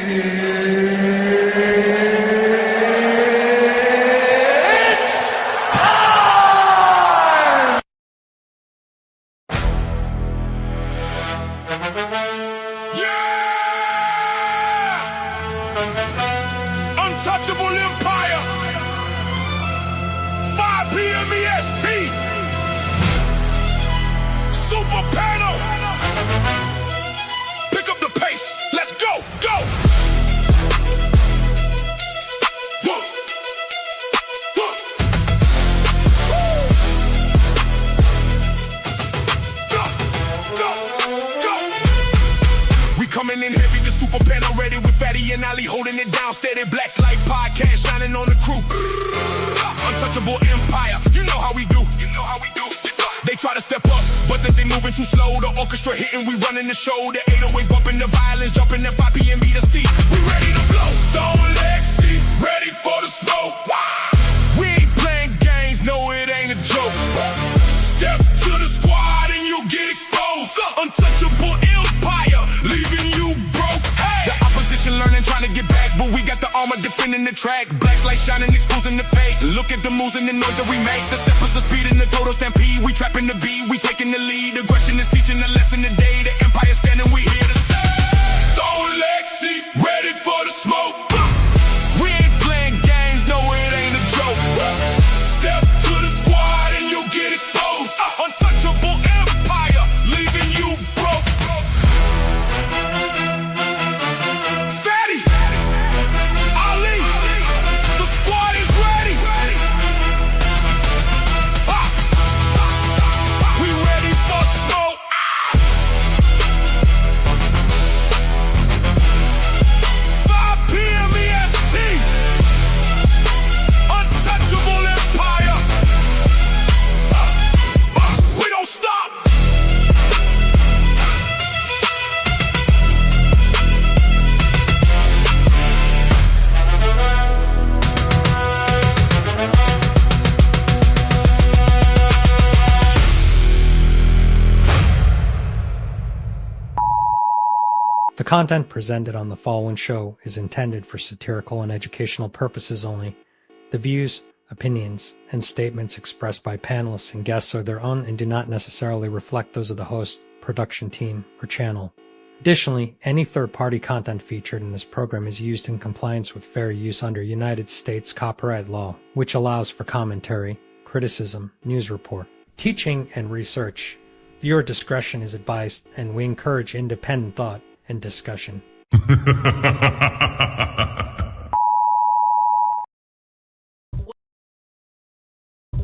Untouchable Empire, 5 p.m. EST, Super Panel, pick up the pace, let's go, go! Whoa. Whoa. Go, go, go! We coming in heavy, the Super Panel ready with Fatty and Ali holding it down steady. Blacks like podcast shining on the crew. Untouchable Empire, you know how we do. You know how we do. They try to step up, but they moving too slow. The orchestra hitting, we running the show. The 808s bumping the violins, jumping at 5 p.m. EST. We ready to blow. Thon, Lexy, ready for the smoke. We ain't playing games, no, it ain't a joke. Step to the squad and you'll get exposed. Untouchable Empire, leaving you broke. Hey! The opposition learning, trying to get back, but we got the armor defending the track. Blacks light shining, exposing the fake. Look at the moves and the noise that we make. The steppers are speed in the total stampede. We trapping the beat, we taking the lead. Aggression is teaching a lesson today. The empire standing, we here to stay. Thon, Lexy, ready for the smoke. We ain't playing games, no, it ain't a joke. Step to the squad and you'll get exposed. Untouchable Empire, leaving you broke. Fatty, Ali, the squad is ready. We ready for smoke. 5 p.m. EST. Untouchable Empire. We don't stop. The content presented on the following show is intended for satirical and educational purposes only. The views, opinions, and statements expressed by panelists and guests are their own and do not necessarily reflect those of the host, production team, or channel. Additionally, any third-party content featured in this program is used in compliance with fair use under United States copyright law, which allows for commentary, criticism, news report, teaching, and research. Viewer discretion is advised, and we encourage independent thought and discussion.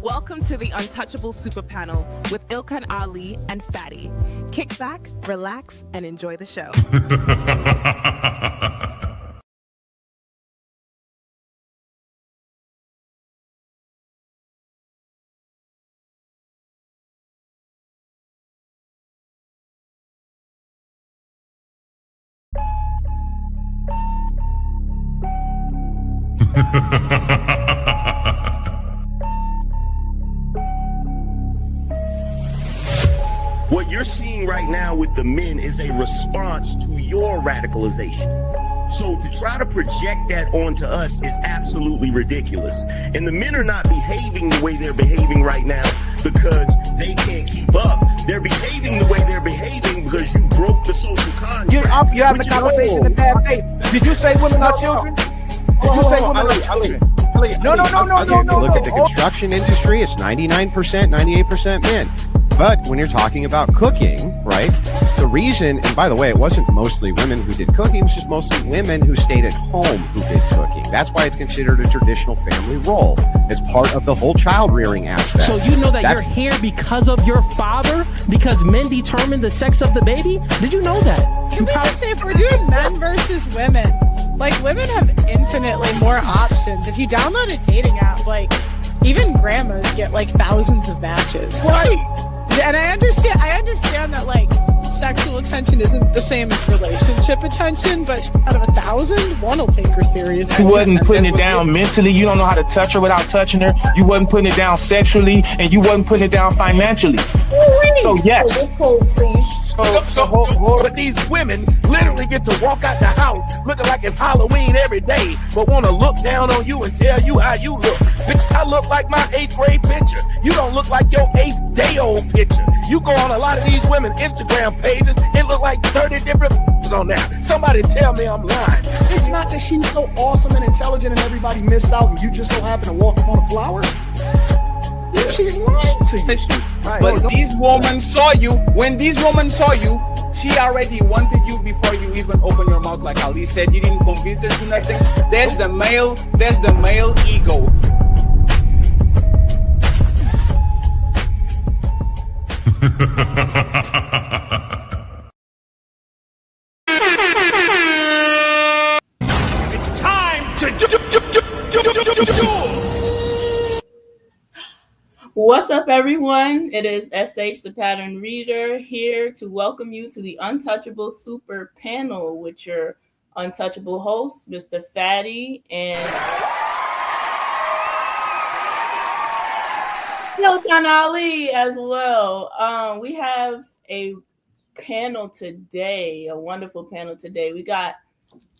Welcome to the Untouchable Super Panel with Ilkan Ali and Fatty. Kick back, relax, and enjoy the show. What you're seeing right now with the men is a response to your radicalization. So to try to project that onto us is absolutely ridiculous. And the men are not behaving the way they're behaving right now because they can't keep up. They're behaving the way they're behaving because you broke the social contract. You're having a conversation in bad faith. Did you say women are children? Did you say women are children? No. Look at the construction industry, it's 99%, 98% men. But when you're talking about cooking, right, the reason, and by the way, it wasn't mostly women who did cooking, it was just mostly women who stayed at home who did cooking. That's why it's considered a traditional family role. It's part of the whole child rearing aspect. So you know that you're here because of your father? Because men determine the sex of the baby? Did you know that? Can we just say, if we're doing men versus women, like, women have infinitely more options. If you download a dating app, like, even grandmas get like thousands of matches. Right. And I understand that, like, sexual attention isn't the same as relationship attention, but out of 1,000, one will take her seriously. You wasn't putting it down mentally. You don't know how to touch her without touching her. You wasn't putting it down sexually, and you wasn't putting it down financially. So yes. So you But these women literally get to walk out the house looking like it's Halloween every day, but want to look down on you and tell you how you look. Bitch, I look like my 8th grade picture. You don't look like your 8th day old picture. You go on a lot of these women's Instagram pages, it look like 30 different on there. Somebody tell me I'm lying. It's not that she's so awesome and intelligent and everybody missed out and you just so happen to walk up on the flowers. Yeah. She's lying to you. Right. But these women saw you. When these women saw you, she already wanted you before you even open your mouth. Like Ali said, you didn't convince her to nothing. There's the male ego. It's time to do. What's up, everyone? It is SH, the Pattern Reader, here to welcome you to the Untouchables Super Panel with your untouchable hosts, Mr. Fatty and Thon Ali as well. We have a panel today, a wonderful panel today. We got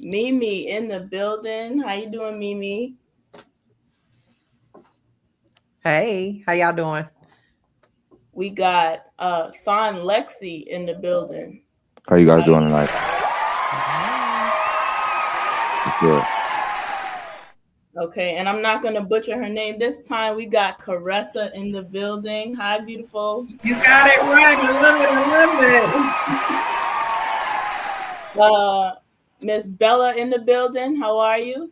Mimi in the building. How you doing, Mimi? Hey, how y'all doing? We got Thon Lexy in the building. How you guys doing tonight? Good. Okay, and I'm not gonna butcher her name this time. We got Caressa in the building. Hi, beautiful. You got it right. I love it. it. Miss Bella in the building. How are you?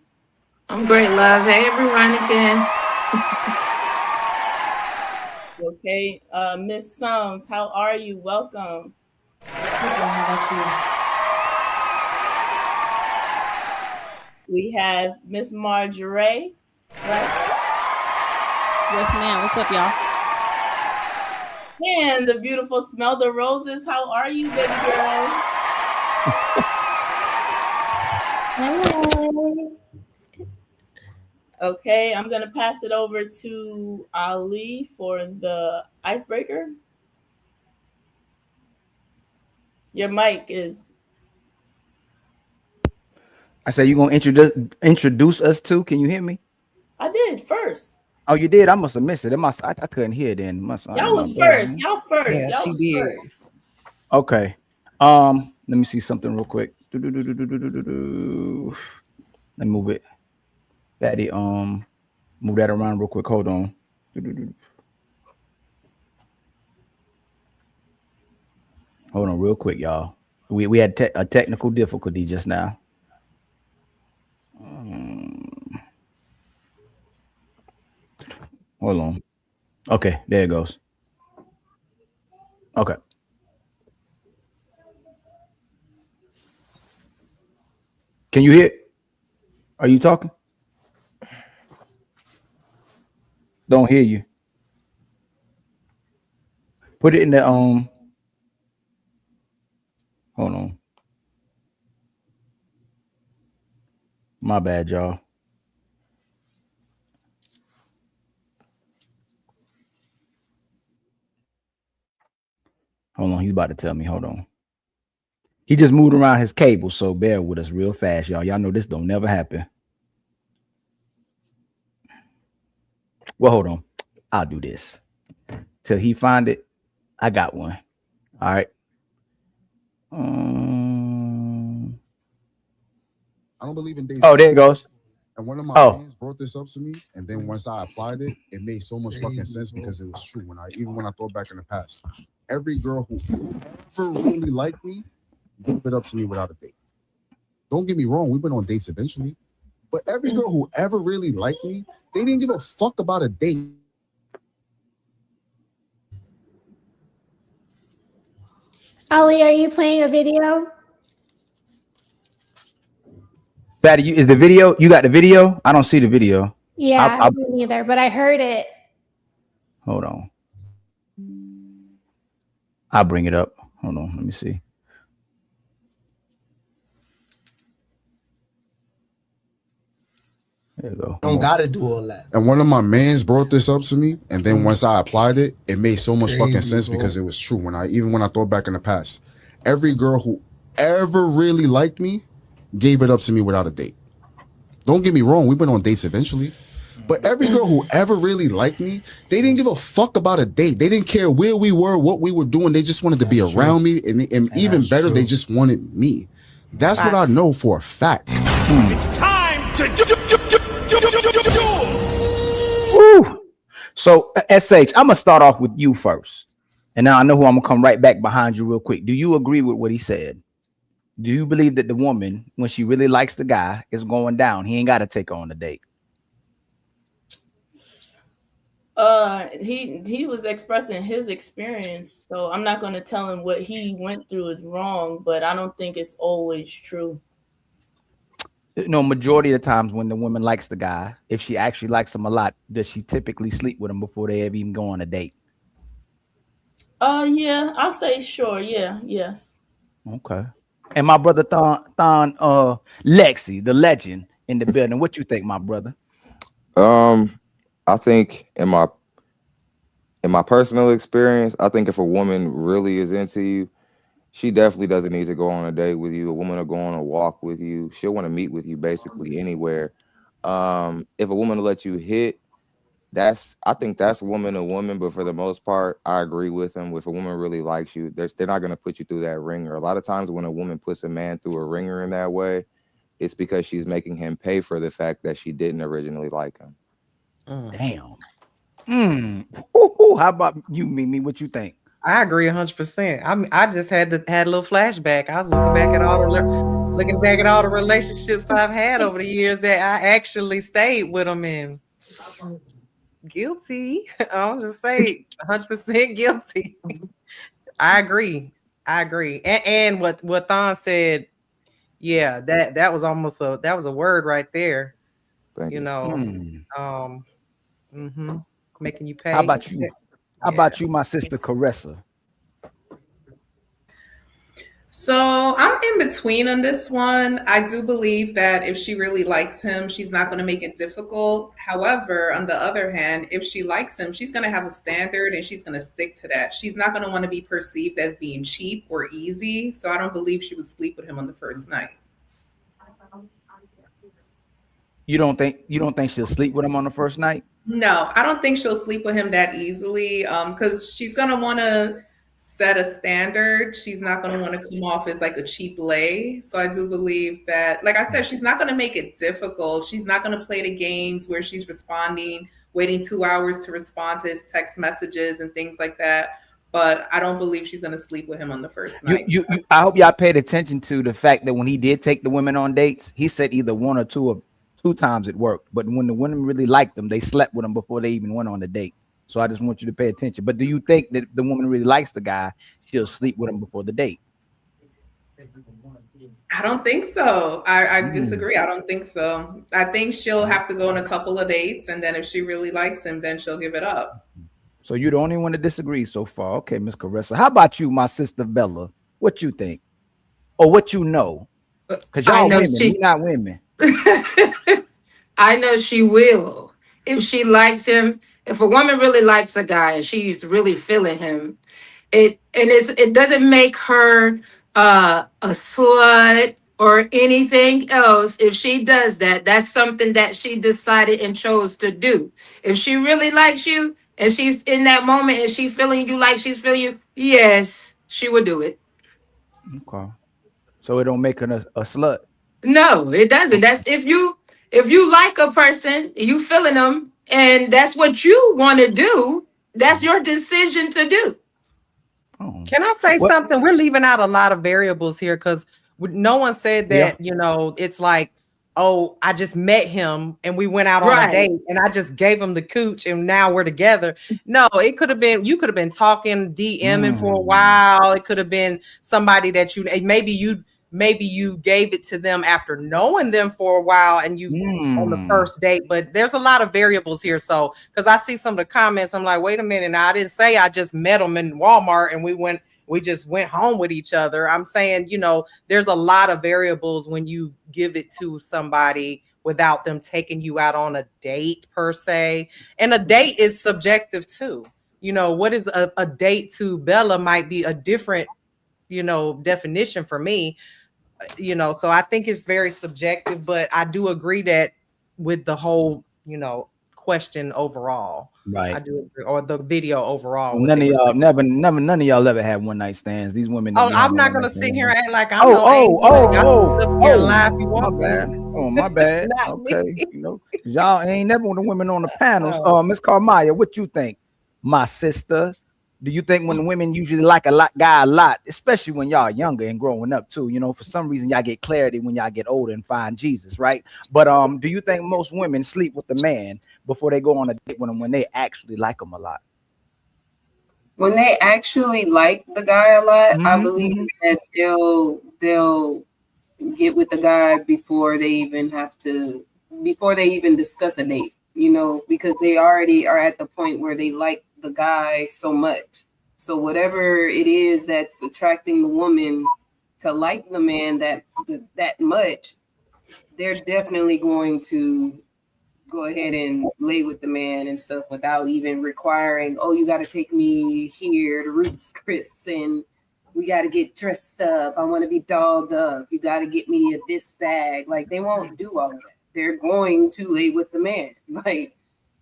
I'm great, love. Hey, everyone again. Okay, Miss Sums, how are you? Welcome. How about you? We have Miss Marjorie, right? Yes, ma'am. What's up, y'all? And the beautiful Smell the Roses. How are you, baby girl? Hey. Okay, I'm gonna pass it over to Ali for the icebreaker. Your mic is. I said you gonna introduce us to? Can you hear me? I did first. Oh, you did. I must have missed it. I couldn't hear then. Y'all was first. Y'all first. Yeah, y'all she was did. First. Okay. Let me see something real quick. Let me move it. Fatty, move that around real quick. Hold on. Hold on real quick, y'all. We had a technical difficulty just now. Hold on. Okay, there it goes. Okay. Can you hear? Are you talking? Don't hear you. Put it in the hold on. My bad, y'all. Hold on, he's about to tell me. Hold on. He just moved around his cable, so bear with us real fast, y'all. Y'all know this don't never happen. Well, hold on. I'll do this. Till he find it, I got one. All right. I don't believe in days. Oh, there it goes. And one of my friends brought this up to me, and then once I applied it, it made so much fucking sense because it was true. When I thought back in the past, every girl who ever really liked me gave it up to me without a date. Don't get me wrong, we've been on dates eventually, but every girl who ever really liked me, they didn't give a fuck about a date. Ali, are you playing a video? Fatty, is the video? You got the video? I don't see the video. Yeah, I don't either, but I heard it. Hold on. I'll bring it up. Hold on. Let me see. There you go. Don't gotta do all that. And one of my mans brought this up to me, and then once I applied it, it made so much fucking sense because it was true. When I thought back in the past, every girl who ever really liked me gave it up to me without a date. Don't get me wrong, we went on dates eventually. But every girl who ever really liked me, they didn't give a fuck about a date. They didn't care where we were, what we were doing. They just wanted to be around me. And even better, they just wanted me. That's what I know for a fact. It's time to Woo. So, SH, I'm going to start off with you first. And now I know who I'm going to come right back behind you real quick. Do you agree with what he said? Do you believe that the woman, when she really likes the guy, is going down? He ain't got to take her on a date. He was expressing his experience, so I'm not going to tell him what he went through is wrong, but I don't think it's always true. You know, majority of the times when the woman likes the guy, if she actually likes him a lot, does she typically sleep with him before they ever even go on a date? Yeah, I'll say sure. Yeah, yes. Okay. And my brother Thon, Lexy, the legend in the building. What you think, my brother? I think in my personal experience, I think if a woman really is into you, she definitely doesn't need to go on a date with you. A woman will go on a walk with you. She'll want to meet with you basically anywhere. If a woman will let you hit, I think that's woman to woman, but for the most part, I agree with him. If a woman really likes you, they're not going to put you through that ringer. A lot of times when a woman puts a man through a ringer in that way, it's because she's making him pay for the fact that she didn't originally like him. Damn. How about you, Mimi? What you think? I agree 100%. I just had a little flashback. I was looking back at all the relationships I've had over the years that I actually stayed with them in. Guilty. I'll just say 100% guilty. I agree. And what Thon said, yeah, that was almost that was a word right there. Thank you. Making you pay. How about you? How about you, my sister Caressa? So I'm in between on this one. I do believe that if she really likes him, she's not going to make it difficult. However, on the other hand, if she likes him, she's going to have a standard and she's going to stick to that. She's not going to want to be perceived as being cheap or easy. So I don't believe she would sleep with him on the first night. You don't think she'll sleep with him on the first night? No, I don't think she'll sleep with him that easily. Because she's going to want to set a standard. She's not going to want to come off as like a cheap lay. So I do believe that, like I said, she's not going to make it difficult. She's not going to play the games where she's waiting 2 hours to respond to his text messages and things like that. But I don't believe she's going to sleep with him on the first night. I hope y'all paid attention to the fact that when he did take the women on dates, he said either one or two times it worked. But when the women really liked them, they slept with him before they even went on the date. So I just want you to pay attention. But do you think that the woman really likes the guy, she'll sleep with him before the date? I don't think so. I disagree. I don't think so. I think she'll have to go on a couple of dates, and then if she really likes him, then she'll give it up. So you're the only one to disagree so far. Okay, Miss Caressa. How about you, my sister Bella? What you think? Or what you know? Because y'all women, we not women. I know she will. If she likes him, if a woman really likes a guy and she's really feeling him, it doesn't make her a slut or anything else. If she does that, that's something that she decided and chose to do. If she really likes you and she's in that moment and she's feeling you like she's feeling you, yes, she would do it. Okay. So it don't make her a slut. No, it doesn't. That's if you like a person, you feeling them, and that's what you want to do, that's your decision to do. Can I say something? We're leaving out a lot of variables here because no one said that, it's like, oh, I just met him and we went out on a date and I just gave him the cooch and now we're together. No, it could have been, you could have been talking, DMing for a while. It could have been somebody that maybe you gave it to them after knowing them for a while and you on the first date, but there's a lot of variables here. So, because I see some of the comments, I'm like, wait a minute. Now, I didn't say I just met them in Walmart and we just went home with each other. I'm saying, there's a lot of variables when you give it to somebody without them taking you out on a date per se. And a date is subjective too. What is a date to Bella might be a different definition for me. So I think it's very subjective, but I do agree that with the whole, question overall. Right. I do agree, or the video overall. None of y'all none of y'all ever had one night stands. These women. Oh, I'm not gonna sit here and act like I'm no angel. My bad. Oh, my bad. Okay, y'all ain't never one of the women on the panels. Miss Carmaya, what you think, my sister? Do you think when the women usually like a lot, especially when y'all younger and growing up too? For some reason y'all get clarity when y'all get older and find Jesus, right? But do you think most women sleep with the man before they go on a date with them when they actually like them a lot? When they actually like the guy a lot, I believe that they'll get with the guy before they even discuss a date, because they already are at the point where they like the guy so much. So whatever it is that's attracting the woman to like the man that much, they're definitely going to go ahead and lay with the man and stuff without even requiring, oh, you got to take me here to Ruth's Chris and we got to get dressed up. I want to be dolled up. You got to get me this bag. Like, they won't do all of that. They're going to lay with the man. Like,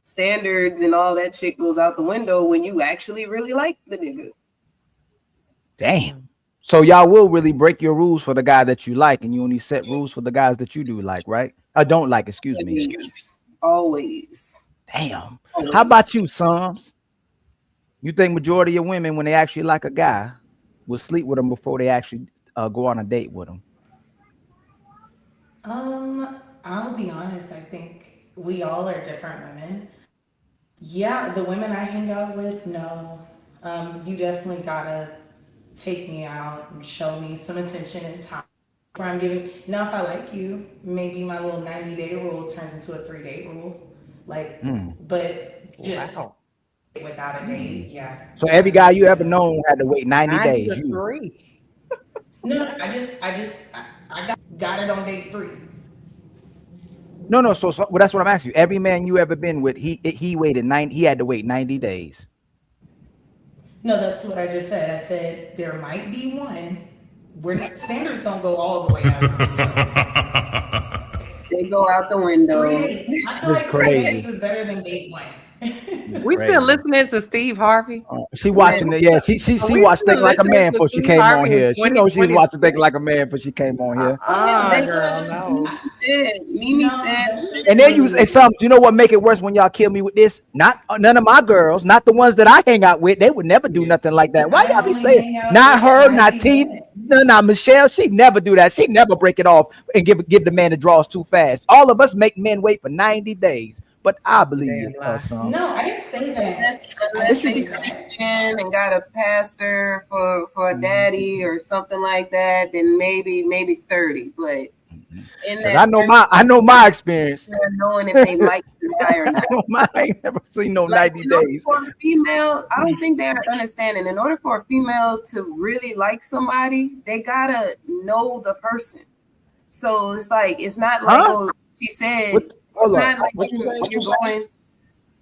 standards and all that shit goes out the window when you actually really like the nigga. Damn. So y'all will really break your rules for the guy that you like, and you only set rules for the guys that you do like, right? I don't like, excuse me. Always. Damn. Always. How about you, Psalms? You think majority of women, when they actually like a guy, will sleep with him before they actually go on a date with him? I'll be honest. I think we all are different women. Yeah, the women I hang out with, no. You definitely gotta take me out and show me some attention and time. Where I'm giving. Now, if I like you, maybe my little 90-day rule turns into a 3-day rule. Like, but just without a date, yeah. So every guy you ever known had to wait 90 days. No, I got it on date 3. No. So well, that's what I'm asking you. Every man you ever been with, he waited 90. He had to wait 90 days. No, that's what I just said. I said there might be one. Standards don't go all the way out. They go out the window. 3 days. I feel like 3 days is better than date 1. We still listening to Steve Harvey. She watching it. Yeah, she watched Think Like a Man before she came on here. She knows she was watching Think Like a Man before she came on here. Mimi said. And then you say something. You know what make it worse when y'all kill me with this? Not none of my girls, not the ones that I hang out with. They would never do nothing like that. Why y'all be saying? Not her, not T, not Michelle. She'd never do that. She'd never break it off and give the man the draws too fast. All of us make men wait for 90 days. But I believe you. No, I didn't say that. Unless they Christian and got a pastor for a daddy or something like that, then maybe 30. But I know my experience. Knowing if they like the guy or not. I ain't never seen no 90 days. For a female, I don't think they're understanding. In order for a female to really like somebody, they gotta know the person. So it's like, it's not like she said. Hold on. Like what you going.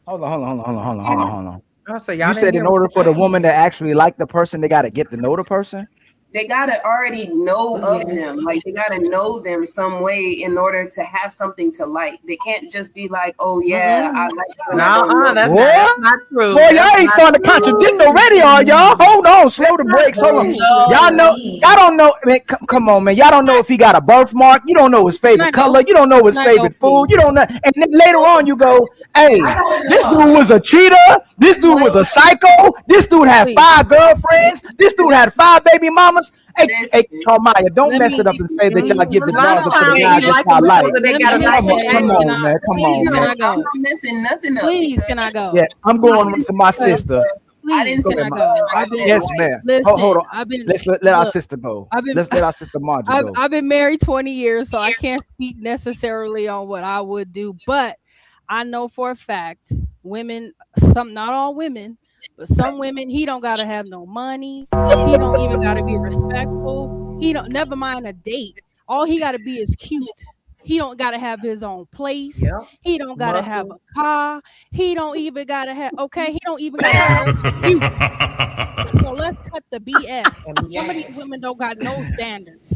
Hold on. So you said in order for the woman to actually like the person, they got to get to know the person? They got to already know of them. Like, they got to know them some way in order to have something to like. They can't just be like, oh, yeah, I like you. That's not true. Boy, y'all ain't starting to contradict already, are y'all? Hold on. Slow the brakes. Hold on. Y'all don't know. Man, come on, man. Y'all don't know if he got a birthmark. You don't know his favorite color. You don't know his favorite food. You don't know. And then later on, you go, hey, this dude was a cheater. This dude was a psycho. This dude had 5 girlfriends. This dude had 5 baby mamas. Hey, Carmaya, don't mess it up and say that y'all give the dogs up to the guys that y'all like. Come on, man. I'm not messing nothing up. Please, can I go? Yeah, I'm going to my sister. I didn't say I go. Yes, ma'am. Hold on. Let's let our sister go. Let's let our sister Margie go. I've been married 20 years, so I can't speak necessarily on what I would do, but I know for a fact women, not all women, but some women, he don't gotta have no money. He don't even gotta be respectful. He don't, never mind a date. All he gotta be is cute. He don't gotta have his own place. Yep. He don't gotta have Muscle. a car. He don't even gotta have okay. He don't even gotta have cute. So let's cut the BS. Some of these women don't got no standards.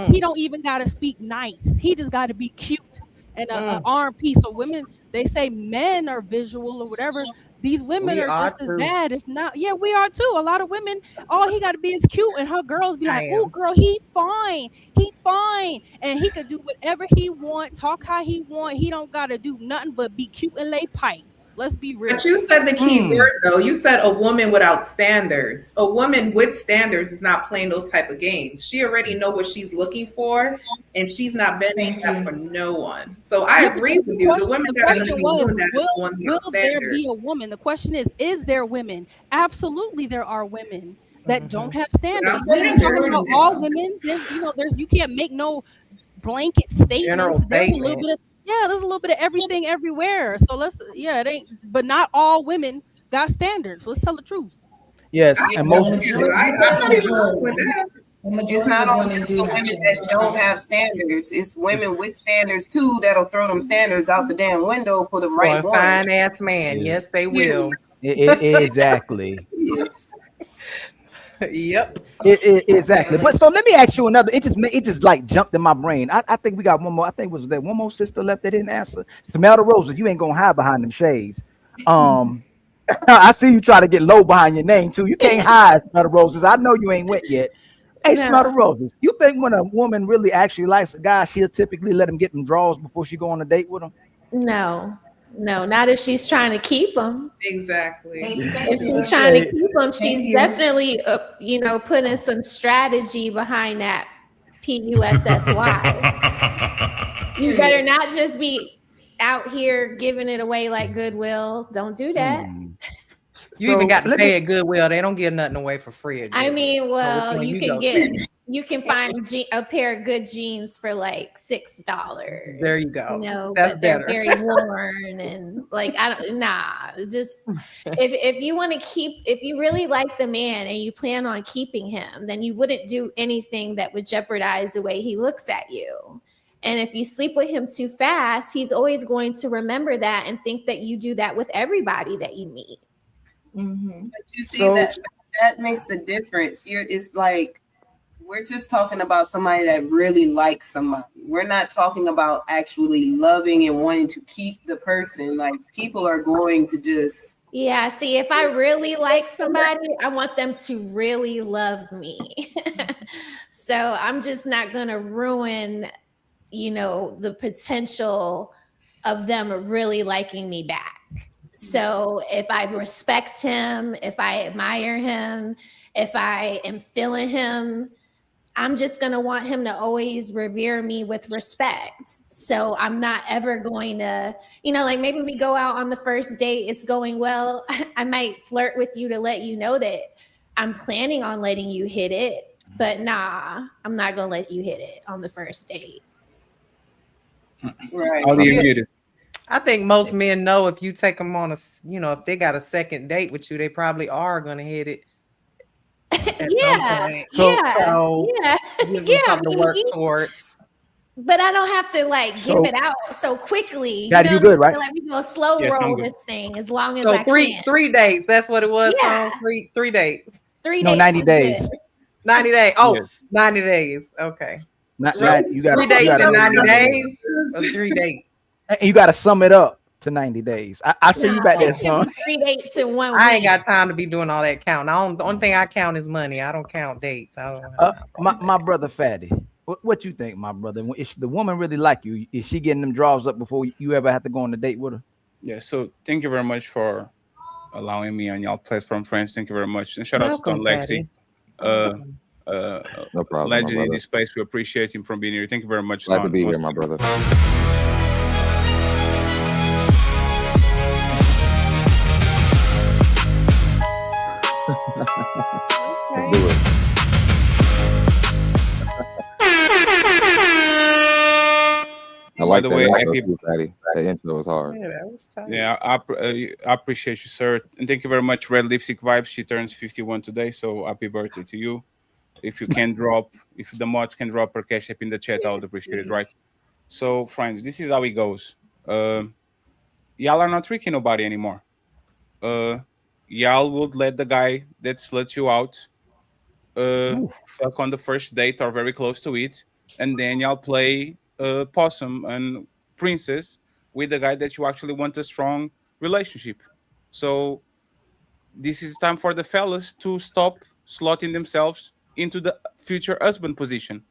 He don't even gotta speak nice. He just gotta be cute and a arm piece. So women, they say men are visual or whatever. These women We are are just as too. bad, if not. Yeah, we are too. A lot of women, all he got to be is cute, and her girls be like, I "Oh, am. girl, he fine, and he could do whatever he want, talk how he want. He don't got to do nothing but be cute and lay pipe. Let's be real." But you said the key word though. You said a woman without standards. A woman with standards is not playing those type of games. She already know what she's looking for, and she's not bending that for no one. So I Yeah, but agree with you. The women the that are going question to be was, doing that is the ones will without there standards. be a woman? The question is there women? Absolutely, there are women that don't have standards. We're not talking about all women. There's you can't make no blanket General statements. There's a little statement. bit of there's a little bit of everything everywhere. So it ain't, but not all women got standards. Let's tell the truth. Yes, and most It's not only just the women that don't have standards. It's women with standards too that'll throw them standards out the damn window for the right one. Fine ass man. Yes, they will. Exactly. Yes. Yep. Exactly. But so let me ask you another. It just like jumped in my brain. I think we got one more. I think was there one more sister left that didn't answer. Smell the roses. You ain't gonna hide behind them shades. I see you try to get low behind your name too. You can't hide, Smell the Roses. I know you ain't wet yet. Hey, No. Smell the Roses. You think when a woman really actually likes a guy, she'll typically let him get them draws before she go on a date with him? No, not if she's trying to keep him. Exactly. If she's trying to keep him, she's definitely, putting some strategy behind that PUSSY. You better not just be out here giving it away like Goodwill. Don't do that. You even got to pay at Goodwill. They don't give nothing away for free. At I Goodwill. mean, well, So you which can one you go? you can find a pair of good jeans for like $6. There you go. That's but they're better. very worn and like just if you want to if you really like the man and you plan on keeping him, then you wouldn't do anything that would jeopardize the way he looks at you. And if you sleep with him too fast, he's always going to remember that and think that you do that with everybody that you meet. But you see that makes the difference. It's like we're just talking about somebody that really likes somebody. We're not talking about actually loving and wanting to keep the person. Like people are going to just see, if I really like somebody, I want them to really love me. So I'm just not gonna ruin, the potential of them really liking me back. So if I respect him, if I admire him, if I am feeling him, I'm just going to want him to always revere me with respect. So I'm not ever going to, like maybe we go out on the first date, it's going well. I might flirt with you to let you know that I'm planning on letting you hit it, but nah, I'm not going to let you hit it on the first date. Right. How do you get it? I think most men know if you take them on if they got a second date with you, they probably are going to hit it. Yeah. Something to work towards. But I don't have to give it out so quickly. You good, right? Like we're gonna slow roll this thing as long as So I can. 3 days. That's what it was. Yeah. Three days. 3 No, days. 90 is days. good. 90 days. Oh, 90 days. Okay. Not, So you gotta, 3 days you gotta, in 90 days or 3 days. And you got to sum it up to 90 days. I see you back there, son. 3 dates in 1 week. I ain't got time to be doing all that counting. The only thing I count is money. I don't count dates. I don't My brother Fatty, what you think, my brother? If the woman really like you, is she getting them draws up before you ever have to go on a date with her? Yeah, so thank you very much for allowing me on y'all platform, friends. Thank you very much. And shout out to Thon Lexy. No problem, Legend my in brother. this space. We appreciate him from being here. Thank you very much. Glad to Thon. be here, my brother. Let's do it. I like that intro too, Patty. That intro was hard. Yeah, that was tight. Yeah, I appreciate you, sir. And thank you very much, Red Lipstick Vibes. She turns 51 today, so happy birthday to you. If you can drop, if the mods can drop her cash app in the chat, I would appreciate it, right? So, friends, this is how it goes. Y'all are not tricking nobody anymore. Y'all would let the guy that sluts you out fuck on the first date or very close to it, and then y'all play possum and princess with the guy that you actually want a strong relationship. So this is time for the fellas to stop slotting themselves into the future husband position.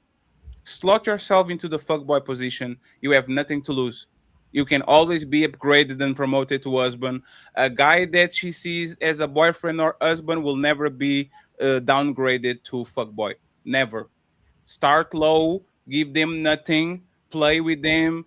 Slot yourself into the fuckboy position. You have nothing to lose. You can always be upgraded and promoted to husband. A guy that she sees as a boyfriend or husband will never be downgraded to fuckboy. Never. Start low, give them nothing, play with them,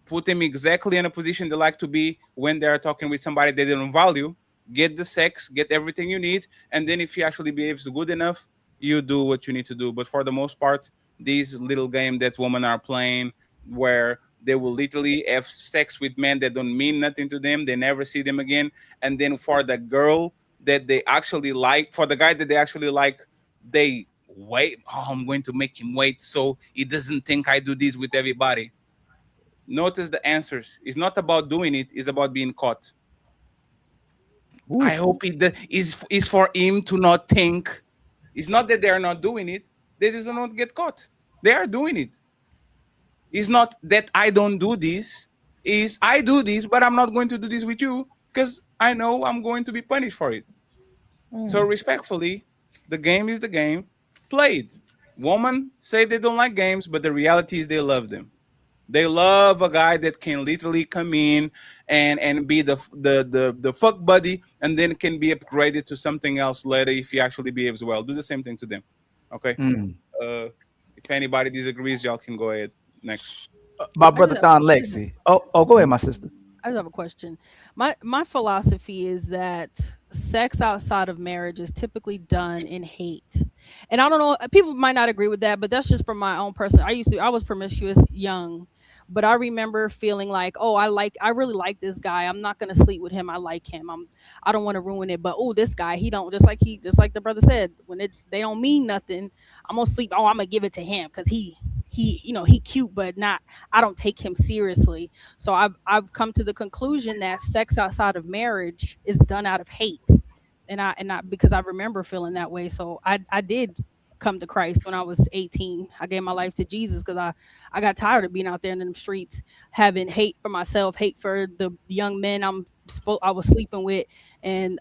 put them exactly in a position they like to be when they are talking with somebody they don't value. Get the sex, get everything you need, and then if he actually behaves good enough, you do what you need to do. But for the most part, these little game that women are playing, where they will literally have sex with men that don't mean nothing to them, they never see them again, and then for the girl that they actually like, for the guy that they actually like, they wait. Oh, I'm going to make him wait so he doesn't think I do this with everybody. Notice the answers. It's not about doing it, it's about being caught. I hope it is for him to not think. It's not that they are not doing it, they just don't get caught. They are doing it. It's not that I don't do this, is I do this, but I'm not going to do this with you because I know I'm going to be punished for it. So respectfully, the game is the game. Play it. Women say they don't like games, but the reality is they love them. They love a guy that can literally come in and be the fuck buddy, and then can be upgraded to something else later if he actually behaves well. Do the same thing to them. Okay. If anybody disagrees, y'all can go ahead next. My brother Thon Lexy. Oh, go ahead, my sister. I just have a question. My philosophy is that sex outside of marriage is typically done in hate. And I don't know, people might not agree with that, but that's just from my own person. I was promiscuous young, but I remember feeling like, oh, I really like this guy. I'm not gonna sleep with him. I like him. I don't want to ruin it. But oh, this guy, he don't, just like the brother said, when they don't mean nothing, I'm gonna sleep. Oh, I'm gonna give it to him because he cute, but not, I don't take him seriously. So I've come to the conclusion that sex outside of marriage is done out of hate. And I because I remember feeling that way. So I did come to Christ when I was 18. I gave my life to Jesus because I got tired of being out there in the streets, having hate for myself, hate for the young men I was sleeping with, and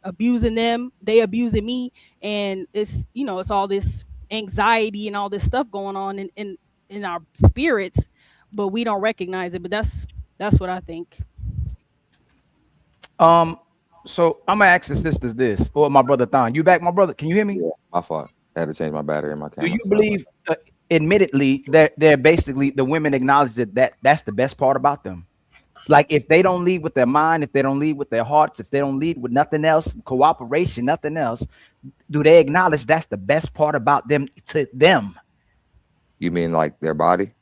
abusing them, they abusing me. And it's all this anxiety and all this stuff going on in our spirits, but we don't recognize it. But that's what I think. So I'm gonna ask the sisters this, or my brother Thon. You back, my brother? Can you hear me? Yeah, my fault. I had to change my battery in my camera. Do you believe, admittedly, they're basically, the women acknowledge that's the best part about them? Like, if they don't lead with their mind, if they don't lead with their hearts, if they don't lead with nothing else, cooperation, nothing else, do they acknowledge that's the best part about them to them? You mean like their body?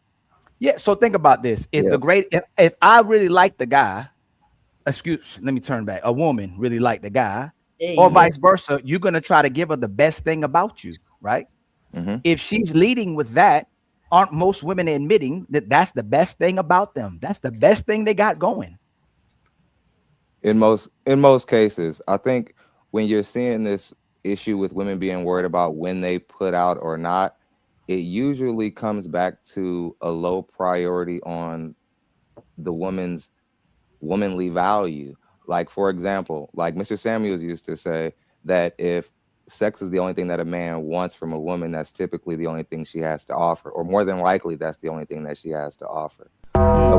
Yeah. So think about this. If I really like the guy, let me turn back. A woman really like the guy, or vice versa, you're gonna try to give her the best thing about you, right? If she's leading with that, aren't most women admitting that that's the best thing about them? That's the best thing they got going. In most cases, I think when you're seeing this issue with women being worried about when they put out or not, it usually comes back to a low priority on the woman's womanly value. Like, for example, like Mr. Samuels used to say that if sex is the only thing that a man wants from a woman, that's typically the only thing she has to offer, or more than likely that's the only thing that she has to offer. A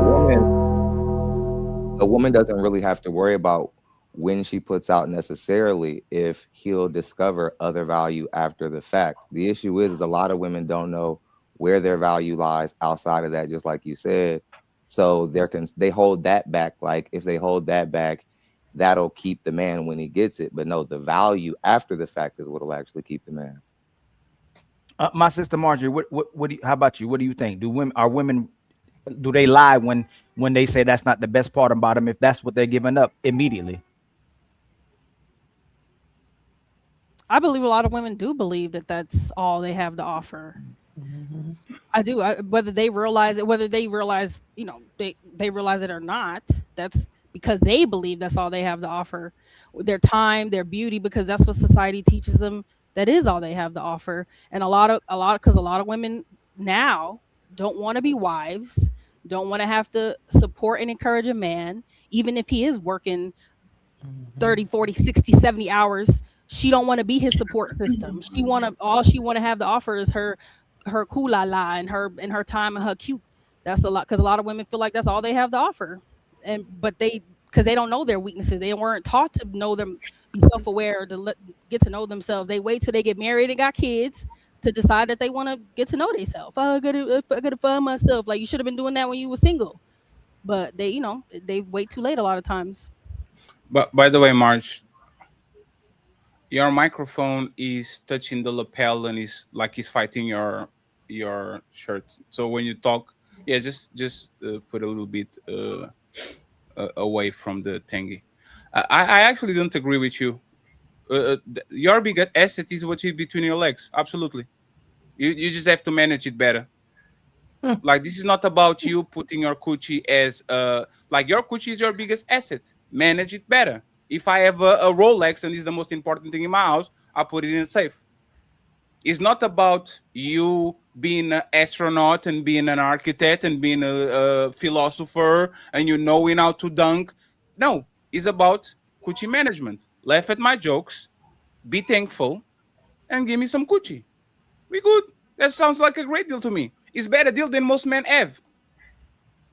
woman doesn't really have to worry about when she puts out necessarily if he'll discover other value after the fact. The issue is a lot of women don't know where their value lies outside of that, just like you said. So they hold that back. Like, if they hold that back, that'll keep the man when he gets it. But no, the value after the fact is what'll actually keep the man. My sister Marjorie, how about you? What do you think? Do they lie when they say that's not the best part about them, if that's what they're giving up immediately? I believe a lot of women do believe that that's all they have to offer. I do. Whether they realize it, whether they realize, they realize it or not, that's because they believe that's all they have to offer. Their time, their beauty, because that's what society teaches them. That is all they have to offer. And because a lot of women now don't want to be wives, don't want to have to support and encourage a man, even if he is working 30, 40, 60, 70 hours. She don't want to be his support system. All she want to have to offer is her cool la la and her time and her cute. That's a lot, because a lot of women feel like that's all they have to offer. But because they don't know their weaknesses. They weren't taught to know them, be self-aware, get to know themselves. They wait till they get married and got kids to decide that they want to get to know themselves. I gotta find myself. Like, you should have been doing that when you were single. But they wait too late a lot of times. But by the way, Marge, your microphone is touching the lapel and is like he's fighting your shirt. So when you talk, yeah, just put a little bit away from the thingy. I actually don't agree with you. Your biggest asset is what is between your legs. Absolutely, you just have to manage it better. Like, this is not about you putting your coochie as like, your coochie is your biggest asset. Manage it better. If I have a Rolex and it's the most important thing in my house, I put it in a safe. It's not about you being an astronaut and being an architect and being a philosopher and you knowing how to dunk. No, it's about coochie management. Laugh at my jokes, be thankful, and give me some coochie. We good. That sounds like a great deal to me. It's better deal than most men have.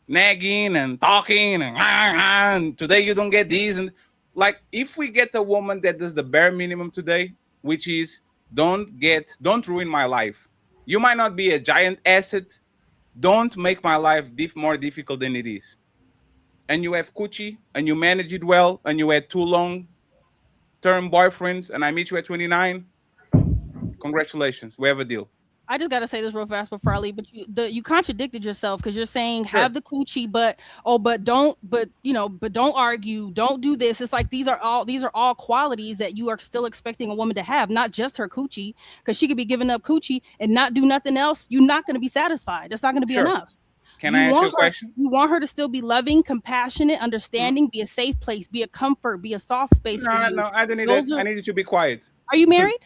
Nagging and talking and today you don't get these. And like, if we get a woman that does the bare minimum today, which is don't ruin my life. You might not be a giant asset. Don't make my life more difficult than it is. And you have coochie and you manage it well and you had 2 long-term boyfriends and I meet you at 29. Congratulations. We have a deal. I just gotta say this real fast before I leave, but you contradicted yourself, because you're saying have the coochie, but don't argue, don't do this. It's like these are all qualities that you are still expecting a woman to have, not just her coochie, because she could be giving up coochie and not do nothing else. You're not gonna be satisfied. That's not gonna be enough. Can I ask you a question? You want her to still be loving, compassionate, understanding, be a safe place, be a comfort, be a soft space for you. No, I don't need that. I need you to be quiet. Are you married?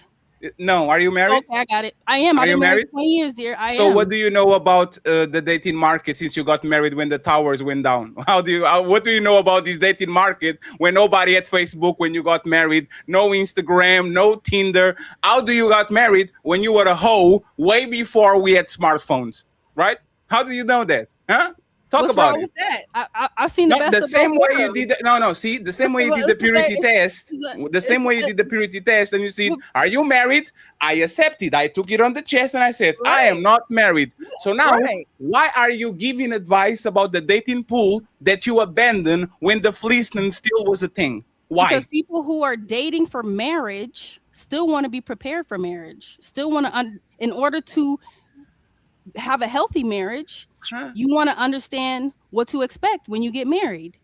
No, are you married? Okay, I got it. I am. I've been married 20 years, dear. So what do you know about the dating market since you got married when the towers went down? What do you know about this dating market when nobody had Facebook when you got married? No Instagram, no Tinder. How do you got married when you were a hoe way before we had smartphones, right? How do you know that? Huh? Talk What's about wrong it. with that? I've seen the best The of same both way you worlds. did. See, the same way you did the purity test. The same way you did the purity test, and you said, "Are you married?" I accepted. I took it on the chest, and I said, "I am not married." So now, why are you giving advice about the dating pool that you abandoned when the fleecing still was a thing? Why? Because people who are dating for marriage still want to be prepared for marriage. Still want to, in order to have a healthy marriage, you want to understand what to expect when you get married.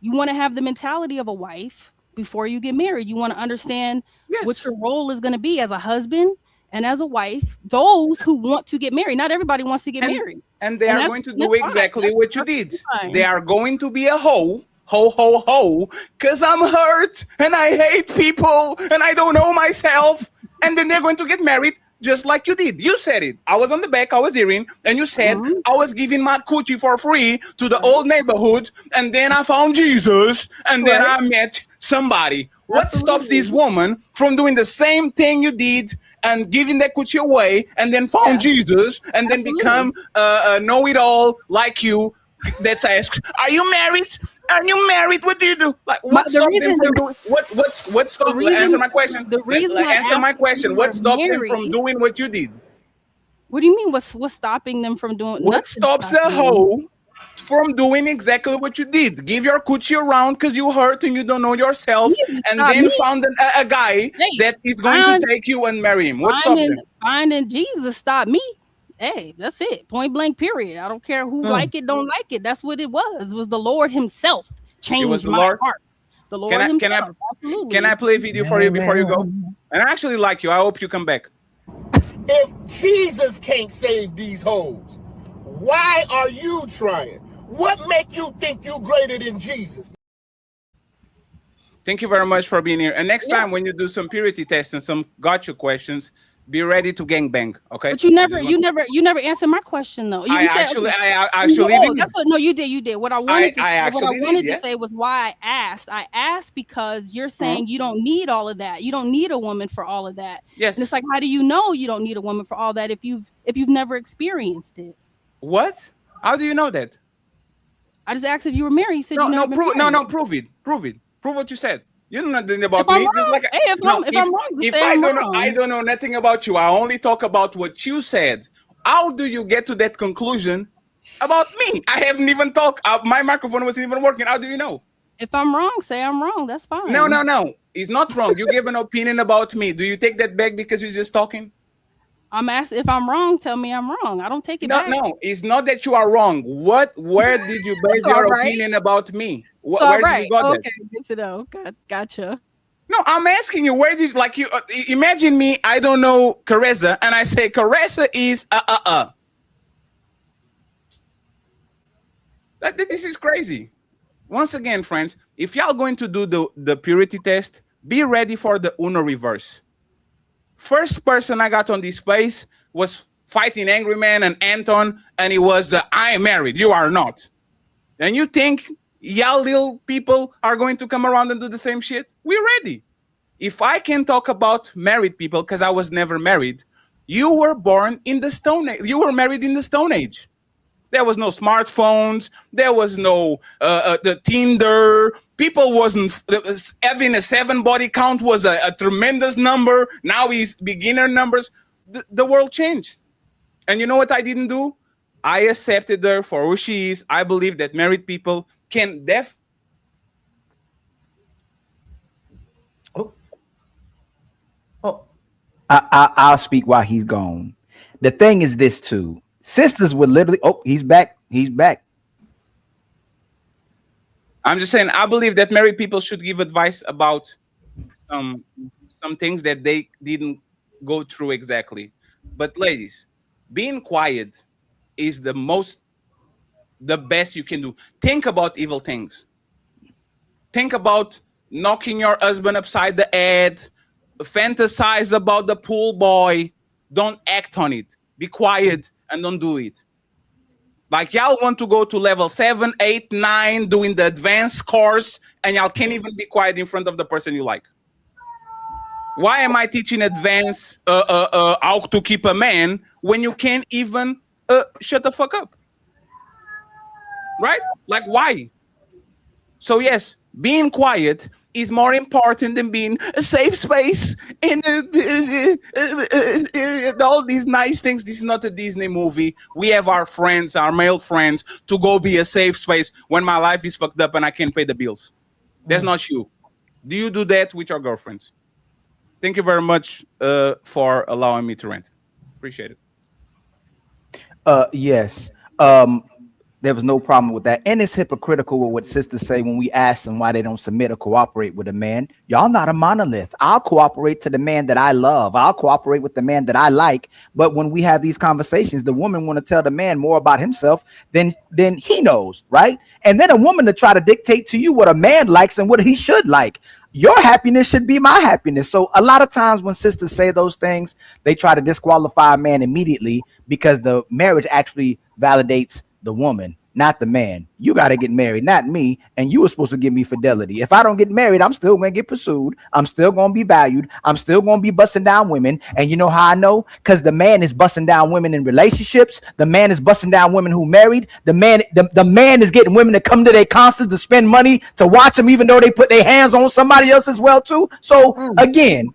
You want to have the mentality of a wife before you get married. You want to understand what your role is going to be as a husband and as a wife. Those who want to get married, not everybody wants to get married. And they are going to do exactly what you did. They are going to be a hoe, because I'm hurt and I hate people and I don't know myself. And then they're going to get married just like you did. You said it. I was on the back, I was hearing, and you said I was giving my coochie for free to the old neighborhood, and then I found Jesus, and then I met somebody. What stops this woman from doing the same thing you did and giving that coochie away, and then found Jesus, and then become a know-it-all like you that asks, "Are you married? Are you married? What do you do?" Like, what stops them from doing? What stopped? Answer my question. Answer my question. What stopped them from doing what you did? What do you mean? What's stopping them from doing? What stops a hoe from doing exactly what you did? Give your coochie around because you hurt and you don't know yourself, and then found a guy that is going to take you and marry him. What stopped them? Finding Jesus stopped me. Hey, that's it. Point blank, period. I don't care who like it, don't like it. That's what it was. It was the Lord himself changed my heart. The Lord himself. Can I play a video for you before you go? And I actually like you. I hope you come back. If Jesus can't save these hoes, why are you trying? What make you think you greater than Jesus? Thank you very much for being here. And next time when you do some purity tests and some gotcha questions, be ready to gangbang. Okay. But you never answered my question though. You I said, actually no, did. that's what. No, you did. What I wanted actually to say was why I asked. I asked because you're saying you don't need all of that. You don't need a woman for all of that. Yes. And it's like, how do you know you don't need a woman for all that if you've never experienced it? What? How do you know that? I just asked if you were married. You said you never been married. No, prove it. Prove what you said. You know nothing about me. Just like if I'm wrong, just say I I'm don't wrong. know, I don't know nothing about you. I only talk about what you said. How do you get to that conclusion about me? I haven't even talked. My microphone wasn't even working. How do you know? If I'm wrong, say I'm wrong. That's fine. No. It's not wrong. You gave an opinion about me. Do you take that back because you're just talking? I'm asking if I'm wrong. Tell me I'm wrong. I don't take it back. No. It's not that you are wrong. Where did you base your opinion about me? Where did you got that? Okay, good to know. Gotcha. No, I'm asking you, where did you imagine me? I don't know Caressa, and I say Caressa is This is crazy. Once again, friends, if y'all going to do the purity test, be ready for the Uno reverse. First person I got on this space was Fighting Angry Man and Anton, and it was the I am married, you are not. And you think y'all little people are going to come around and do the same shit? We're ready. If I can talk about married people, because I was never married, you were born in the Stone Age. You were married in the Stone Age. There was no smartphones. There was no the Tinder. People wasn't having a 7 body count was a tremendous number. Now it's beginner numbers. The world changed. And you know what I didn't do? I accepted her for who she is. I believe that married people can I'll speak while he's gone. The thing is this too. Sisters would literally. Oh, he's back. He's back. I'm just saying. I believe that married people should give advice about some things that they didn't go through exactly. But ladies, being quiet is the best you can do. Think about evil things. Think about knocking your husband upside the head. Fantasize about the pool boy. Don't act on it. Be quiet and don't do it. Like y'all want to go to level 7, 8, 9, doing the advanced course, and y'all can't even be quiet in front of the person you like. Why am I teaching advanced how to keep a man when you can't even shut the fuck up? Right? Like why? So yes, being quiet is more important than being a safe space and all these nice things. This is not a Disney movie. We have our friends, our male friends, to go be a safe space when my life is fucked up and I can't pay the bills. That's not you. Do you do that with your girlfriends? Thank you very much for allowing me to rant. Appreciate it. Yes. There was no problem with that. And it's hypocritical with what sisters say when we ask them why they don't submit or cooperate with a man. Y'all not a monolith. I'll cooperate to the man that I love. I'll cooperate with the man that I like. But when we have these conversations, the woman want to tell the man more about himself than he knows, right? And then a woman to try to dictate to you what a man likes and what he should like. Your happiness should be my happiness. So a lot of times when sisters say those things, they try to disqualify a man immediately because the marriage actually validates the woman, not the man. You got to get married, not me. And you were supposed to give me fidelity. If I don't get married, I'm still going to get pursued. I'm still going to be valued. I'm still going to be busting down women. And you know how I know? Because the man is busting down women in relationships. The man is busting down women who married. The man is getting women to come to their concerts to spend money to watch them, even though they put their hands on somebody else as well too. So again,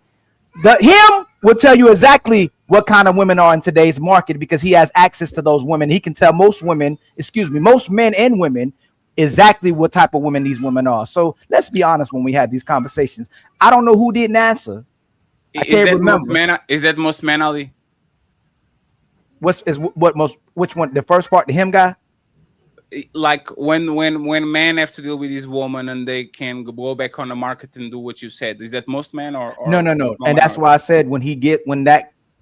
him will tell you exactly what kind of women are in today's market because he has access to those women. He can tell most men and women exactly what type of women these women are. So let's be honest when we have these conversations. I don't know who didn't answer. I can't remember. Is that most men, Ali? Which one? The first part, the him guy? Like when men have to deal with this woman and they can go back on the market and do what you said. Is that most men or no? And that's why I said when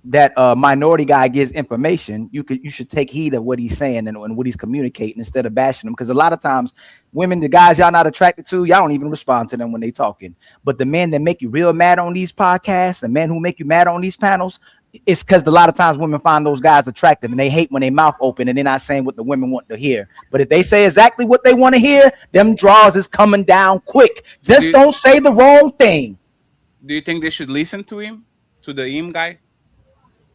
that minority guy gives information, you should take heed of what he's saying and what he's communicating instead of bashing them. Because a lot of times, women, the guys y'all not attracted to, y'all don't even respond to them when they talking. But the men that make you real mad on these podcasts, the men who make you mad on these panels, it's because a lot of times women find those guys attractive and they hate when they mouth open and they're not saying what the women want to hear. But if they say exactly what they want to hear, them draws is coming down quick. Just don't say the wrong thing. Do you think they should listen to him, to the him guy?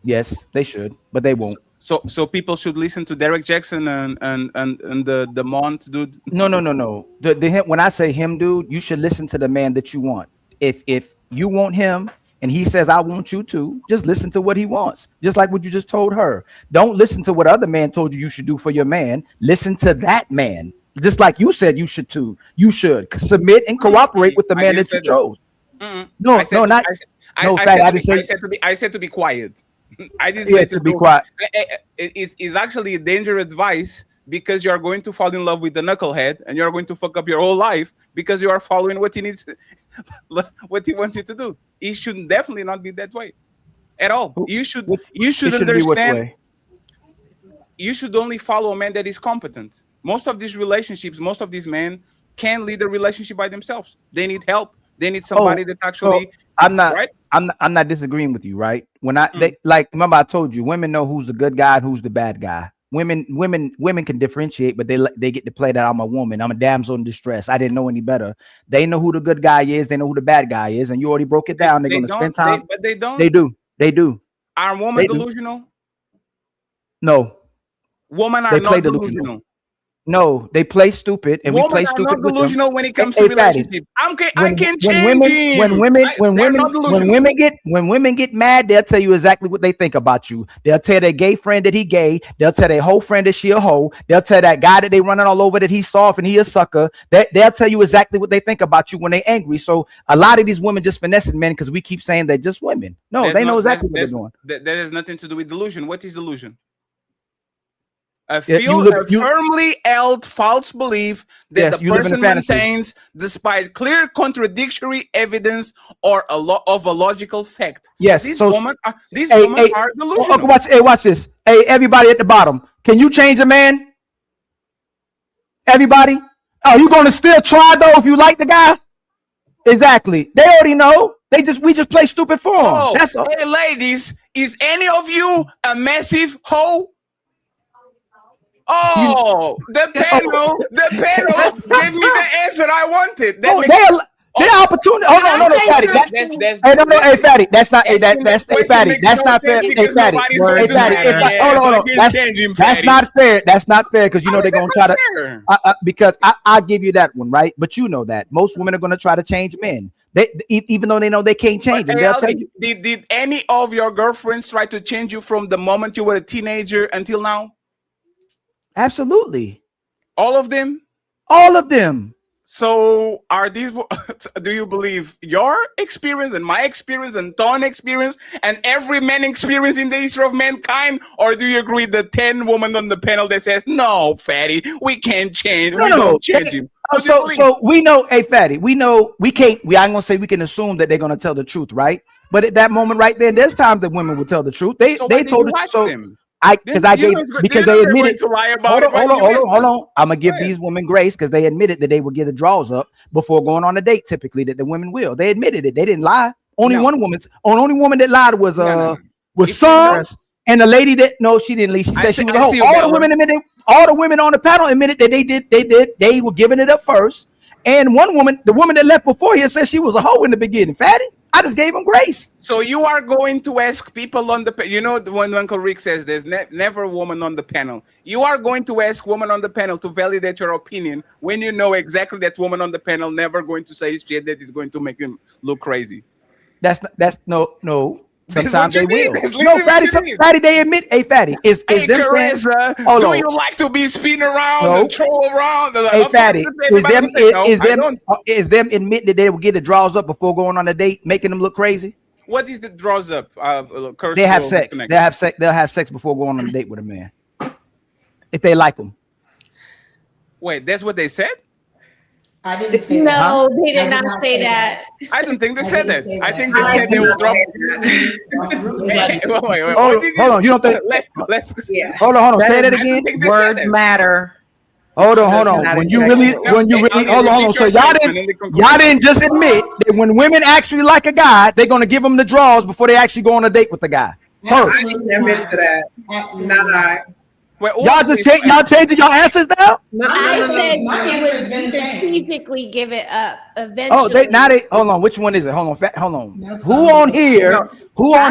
Yes, they should, but they won't. So people should listen to Derek Jackson and the Mont dude. No. When I say him, dude, you should listen to the man that you want. If you want him and he says I want you to, just listen to what he wants. Just like what you just told her. Don't listen to what other man told you should do for your man. Listen to that man. Just like you said you should too. You should submit and cooperate with the man that you chose. No, I said to be quiet. I didn't Yeah, say to be quiet. It's actually a dangerous advice because you are going to fall in love with the knucklehead and you are going to fuck up your whole life because you are following what he needs, what he wants you to do. It should definitely not be that way at all. You should understand. You should only follow a man that is competent. Most of these relationships, most of these men can't lead a relationship by themselves. They need help. They need somebody that actually. So I'm not. Right? I'm not disagreeing with you, right? When they like, remember I told you, women know who's the good guy and who's the bad guy. Women can differentiate, but they get to play that I'm a woman, I'm a damsel in distress, I didn't know any better. They know who the good guy is, they know who the bad guy is, and you already broke it down. They're going to spend time. But they don't. They do. Are women delusional? No. Women are not delusional. No, they play stupid, and women we play stupid. Are not delusional with them. when it comes to relationships. I can change when women get mad, they'll tell you exactly what they think about you. They'll tell their gay friend that he gay. They'll tell their whole friend that she a hoe. They'll tell that guy that they running all over that he's soft and he a sucker. They'll tell you exactly what they think about you when they angry. So a lot of these women just finessing men because we keep saying they're just women. No, they know exactly what they're doing. That has nothing to do with delusion. What is delusion? A firmly held false belief that the person maintains despite clear contradictory evidence or of a logical fact. Yes, these women are delusional. Watch this. Hey, everybody at the bottom, can you change a man? Everybody? Oh, you gonna still try though if you like the guy? Exactly. They already know. We just play stupid for them. Oh, that's all. Hey, ladies, is any of you a massive hoe? Oh, the panel gave me the answer I wanted. Their opportunity. Hold on, no, Fatty. Hey, Fatty, that's not. Fatty, that's not fair. Hey, Fatty, hold on. That's not fair. That's not fair because you know they're gonna try to. Because I'll give you that one, right? But you know that most women are gonna try to change men. Even though they know they can't change them, they'll tell you. Did any of your girlfriends try to change you from the moment you were a teenager until now? Absolutely. All of them? All of them. So are these, do you believe your experience and my experience and Thon experience and every man experience in the history of mankind? Or do you agree the 10 women on the panel that says, no, Fatty, we can't change. We don't change him. So we know, hey, Fatty, we know we can't, I ain't gonna say we can assume that they're gonna tell the truth, right? But at that moment right there, there's times that women will tell the truth. They told the truth. Because they admitted to lie about hold on. I'm gonna give these women grace because they admitted that they would get the draws up before going on a date. Typically, that the women will. They admitted it. They didn't lie. Only one woman that lied was Sons, and the lady that she didn't leave. She said she was a hoe. All the women admitted. All the women on the panel admitted that they did. They were giving it up first. And one woman, the woman that left before here, said she was a hoe in the beginning. Fatty, I just gave him grace. So you are going to ask people on the, when Uncle Rick says there's never a woman on the panel, you are going to ask women on the panel to validate your opinion when you know exactly that woman on the panel never going to say shit that is going to make him look crazy. That's no. Sometimes they will. No, Fatty, they admit. Hey, Fatty, is them Carissa, saying? Do you like to be spinning around and troll around? Hey, Fatty, is them admit that they will get the draws up before going on a date, making them look crazy? What is the draws up? They have sex. They'll have sex before going on a date with a man if they like them. Wait, that's what they said? I didn't say that. No, they did not say that. I don't think they said that. say I that. think they said they will drop. Wait. Hold on. You don't think? Let's. Yeah. Hold on. Say that I again. don't think they said Words that. matter. Hold on. When you really, hold on. So y'all didn't just admit that when women actually like a guy, they're gonna give him the draws before they actually go on a date with the guy. First. I didn't admit to that. Not Y'all changing your answers now? I said she My would answer's been the same. strategically give it up eventually. Oh, hold on. Which one is it? Hold on. Who on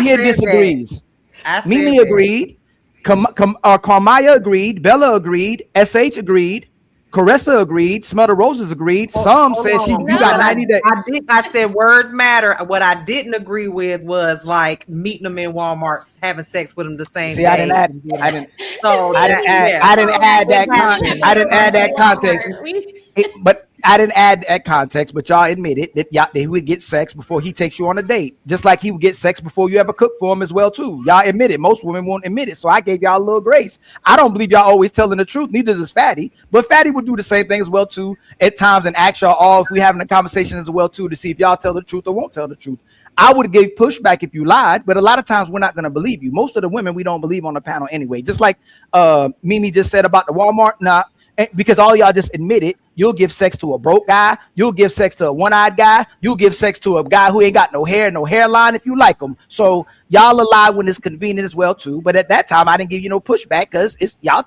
here disagrees? Mimi agreed. Carmaya agreed. Bella agreed. SH agreed. Caressa agreed. Smell the Roses agreed. Some said you got 90 days. I said words matter. What I didn't agree with was like meeting them in Walmart, having sex with them the same day. I didn't add that context. But I didn't add that context, but y'all admitted that he would get sex before he takes you on a date. Just like he would get sex before you ever cook for him as well, too. Y'all admit it. Most women won't admit it. So I gave y'all a little grace. I don't believe y'all always telling the truth. Neither does Fatty. But Fatty would do the same thing as well, too, at times, and ask y'all all if we having a conversation as well, too, to see if y'all tell the truth or won't tell the truth. I would give pushback if you lied, but a lot of times we're not going to believe you. Most of the women we don't believe on the panel anyway. Just like Mimi just said about the Walmart. Nah, because all y'all just admitted you'll give sex to a broke guy, you'll give sex to a one-eyed guy, you'll give sex to a guy who ain't got no hair, no hairline if you like him. So y'all lie when it's convenient as well too. But at that time, I didn't give you no pushback because it's y'all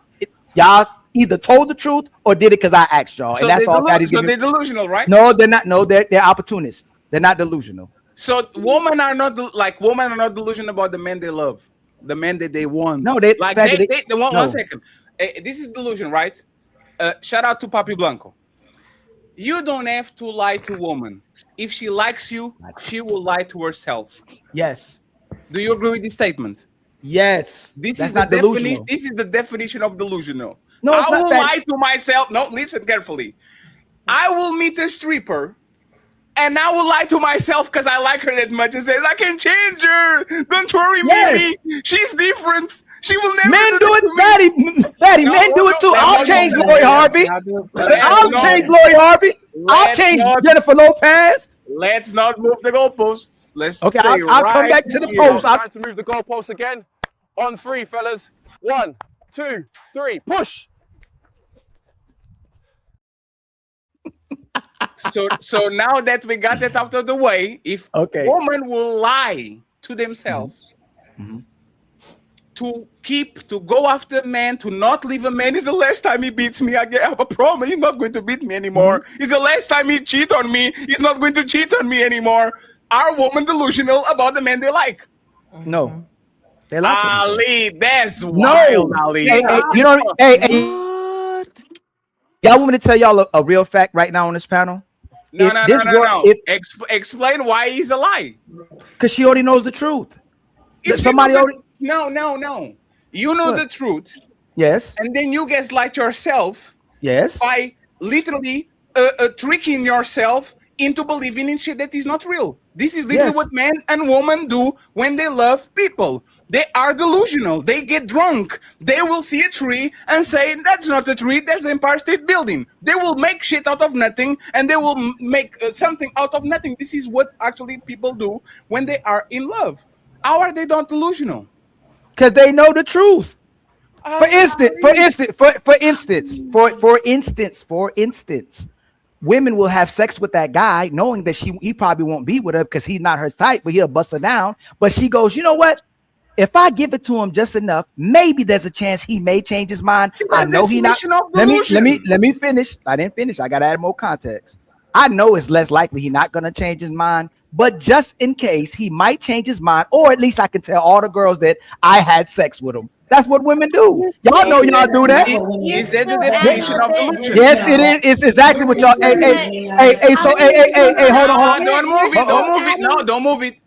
either told the truth or did it because I asked y'all. So and that's all. so they're delusional, right? No, they're not. No, they're opportunists. They're not delusional. So women are not delusional about the men they love, the men that they want. No, they like they one second. This is delusion, right? Shout out to Papi Blanco. You don't have to lie to a woman. If she likes you, she will lie to herself. Yes. Do you agree with this statement? Yes. This That's is not the definition. delusional. This is the definition of delusional. No, it's I not will that. lie to myself. No, listen carefully. I will meet a stripper, and I will lie to myself because I like her that much and says, I can change her. Don't worry, Yes. Mimi. She's different. She will never Men do it, to Fatty. Men do it too. I'll change Lori Harvey. I'll change Lori Harvey. I'll change Jennifer Lopez. Let's not move the goalposts. Let's Okay, stay I'll come back to the here. post. Time to move the goalposts again. On three, fellas. 1, 2, 3. Push. So now that we got that out of the way, if women will lie to themselves to go after a man, to not leave a man, is the last time he beats me, I have a problem. He's not going to beat me anymore. It's the last time he cheat on me. He's not going to cheat on me anymore. Are women delusional about the man they like? No. They like Ali, that's wild, Ali. Hey, you know, y'all want me to tell y'all a real fact right now on this panel? No. Explain why he's a lie. Because she already knows the truth. If somebody already. No. You know the truth. Yes. And then you gaslight yourself. Yes. By literally tricking yourself into believing in shit that is not real. This is literally what men and women do when they love people. They are delusional. They get drunk. They will see a tree and say, that's not a tree, that's the Empire State Building. They will make shit out of nothing and they will make something out of nothing. This is what actually people do when they are in love. How are they not delusional? Because they know the truth. For instance, women will have sex with that guy knowing that he probably won't be with her because he's not her type, but he'll bust her down. But she goes, you know what? If I give it to him just enough, maybe there's a chance he may change his mind. I know he not. Let me finish. I didn't finish. I gotta add more context. I know it's less likely he's not gonna change his mind, but just in case he might change his mind, or at least I can tell all the girls that I had sex with him. That's what women do. Y'all know y'all do that. Is that the definition of delusion? Yes, it is. It's exactly what y'all. Hey, hold on. Don't move it.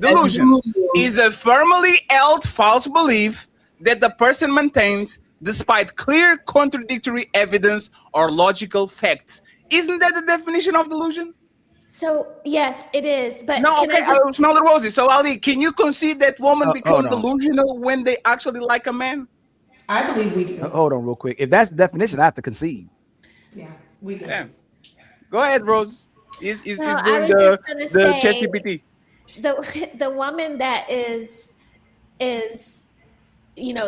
Delusion is a firmly held false belief that the person maintains despite clear contradictory evidence or logical facts. Isn't that the definition of delusion? So yes, it is. But no, okay, smell the roses. So Ali, can you concede that women become delusional when they actually like a man? I believe we do. Hold on, real quick. If that's the definition, I have to concede. Yeah, we do. Yeah. Go ahead, Rose. He's No, I doing was just gonna the say chat GPT. the woman that is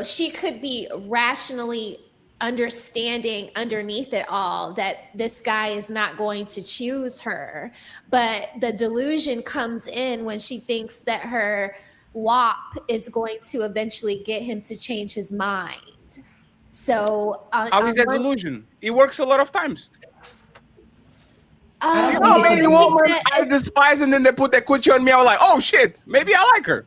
she could be rationally understanding underneath it all that this guy is not going to choose her, but the delusion comes in when she thinks that her WAP is going to eventually get him to change his mind. So How is on that one, delusion? It works a lot of times. I You don't know think how it's I many think women that I despise, and then they put that coochie on me. I was like, oh shit, maybe I like her.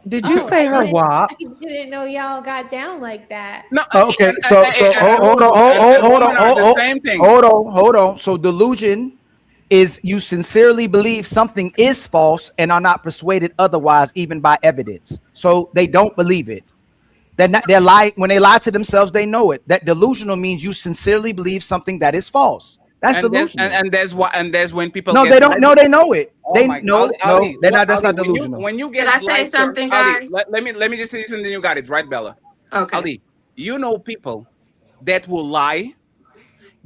Did you oh, say her WAP? I didn't know y'all got down like that. No, Okay, and, so hold on, and women are the same thing. hold on. So delusion is you sincerely believe something is false and are not persuaded otherwise, even by evidence. So they don't believe it. They're lying when they lie to themselves. They know it. That delusional means you sincerely believe something that is false. That's delusional. And there's when people No, get they don't. No, they know it. Oh They my no, no. Ali, They're look, not. That's Ali, not delusional. when you Can get I say lied to, something, Ali, guys? let me just say this and then you got it, right, Bella? Okay. Ali, you know people that will lie,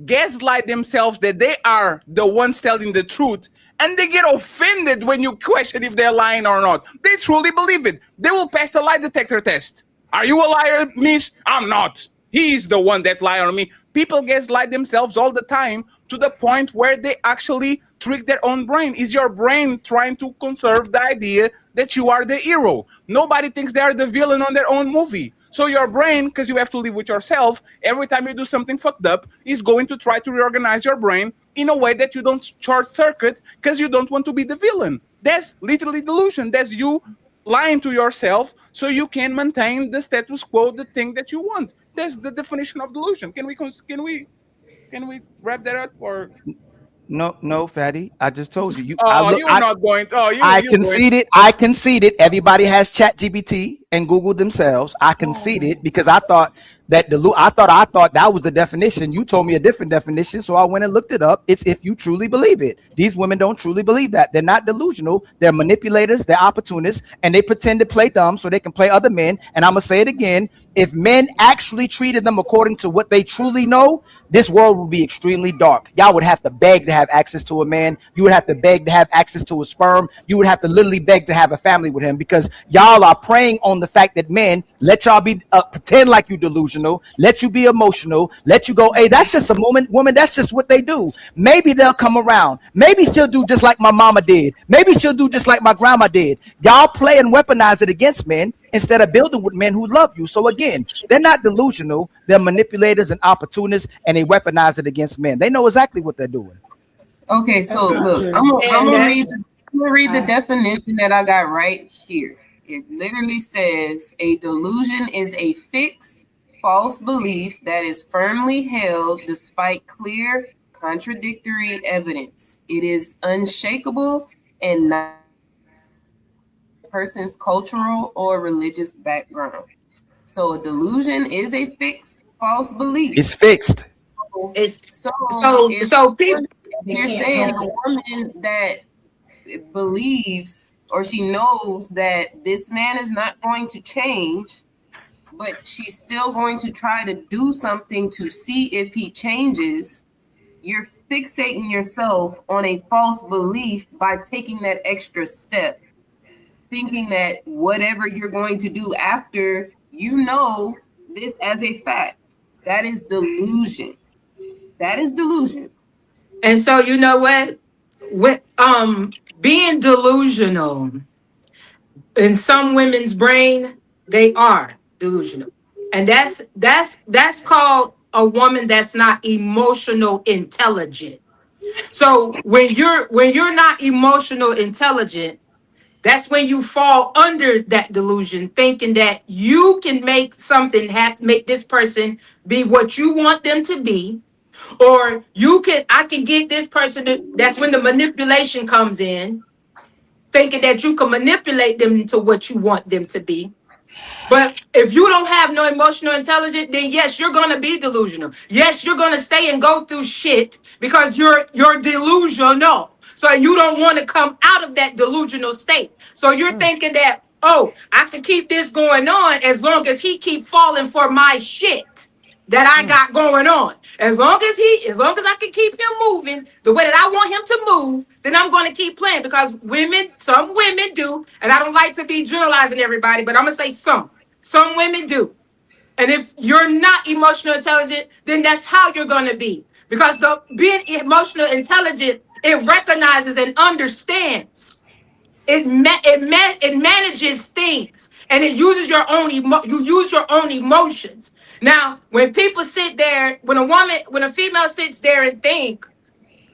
gaslight themselves that they are the ones telling the truth, and they get offended when you question if they're lying or not. They truly believe it. They will pass the lie detector test. Are you a liar, miss? I'm not. He's the one that lied on me. People gaslight themselves all the time to the point where they actually trick their own brain. Is your brain trying to conserve the idea that you are the hero? Nobody thinks they are the villain on their own movie. So your brain, because you have to live with yourself, every time you do something fucked up, is going to try to reorganize your brain in a way that you don't short circuit because you don't want to be the villain. That's literally delusion. That's you lying to yourself so you can maintain the status quo, the thing that you want. That's the definition of delusion. Can we wrap that up or? No, fatty. I just told you. Oh, you're not going. Oh, you going. I conceded. Everybody has Chat GPT and Google themselves. I conceded because I thought that I thought that was the definition. You told me a different definition, so I went and looked it up. It's if you truly believe it. These women don't truly believe that. They're not delusional. They're manipulators. They're opportunists, and they pretend to play dumb so they can play other men. And I'm gonna say it again: if men actually treated them according to what they truly know, this world would be extremely dark. Y'all would have to beg to have access to a man. You would have to beg to have access to a sperm. You would have to literally beg to have a family with him because y'all are preying on the fact that men let y'all be pretend like you delusional, let you be emotional, let you go, hey, that's just a moment, woman. That's just what they do. Maybe they'll come around. Maybe she'll do just like my mama did. Maybe she'll do just like my grandma did. Y'all play and weaponize it against men instead of building with men who love you. So again, they're not delusional. They're manipulators and opportunists, and they weaponize it against men. They know exactly what they're doing. Okay, so look, I'm gonna read the definition that I got right here. It literally says a delusion is a fixed, false belief that is firmly held despite clear, contradictory evidence. It is unshakable and not a person's cultural or religious background. So a delusion is a fixed, false belief. It's fixed. So people, you're saying a woman that believes or she knows that this man is not going to change, but she's still going to try to do something to see if he changes. You're fixating yourself on a false belief by taking that extra step, thinking that whatever you're going to do after you know this as a fact. That is delusion. That is delusion. And so you know what? Being delusional in some women's brain, they are delusional. And that's called a woman that's not emotional intelligent. So when you're not emotional intelligent, that's when you fall under that delusion, thinking that you can make something make this person be what you want them to be, or I can get this person to, that's when the manipulation comes in, thinking that you can manipulate them into what you want them to be. But if you don't have no emotional intelligence, then yes, you're gonna be delusional. Yes, you're gonna stay and go through shit because you're delusional. So you don't want to come out of that delusional state. So you're thinking that, oh, I can keep this going on as long as he keep falling for my shit. that I got going on. As long as I can keep him moving the way that I want him to move, then I'm going to keep playing because some women do, and I don't like to be generalizing everybody, but I'm going to say some women do. And if you're not emotional intelligent, then that's how you're going to be. Because being emotional intelligent, it recognizes and understands. It manages things, and it uses your own you use your own emotions. Now, when a female sits there and think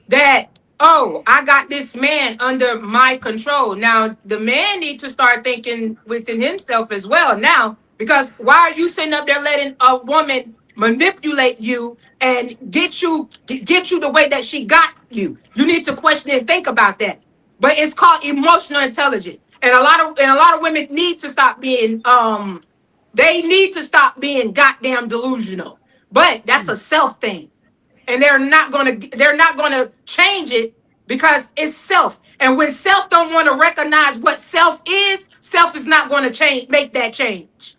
that, oh, I got this man under my control. Now, the man needs to start thinking within himself as well now, because why are you sitting up there letting a woman manipulate you and get you the way that she got you? You need to question and think about that. But it's called emotional intelligence. And a lot of women need to stop being they need to stop being goddamn delusional. But that's a self thing, and they're not gonna change it because it's self. And when self don't want to recognize what self is not going to make that change.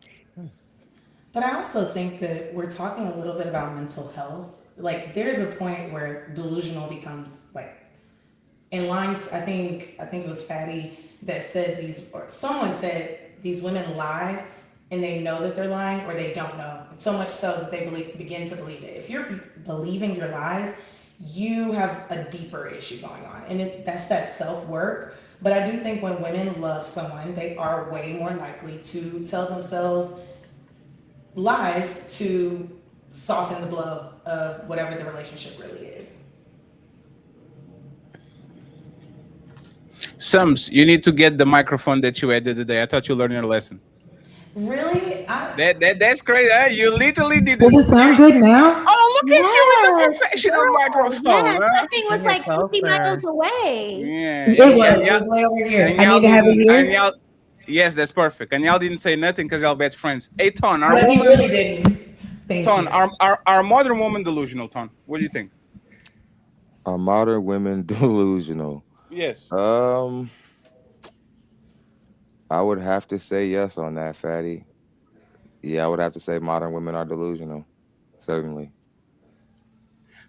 But I also think that we're talking a little bit about mental health. Like, there's a point where delusional becomes like in lines. I think it was Fatty that said someone said these women lie and they know that they're lying, or they don't know. It's so much so that they begin to believe it. If you're believing your lies, you have a deeper issue going on, and that's that self-work. But I do think when women love someone, they are way more likely to tell themselves lies to soften the blow of whatever the relationship really is. Sums, you need to get the microphone that you had the other day. I thought you learned your lesson. Really? That's crazy. Huh? You literally did Does this. it sound good now? Oh, look at you with the Yes, professional girl. microphone. Yes, Huh? that thing was like 50 miles away. Yeah. It was way over here. I need to have it here. Yes, that's perfect. And y'all didn't say nothing because y'all best friends. Hey, Thon, But he really didn't. Thank Thon, you. are modern women delusional, Thon? What do you think? Are modern women delusional? Yes. I would have to say yes on that, Fatty. Yeah, I would have to say modern women are delusional. Certainly.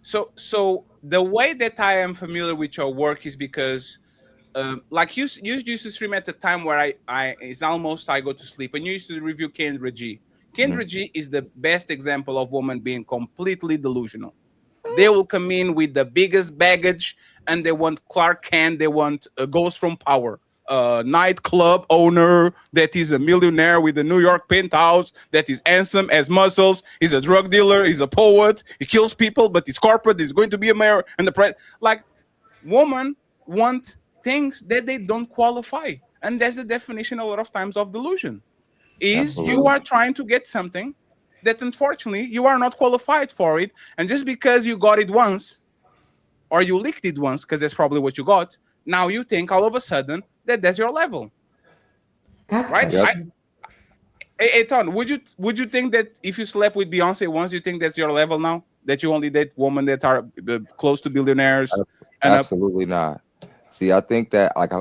So the way that I am familiar with your work is because like you used to stream at the time where it's almost I go to sleep, and you used to review Kendra G. Kendra G is the best example of woman being completely delusional. They will come in with the biggest baggage, and they want Clark Kent, they want a Ghost from Power, a nightclub owner that is a millionaire with a New York penthouse, that is handsome as muscles, he's a drug dealer, he's a poet, he kills people, but he's corporate, he's going to be a mayor and the president. Like, women want things that they don't qualify, and that's the definition a lot of times of delusion. Is you are trying to get something that unfortunately you are not qualified for it, and just because you got it once or you leaked it once, because that's probably what you got, now you think all of a sudden that that's your level, right? Hey, Thon, would you think that if you slept with Beyonce once, you think that's your level now, that you only date women that are close to billionaires? Absolutely not. See, I think that like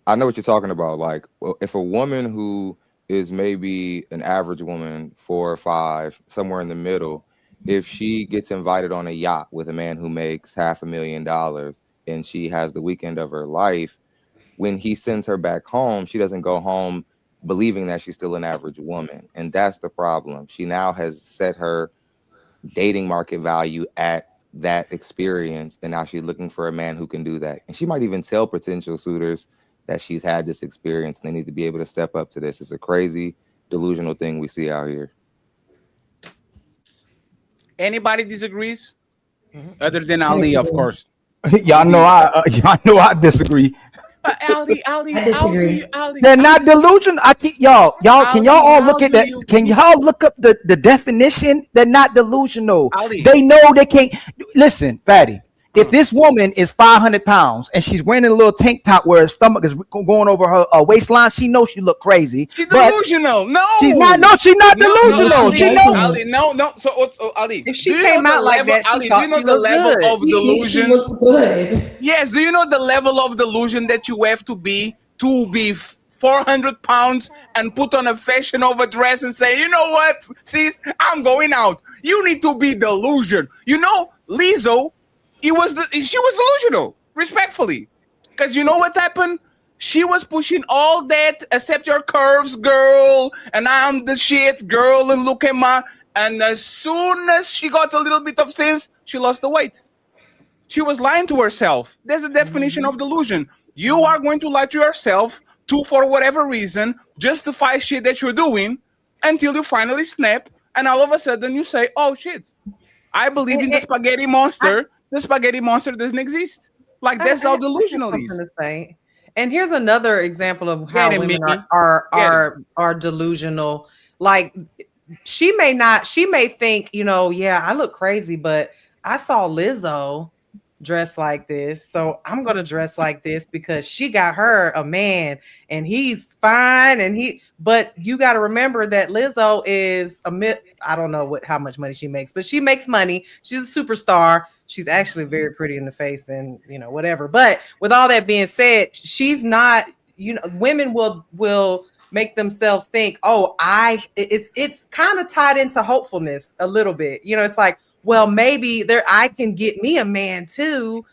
I know what you're talking about. Like, if a woman who is maybe an average woman, 4 or 5, somewhere in the middle, if she gets invited on a yacht with a man who makes $500,000 and she has the weekend of her life, when he sends her back home, she doesn't go home believing that she's still an average woman. And that's the problem. She now has set her dating market value at that experience, and now she's looking for a man who can do that. And she might even tell potential suitors that she's had this experience and they need to be able to step up to this. It's a crazy delusional thing we see out here. Anybody disagrees? Other than Ali, of course. Y'all know I disagree. Ali, they're not delusional. I keep y'all. Can y'all all look at that? Can y'all look up the definition? They're not delusional. They know they can't. Listen, Fatty. If this woman is 500 pounds and she's wearing a little tank top where her stomach is going over her waistline, she knows she look crazy. She's delusional. No, she's not. No, she's not delusional. Ali, no. So Ali, if she came out like that, Ali, do you know the level of delusion? She looks good. Yes. Do you know the level of delusion that you have to be 400 pounds and put on a Fashion Nova dress and say, you know what, sis, I'm going out. You need to be delusional. You know, Lizzo, she was delusional, respectfully. Because you know what happened? She was pushing all that, accept your curves, girl, and I'm the shit, girl, and look at my... And as soon as she got a little bit of sense, she lost the weight. She was lying to herself. There's a definition of delusion. You are going to lie to yourself to, for whatever reason, justify shit that you're doing until you finally snap, and all of a sudden you say, oh shit, I believe in the spaghetti monster. The spaghetti monster doesn't exist. Like, that's how delusional is. And here's another example of how women are delusional. Like, she may think, you know, yeah, I look crazy, but I saw Lizzo dress like this, so I'm gonna dress like this because she got her a man and he's fine, but you got to remember that Lizzo is I don't know how much money she makes, but she makes money. She's a superstar. She's actually very pretty in the face and, you know, whatever. But with all that being said, she's not, you know, women will make themselves think, oh, it's kind of tied into hopefulness a little bit. You know, it's like, well, maybe I can get me a man too,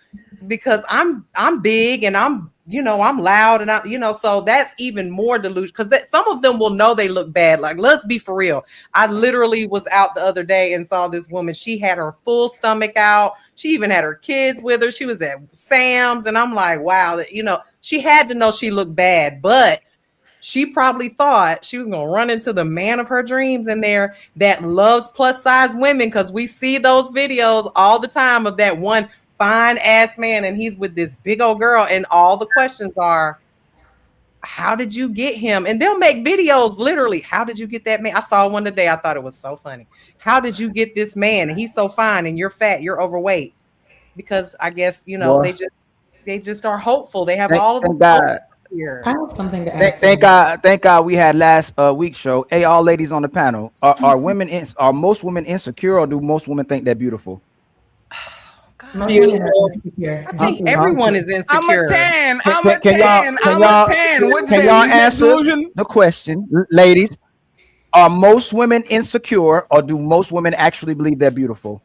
because I'm big and I'm loud and so that's even more delusion, because some of them will know they look bad. Like, let's be for real. I literally was out the other day and saw this woman. She had her full stomach out. She even had her kids with her. She was at Sam's, and I'm like, wow, she had to know she looked bad, but she probably thought she was going to run into the man of her dreams in there that loves plus size women, because we see those videos all the time of that one fine ass man and he's with this big old girl, and all the questions are, how did you get him? And they'll make videos literally, how did you get that man? I saw one today. I thought it was so funny. How did you get this man? And he's so fine and you're fat, you're overweight. Because I guess, they just are hopeful. They have all of them. Here. I have something to add. Thank God we had last week's show. Hey, all ladies on the panel, are most women insecure, or do most women think they're beautiful? Most women are insecure. I think everyone is insecure. I'm a 10. I'm a 10. Can y'all answer the question, ladies? Are most women insecure, or do most women actually believe they're beautiful?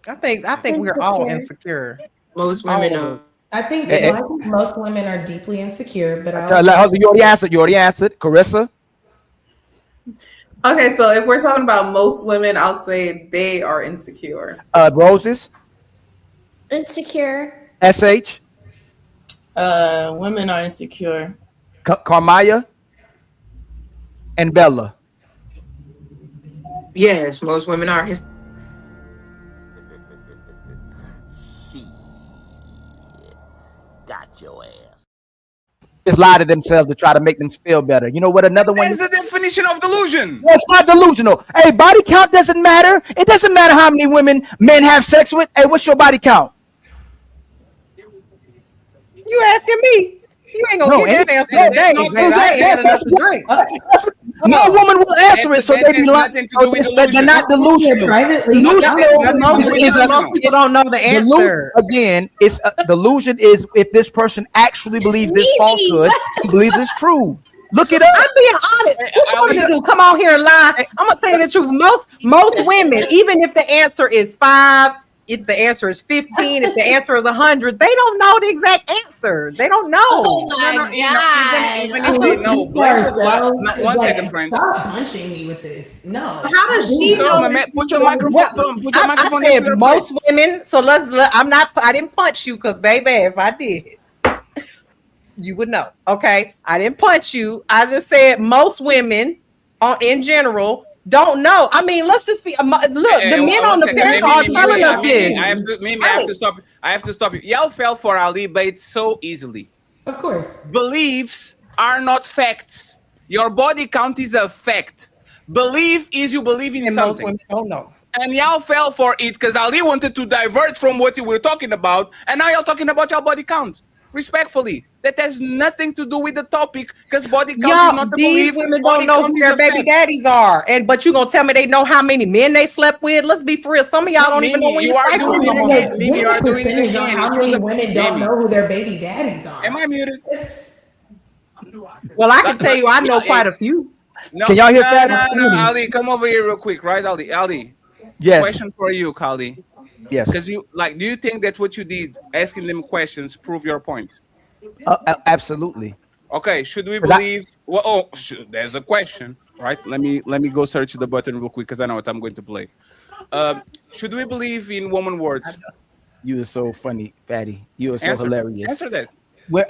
I think we're all insecure. Most women are. I think most women are deeply insecure, but you already answered, Carissa. Okay, so if we're talking about most women, I'll say they are insecure. Roses. Insecure. SH. Women are insecure. Carmaya and Bella. Yes, most women are. Got your ass. Just lie to themselves to try to make them feel better. You know what? Another one is the definition of delusion. That's not delusional. Hey, body count doesn't matter. It doesn't matter how many men have sex with. Hey, what's your body count? You asking me? You ain't gonna get that answer today, baby. I ain't had enough to drink. No woman will answer it, so they be like, they're not delusional. Most people don't know the answer. Again, it's delusion is if this person actually believes this falsehood and believes it's true. Look it up. I'm being honest. What you want to do? Come on here and lie. I'm gonna tell you the truth. Most women, even if the answer is 5. If the answer is 15, if the answer is 100, they don't know the exact answer. They don't know. Oh my God. Even if they know, one second, friends. Stop punching me with this. No. How does she know? Put your microphone. Put your microphone. I said most women. So I didn't punch you because, baby, if I did, you would know. Okay, I didn't punch you. I just said most women, in general, don't know. I mean, let's just be the men on the panel are telling us this. I have to stop you. Y'all fell for Ali bait so easily. Of course. Beliefs are not facts. Your body count is a fact. Belief is you believe in something. Most women don't know. And y'all fell for it because Ali wanted to divert from what we were talking about, and now y'all talking about your body count. Respectfully, that has nothing to do with the topic, because body count is not the belief. Women don't know who their baby daddies are, but you gonna tell me they know how many men they slept with? Let's be for real. Some of y'all don't even know when you are doing it. You are doing it again. How many women don't know who their baby daddies are? Am I muted? Well, I can tell you, I know quite a few. No, Can y'all hear no, Fatty? Ali, come over here real quick, right, Ali? Yes. Question for you, Kali. Yes. Because do you think that what you did, asking them questions, prove your point? Absolutely. Okay, should we believe? There's a question, right? Let me go search the button real quick because I know what I'm going to play. Should we believe in woman words? You are so funny, Fatty. You are so hilarious. Answer that.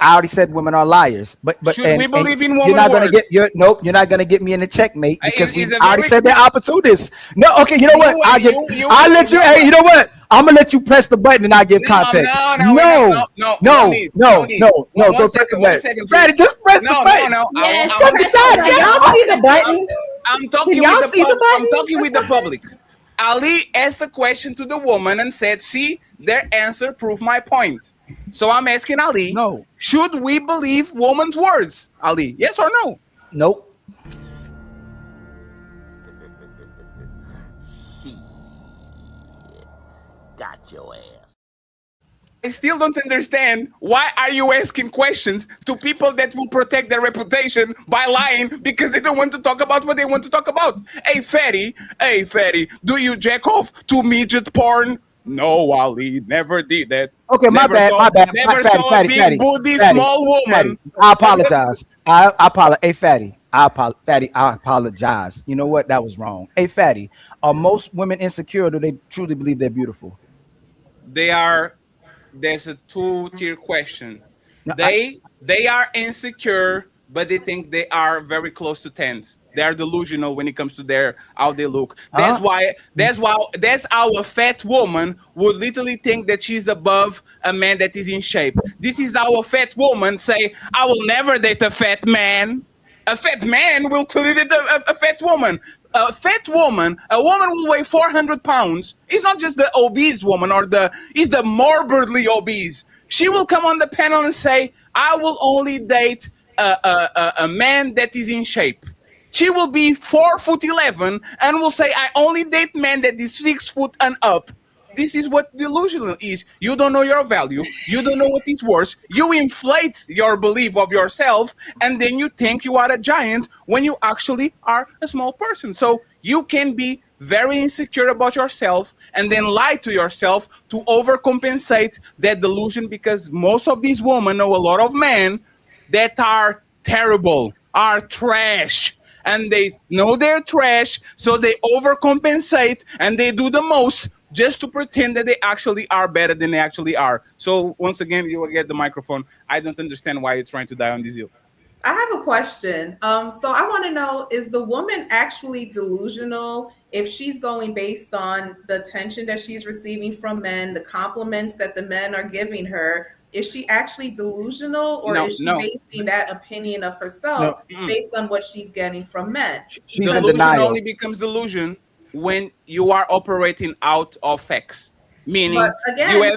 I already said women are liars, but Should we believe in woman you're not gonna words? get you're not gonna get me in the checkmate because we Is a already very- said they're opportunists. No, okay, you know what? I'll let you. Hey, you know what? I'm gonna let you press the button and I give context. No. Don't press the button. Second, Fatty, just press the button. Yes, I want press to the button. Y'all see the button? I'm talking Can y'all with the see the public. I'm button? talking with the public. Ali asked the question to the woman and said, "See, their answer proved my point." So I'm asking Ali, should we believe woman's words? Ali, yes or no? Nope. Got your ass. I still don't understand why are you asking questions to people that will protect their reputation by lying because they don't want to talk about what they want to talk about. Hey, Fatty, do you jack off to midget porn? No, Ali, never did that. Okay, my bad. Never saw a big booty small woman. I apologize. I apologize. Hey, Fatty. Fatty, I apologize. You know what? That was wrong. Hey, Fatty, are most women insecure or do they truly believe they're beautiful? There's a two-tier question. They are insecure, but they think they are very close to 10s. They are delusional when it comes to how they look. That's why our fat woman would literally think that she's above a man that is in shape. This is our fat woman say, I will never date a fat man. A fat man will clearly date a fat woman. A fat woman, a woman will weigh 400 pounds. It's not just the obese woman it's the morbidly obese. She will come on the panel and say, I will only date a man that is in shape. She will be 4'11" and will say, I only date men that is 6 foot and up. This is what delusional is. You don't know your value. You don't know what is worth. You inflate your belief of yourself, and then you think you are a giant when you actually are a small person. So you can be very insecure about yourself and then lie to yourself to overcompensate that delusion, because most of these women know a lot of men that are terrible, are trash. And they know they're trash, so they overcompensate and they do the most just to pretend that they actually are better than they actually are. So once again, you will get the microphone. I don't understand why you're trying to die on this hill. I have a question. So I want to know, is the woman actually delusional if she's going based on the attention that she's receiving from men, the compliments that the men are giving her? Is she actually delusional, or is she basing that opinion of herself based on what she's getting from men? Delusion only becomes delusion when you are operating out of facts. Meaning,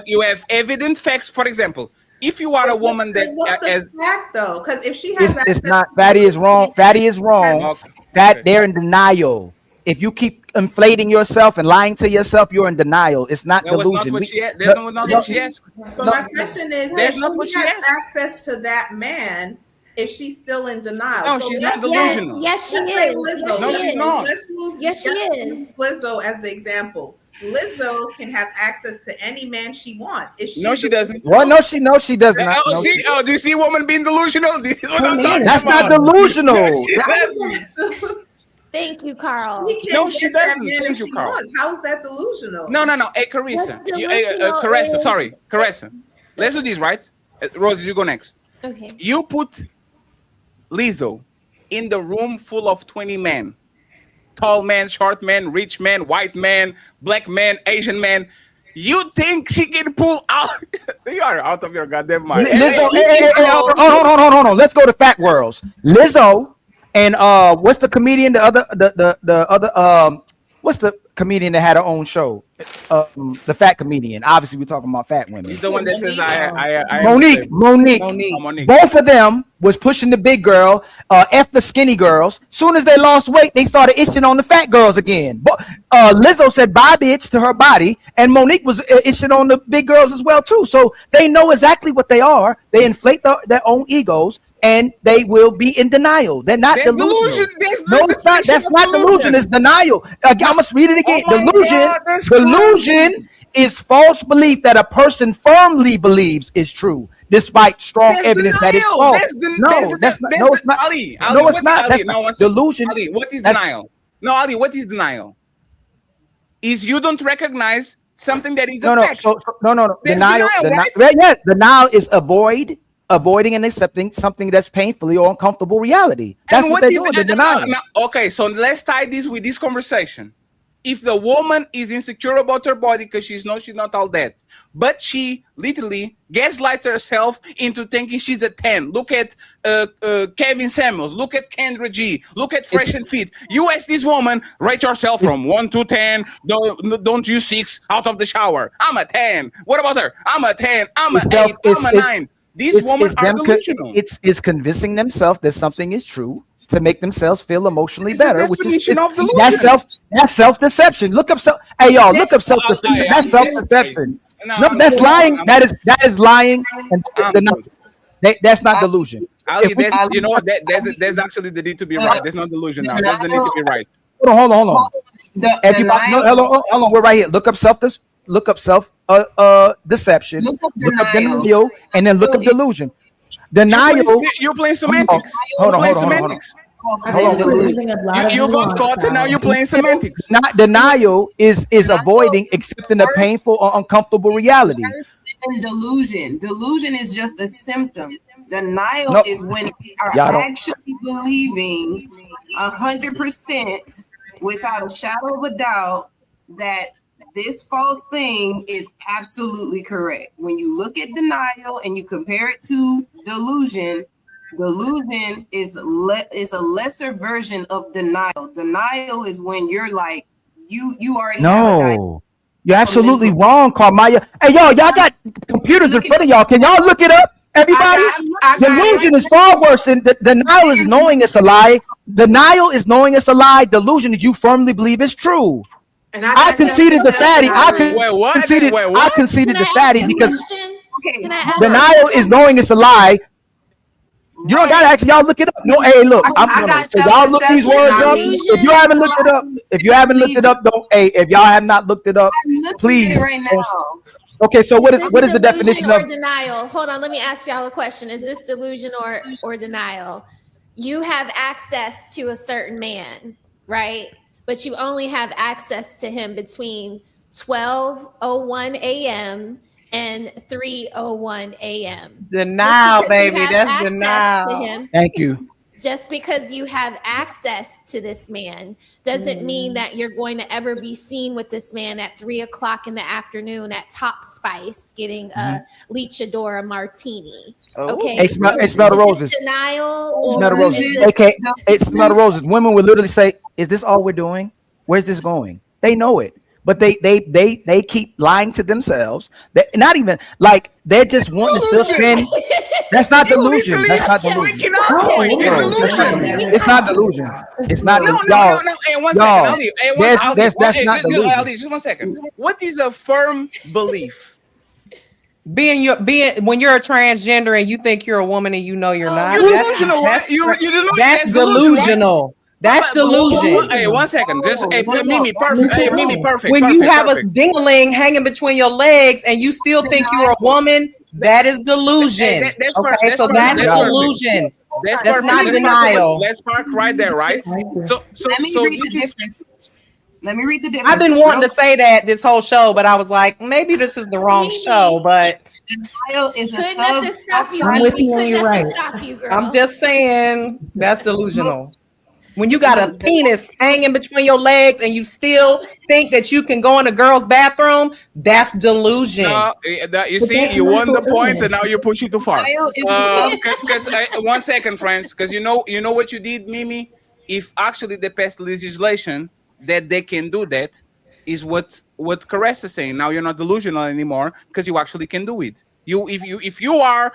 you have evident facts. For example, if you are a woman that what's the fact though? Because if she has, it's not. Fatty is wrong. Fatty is wrong. They're in denial. If you keep inflating yourself and lying to yourself, you're in denial. It's not delusion. Not what she asked. That's not what she asked. So my question is, if she has access to that man, is she still in denial? No, she's not delusional. Yes, she is. Yes, she is. Lizzo as the example. Lizzo can have access to any man she wants. No, she doesn't. Well, no, she does not. Do you see woman being delusional? This is what I'm talking That's about. not delusional. Thank you, Carl. No, she doesn't. Thank you, Carl. How is that delusional? No. Hey, Carissa. Carissa. Let's do this, right? Rose, you go next. Okay. You put Lizzo in the room full of 20 men. Tall man, short man, rich man, white man, black man, Asian man. You think she can pull out? You are out of your goddamn mind. Lizzo, hold on. Let's go to fact worlds. Lizzo and what's the comedian? The other what's the comedian that had her own show? The fat comedian. Obviously, we're talking about fat women. He's the one that says I Monique. Both of them was pushing the big girl, F the skinny girls. Soon as they lost weight, they started itching on the fat girls again. But Lizzo said bye bitch to her body, and Monique was itching on the big girls as well too. So they know exactly what they are. They inflate their own egos, and they will be in denial. They're not That's delusional. delusion. That's No, it's not. That's not delusion. It's denial. Again, I must read it again. Oh my Delusion. God, that's crazy. Delusion is false belief that a person firmly believes is true, despite strong That's evidence that it's denial. false. That's No, it's not. Ali, No, it's what not. Ali, That's no, not one second. delusion. Ali, what is That's- denial? No, Ali, what is denial? Is you don't recognize something that is a No. fact. So no. That's Denial. right? Yes, denial is avoiding and accepting something that's painfully or uncomfortable reality. That's And what they're doing. They're denying. Okay, so let's tie this with this conversation. If the woman is insecure about her body because she's not all that, but she literally gaslights herself into thinking she's a 10. Look at Kevin Samuels. Look at Kendra G. Look at Fresh and Fit. You ask this woman, rate yourself from 1 to 10. Don't use 6 out of the shower. I'm a 10. What about her? I'm a 10. I'm a 8. I'm a 9. These women are delusional. It's convincing themselves that something is true to make themselves feel emotionally It's the better, which is definition of delusion. that's self-deception. Look up that's self-deception. That's self-deception. No, that's lying. That is lying, and that's not delusion. Ali, there's actually the need to be right. There's no delusion now. There's the need to be right. Hold on. Everybody, hold on. We're right here. Look up deception. Look up denial, and then look up delusion. Denial. You're playing semantics. Hold on. You got caught and now you're playing semantics. Not denial is avoiding accepting a painful or uncomfortable reality. And delusion is just a symptom. Denial is when we are actually believing 100% without a shadow of a doubt that this false thing is absolutely correct. When you look at denial and you compare it to delusion is a lesser version of denial. Denial is when you're like, you already No, you're absolutely wrong, Carmaya. Hey, y'all got computers in front of y'all. Can y'all look it up? Everybody, delusion is far worse than denial is knowing it's a lie. Denial is knowing it's a lie. Delusion is you firmly believe it's true. And I conceded the fatty. I conceded the fatty because denial is knowing it's a lie. You don't gotta actually y'all look it up. No, hey, look, so y'all look these words up. If you haven't looked it up, don't. Hey, if y'all have not looked it up, please. Right now. Okay, so what is the definition of denial? Hold on, let me ask y'all a question. Is this delusion or denial? You have access to a certain man, right? But you only have access to him between 12:01 a.m. and 3:01 a.m. Denial, baby. That's denial. Thank you. Just because you have access to this man doesn't mean that you're going to ever be seen with this man at 3:00 in the afternoon at Top Spice getting a Lichadora martini. Okay, Hey, smell the roses. Denial or Smell the roses. Okay, smell the roses. Women would literally say, "Is this all we're doing? Where's this going?" They know it, but they keep lying to themselves. They not even like they're just wanting to still spend. That's not delusion. That's not delusion. It's not delusion. It's not delusion. No. Hey, one second, Ali. That's not delusion. Ali, just 1 second. What is a firm belief? Being when you're a transgender and you think you're a woman and you know you're not. You're delusional, right? That's delusional. That's delusion. Hey, 1 second. Just Mimi, perfect. Hey, Mimi, perfect. When you have a ding-a-ling hanging between your legs and you still think you're a woman, that is delusion. That's delusion. That's not denial. Let's park right there, right? So let me read the differences. Let me read the difference. I've been wanting to say that this whole show, but I was like, maybe this is the wrong show. But denial is a I'm with you when you're right. I'm just saying that's delusional. When you got a penis hanging between your legs and you still think that you can go in a girl's bathroom, that's delusion. No, you see, you won the point, and now you're pushing too far. 1 second, friends, because you know what you did, Mimi. If actually they passed legislation that they can do that, is what Caress is saying. Now you're not delusional anymore because you actually can do it. If you are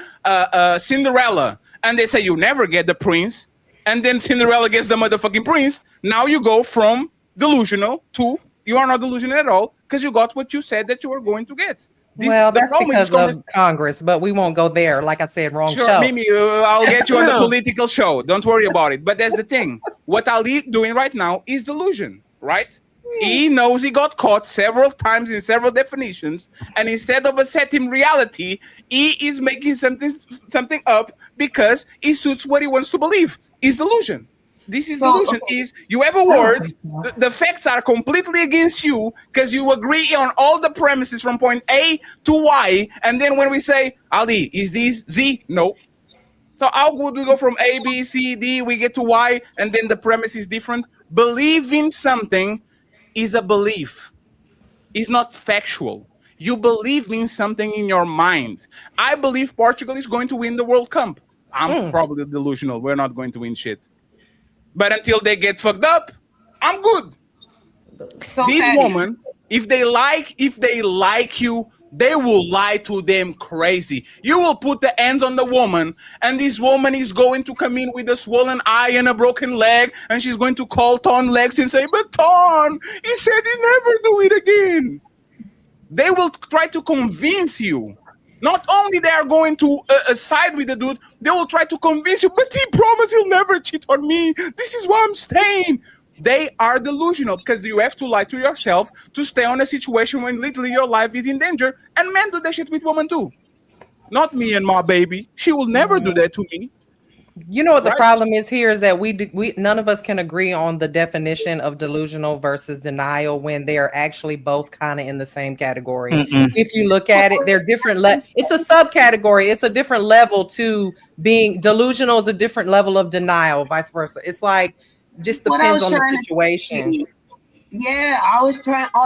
Cinderella and they say you never get the prince. And then Cinderella gets the motherfucking prince. Now you go from delusional to you are not delusional at all because you got what you said that you were going to get. Well, that's because of Congress, but we won't go there. Like I said, wrong Sure, show. Mimi, I'll get you on the political show. Don't worry about it. But that's the thing. What Ali doing right now is delusion, right? He knows he got caught several times in several definitions, and instead of accepting reality, he is making something up because it suits what he wants to believe. It's delusion. This is delusion. Is you have a word, the facts are completely against you because you agree on all the premises from point A to Y, and then when we say, Ali, is this Z? No. So how would we go from A, B, C, D, we get to Y, and then the premise is different? Believing something is a belief. It's not factual. You believe in something in your mind. I believe Portugal is going to win the World Cup. I'm probably delusional. We're not going to win shit. But until they get fucked up, I'm good. So These women, if they like you, they will lie to them crazy. You will put the hands on the woman, and this woman is going to come in with a swollen eye and a broken leg, and she's going to call Thon Lexy and say, but Thon, he said he never do it again. They will try to convince you. Not only they are going to side with the dude, they will try to convince you, but he promised he'll never cheat on me. This is why I'm staying. They are delusional because you have to lie to yourself to stay on a situation when literally your life is in danger. And men do that shit with women too. Not me and my baby. She will never do that to me. You know what the problem is here is that we none of us can agree on the definition of delusional versus denial when they are actually both kind of in the same category. If you look at it, they're different. It's a subcategory. It's a different level to being delusional is a different level of denial, vice versa. It's like just depends on the situation. Yeah, all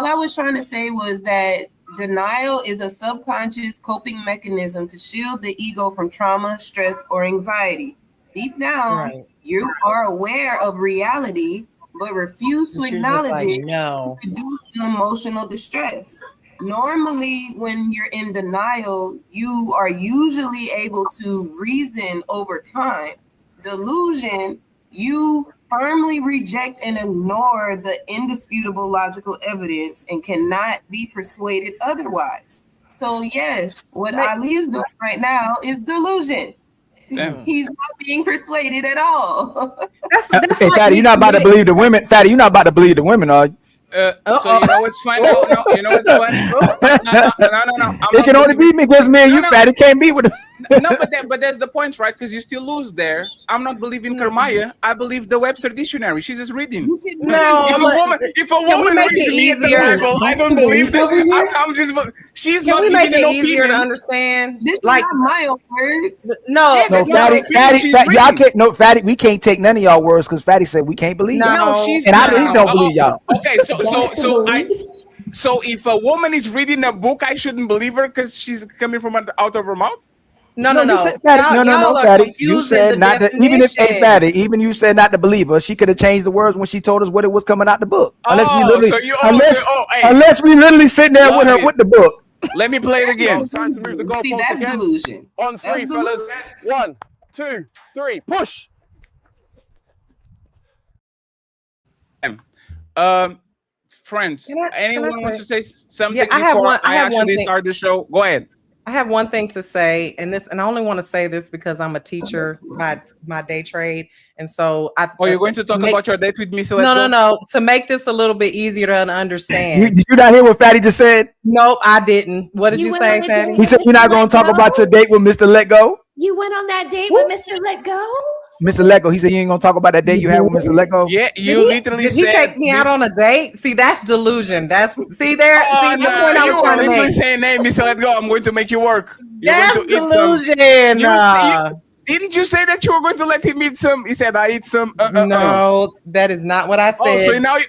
I was trying to say was that denial is a subconscious coping mechanism to shield the ego from trauma, stress, or anxiety. Deep down, you are aware of reality, but refuse to acknowledge it to reduce the emotional distress. Normally, when you're in denial, you are usually able to reason over time. Delusion, you firmly reject and ignore the indisputable logical evidence and cannot be persuaded otherwise. So yes, what Ali is doing right now is delusion. Damn. He's not being persuaded at all. Hey, Fatty, you're not about to believe the women. Fatty, you're not about to believe the women, are you? So you know what's funny? No, you know what's funny? No. It can only be me because me and you, Fatty, can't be with them. No, but that's the point, right? Because you still lose there. I'm not believing Kermaya. I believe the Webster dictionary. She's just reading. No, if a woman reads me in the Bible, I don't believe that. I'm just. She's not giving an opinion. Easier to understand. This like is not my own words. No, Fatty, y'all can't. No, Fatty, we can't take none of y'all words because Fatty said we can't believe y'all. No, she's and I really don't believe y'all. Okay, so if a woman is reading a book, I shouldn't believe her because she's coming from out of her mouth. No, Fatty. You said not to, even if Fatty, even you said not to believe her. She could have changed the words when she told us what it was coming out the book. Unless we literally sitting there with her with the book. Let me play it again. Time to move the goalpost. See, that's again. delusion. On three, fellas. 1, 2, 3, push. Friends, anyone wants to say something before I actually start the show? Go ahead. I have one thing to say, and I only want to say this because I'm a teacher, my day trade, and so you're going to talk about your date with Miss? No. To make this a little bit easier to understand. Did you not hear what Fatty just said? No, I didn't. What did you say, Fatty? He said you're not going to talk about your date with Mr. Let Go. You went on that date with Mr. Let Go? Mr. Lego, he said you ain't gonna talk about that date you had with Mr. Lego. Yeah, you literally did said. He take me out on a date? See, that's delusion. That's there. See, that's what I was trying to make. Saying, "Hey, Mr. Let Go, I'm going to make you work." That's delusion. Didn't you say that you were going to let him eat some? He said, "I eat some." No, that is not what I said. Oh, so now you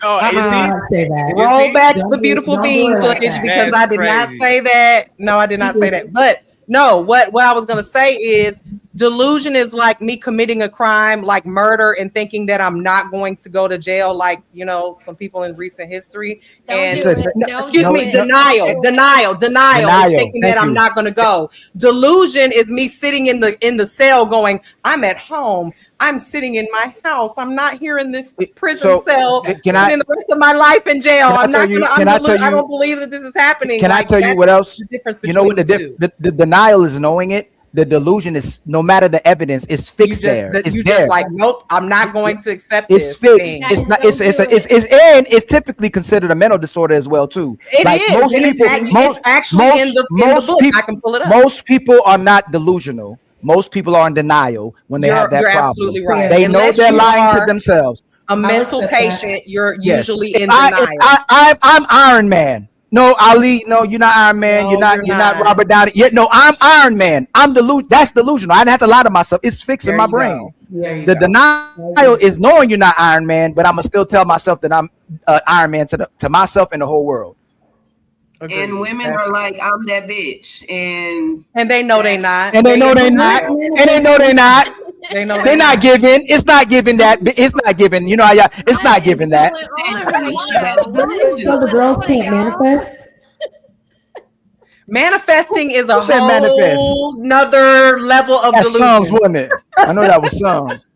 see, roll back the beautiful bean footage because I did not say that. No, I did not say that. But no, what I was gonna say is Delusion is like me committing a crime like murder and thinking that I'm not going to go to jail, like, you know, some people in recent history. Don't do it. Don't do it. Denial is thinking that I'm not going to go. Delusion is me sitting in the cell going, I'm at home. I'm sitting in my house. I'm not here in this prison cell, spending the rest of my life in jail. I don't believe that this is happening. Can I tell you what else? You know what the denial is knowing it. The delusion is, no matter the evidence, it's fixed there. It's there. Just like, nope, I'm not going to accept it's this. Fixed. Thing. It's not. It's typically considered a mental disorder as well too. It like is. Most people, it's actually in the book. People, I can pull it up. Most people are not delusional. Most people are in denial when they have that problem. Absolutely right. They know they're lying to themselves. A mental patient, you're usually in denial. I'm Iron Man. No, Ali. No, you're not Iron Man. No, you're not Robert Downey. Yeah, no, I'm Iron Man. I'm That's delusional. I didn't have to lie to myself. It's fixing my brain. The denial is knowing you're not Iron Man, but I'm gonna still tell myself that I'm Iron Man to myself and the whole world. Agreed. And women are like, I'm that bitch, and they know they not. And they know they not. And they know they not. They know they're not giving. It's not giving that. It's not giving. You know, it's not giving that. So the girls can't manifest. Manifesting is a whole another level of delusion. Songs, wasn't it? I know that was songs.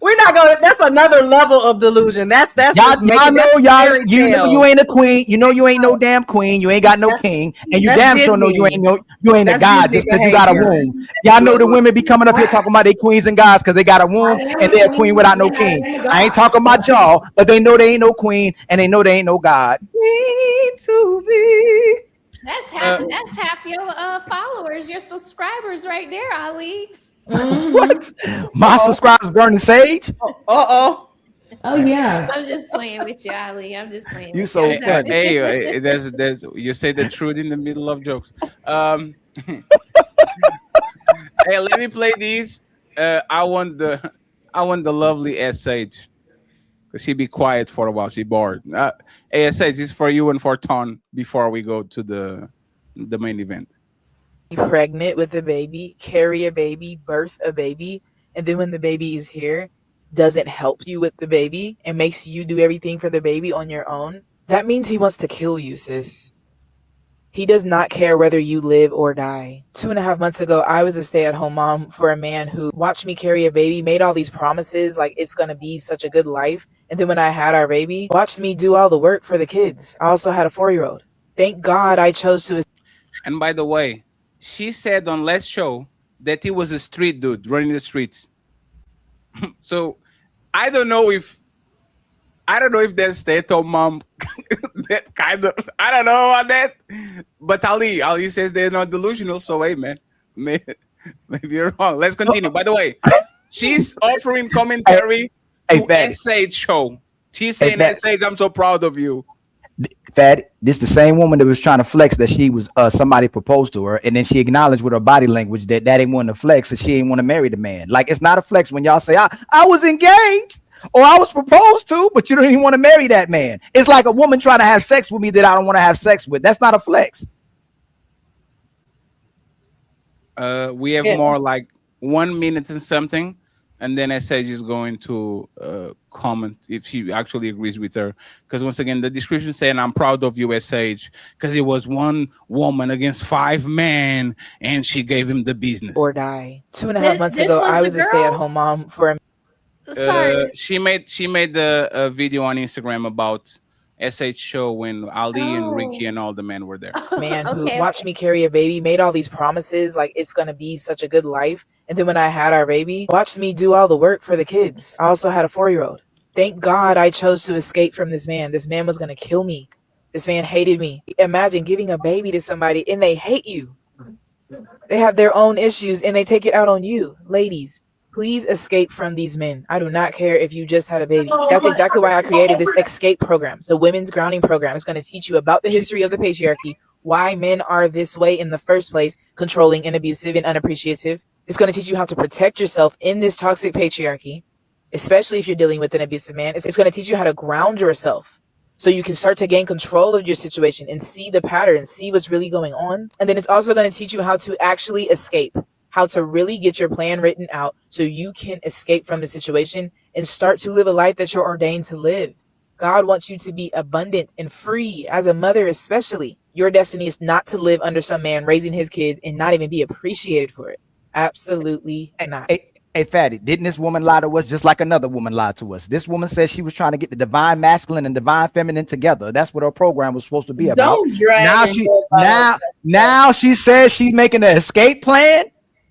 We're not going. That's another level of delusion. That's y'all know you ain't a queen. You know you ain't no damn queen. You ain't got no king, and you damn sure know you ain't a god just because you got a womb. Y'all know the women be coming up here talking about they queens and gods because they got a womb and they're a queen without no king. I ain't talking about y'all, but they know they ain't no queen and they know they ain't no god. Queen to be. That's half your followers, your subscribers right there, Ali. What? My subscribers burning sage? Oh yeah. I'm just playing with you, Ali. I'm just playing. You so funny. Hey, there's you say the truth in the middle of jokes. Hey, let me play these. I want the lovely SH. She be quiet for a while. She bored. SH is for you and for Thon before we go to the main event. Pregnant with a baby, carry a baby, birth a baby, and then when the baby is here, doesn't help you with the baby and makes you do everything for the baby on your own, that means he wants to kill you, sis. He does not care whether you live or die. 2.5 months ago, I was a stay-at-home mom for a man who watched me carry a baby, made all these promises like it's going to be such a good life, and then when I had our baby, watched me do all the work for the kids. I also had a 4-year-old. Thank God I chose to... And by the way, she said on last show that he was a street dude running the streets. So I don't know if that's stay-at-home mom that kind of, I don't know on that. But Ali says they're not delusional. So hey man, maybe you're wrong. Let's continue. By the way, she's offering commentary to SH show. She's saying, SH, I'm so proud of you. Fat, this the same woman that was trying to flex that she was somebody proposed to her, and then she acknowledged with her body language that ain't want to flex, and she ain't want to marry the man. Like, it's not a flex when y'all say I was engaged or I was proposed to, but you don't even want to marry that man. It's like a woman trying to have sex with me that I don't want to have sex with. That's not a flex. We have more like 1 minute and something. And then SH is going to comment if she actually agrees with her. Because once again, the description saying, I'm proud of you, SH, because it was one woman against 5 men, and she gave him the business. Or die. 2.5 months ago, I was a stay-at-home mom for a... Sorry. She made a video on Instagram about SH show when Ali and Ricky and all the men were there. Man who watched me carry a baby, made all these promises like it's going to be such a good life. And then when I had our baby, watched me do all the work for the kids. I also had a 4-year-old. Thank God I chose to escape from this man. This man was going to kill me. This man hated me. Imagine giving a baby to somebody and they hate you. They have their own issues and they take it out on you. Ladies, please escape from these men. I do not care if you just had a baby. That's exactly why I created this escape program. The Women's Grounding Program is going to teach you about the history of the patriarchy, why men are this way in the first place, controlling and abusive and unappreciative. It's going to teach you how to protect yourself in this toxic patriarchy, especially if you're dealing with an abusive man. It's going to teach you how to ground yourself so you can start to gain control of your situation and see the pattern, see what's really going on. And then it's also going to teach you how to actually escape, how to really get your plan written out so you can escape from the situation and start to live a life that you're ordained to live. God wants you to be abundant and free, as a mother especially. Your destiny is not to live under some man raising his kids and not even be appreciated for it. Absolutely not. Hey, Fatty, didn't this woman lie to us just like another woman lied to us? This woman said she was trying to get the divine masculine and divine feminine together. That's what her program was supposed to be about. Don't drag Now into she it. now she says she's making an escape plan.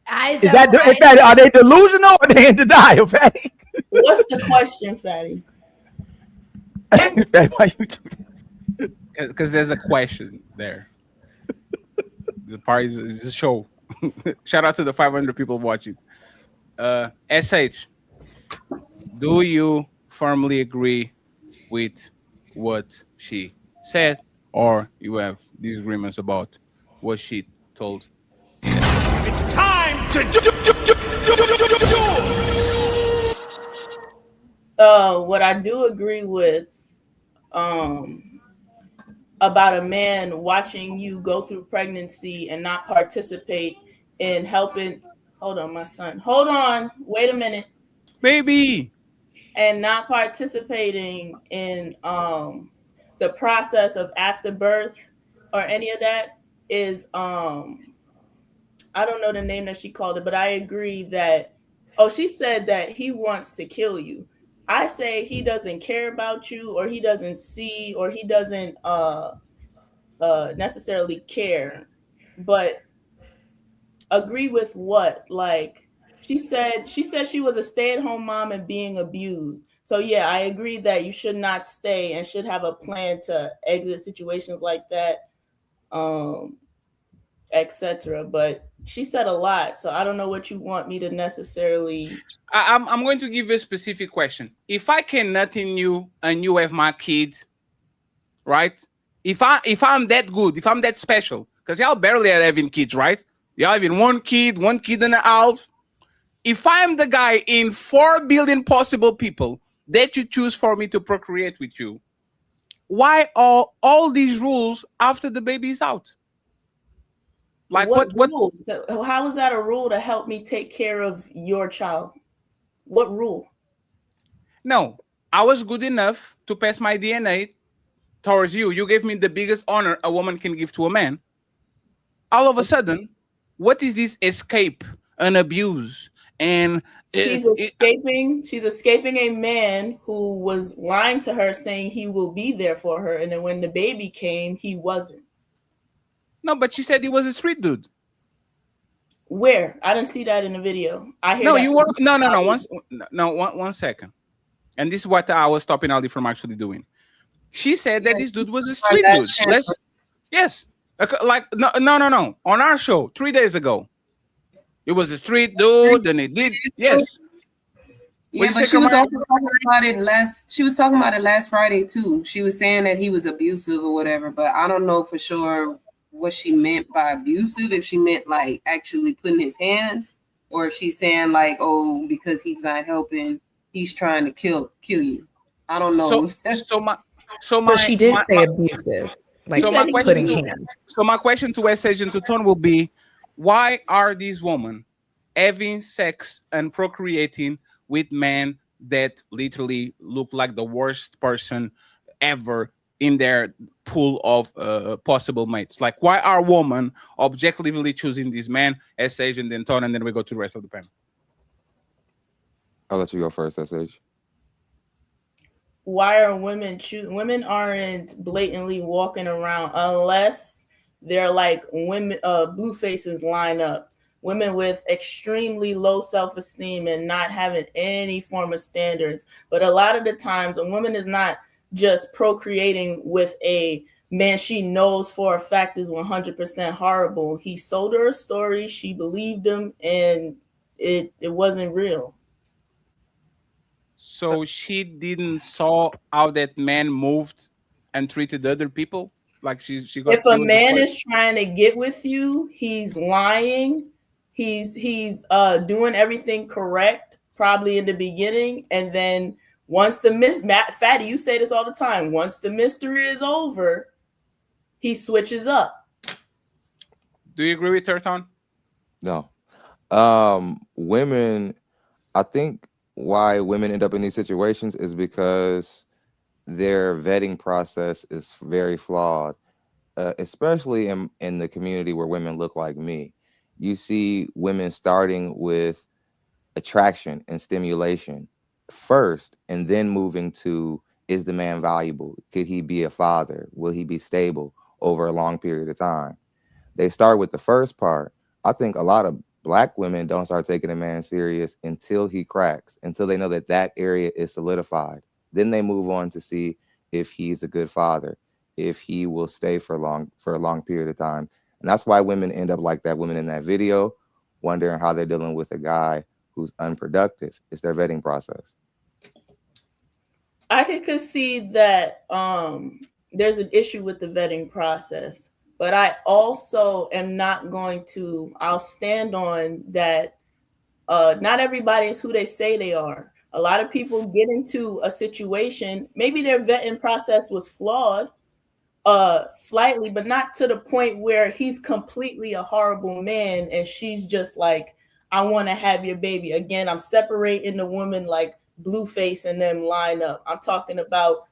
Eyes Is that open. Fatty, are they delusional or are they in denial, Fatty? What's the question, Fatty? Fatty, why you Because there's a question there. The party is a show. Shout out to the 500 people watching. SH, do you firmly agree with what she said, or you have disagreements about what she told? It's time to What I do agree with, about a man watching you go through pregnancy and not participate in helping. Hold on, my son. Hold on. Wait a minute. Baby. And not participating in the process of afterbirth or any of that is I don't know the name that she called it, but I agree that she said that he wants to kill you. I say he doesn't care about you, or he doesn't see, or he doesn't necessarily care. But agree with what? Like she said she was a stay-at-home mom and being abused. So yeah, I agree that you should not stay and should have a plan to exit situations like that, etc. But she said a lot, so I don't know what you want me to necessarily. I'm going to give you a specific question. If I can nothing you and you have my kids, right? If I'm that good, if I'm that special, because y'all barely are having kids, right? Y'all having one kid and a half. If I'm the guy in 4 billion possible people that you choose for me to procreate with you, why are all these rules after the baby is out? Like what rules? How is that a rule to help me take care of your child? What rule? No, I was good enough to pass my DNA towards you. You gave me the biggest honor a woman can give to a man. All of a sudden, what is this escape and abuse? And she's escaping a man who was lying to her, saying he will be there for her, and then when the baby came, he wasn't. No, but she said he was a street dude. Where? I didn't see that in the video. I hear no, that you were one second. And this is what I was stopping Ali from actually doing. She said that this dude was a street dude. Yes. Like no. On our show 3 days ago. It was a street dude, and it did. Yes. Yeah, but she was also talking about it last Friday too. She was saying that he was abusive or whatever, but I don't know for sure what she meant by abusive. If she meant like actually putting his hands, or if she's saying like, oh, because he's not helping, he's trying to kill you. I don't know. So she did say abusive. Like putting hands. So my question to SH and to Thon will be, why are these women having sex and procreating with men that literally look like the worst person ever in their pool of possible mates? Like, why are women objectively choosing these men, SH and then Thon, and then we go to the rest of the panel? I'll let you go first, SH. Why are women women aren't blatantly walking around unless they're like women, blue faces line up. Women with extremely low self-esteem and not having any form of standards. But a lot of the times a woman is not just procreating with a man she knows for a fact is 100% horrible. He sold her a story, she believed him, and it wasn't real. So she didn't saw how that man moved and treated other people? Like she got. If a man is trying to get with you, he's lying. He's doing everything correct, probably in the beginning, and then once the Fatty, you say this all the time. Once the mystery is over, he switches up. Do you agree with her, Thon? No. Women, I think why women end up in these situations is because their vetting process is very flawed, especially in the community where women look like me. You see women starting with attraction and stimulation first, and then moving to, is the man valuable? Could he be a father? Will he be stable over a long period of time? They start with the first part. I think a lot of Black women don't start taking a man serious until he cracks, until they know that that area is solidified. Then they move on to see if he's a good father, if he will stay for a long period of time. And that's why women end up like that woman in that video, wondering how they're dealing with a guy who's unproductive. It's their vetting process. I can concede that there's an issue with the vetting process, but I also am not going to, I'll stand on that. Not everybody is who they say they are. A lot of people get into a situation, maybe their vetting process was flawed slightly, but not to the point where he's completely a horrible man and she's just like, I want to have your baby. Again, I'm separating the woman like Blueface and them line up. I'm talking about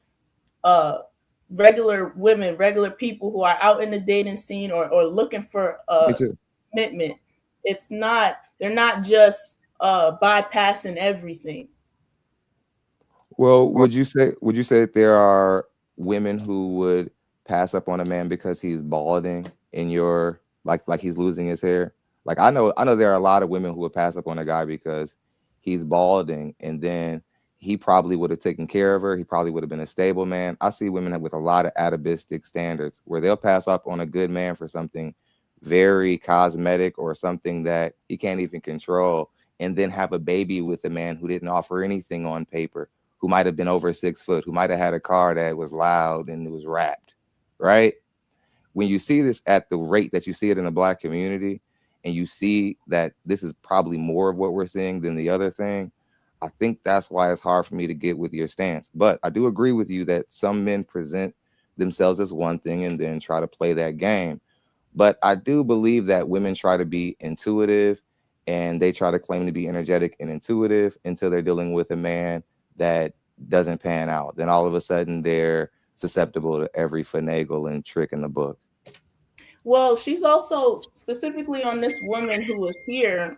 regular women, regular people who are out in the dating scene or looking for commitment. It's not, they're not just bypassing everything. Well, would you say that there are women who would pass up on a man because he's balding in your like he's losing his hair? Like I know there are a lot of women who would pass up on a guy because he's balding, and then he probably would have taken care of her. He probably would have been a stable man. I see women with a lot of atavistic standards where they'll pass up on a good man for something very cosmetic or something that he can't even control, and then have a baby with a man who didn't offer anything on paper, who might have been over 6 foot, who might have had a car that was loud and it was wrapped, right? When you see this at the rate that you see it in the Black community, and you see that this is probably more of what we're seeing than the other thing, I think that's why it's hard for me to get with your stance. But I do agree with you that some men present themselves as one thing and then try to play that game. But I do believe that women try to be intuitive, and they try to claim to be energetic and intuitive until they're dealing with a man that doesn't pan out. Then all of a sudden they're susceptible to every finagle and trick in the book. Well, she's also specifically on this woman who was here.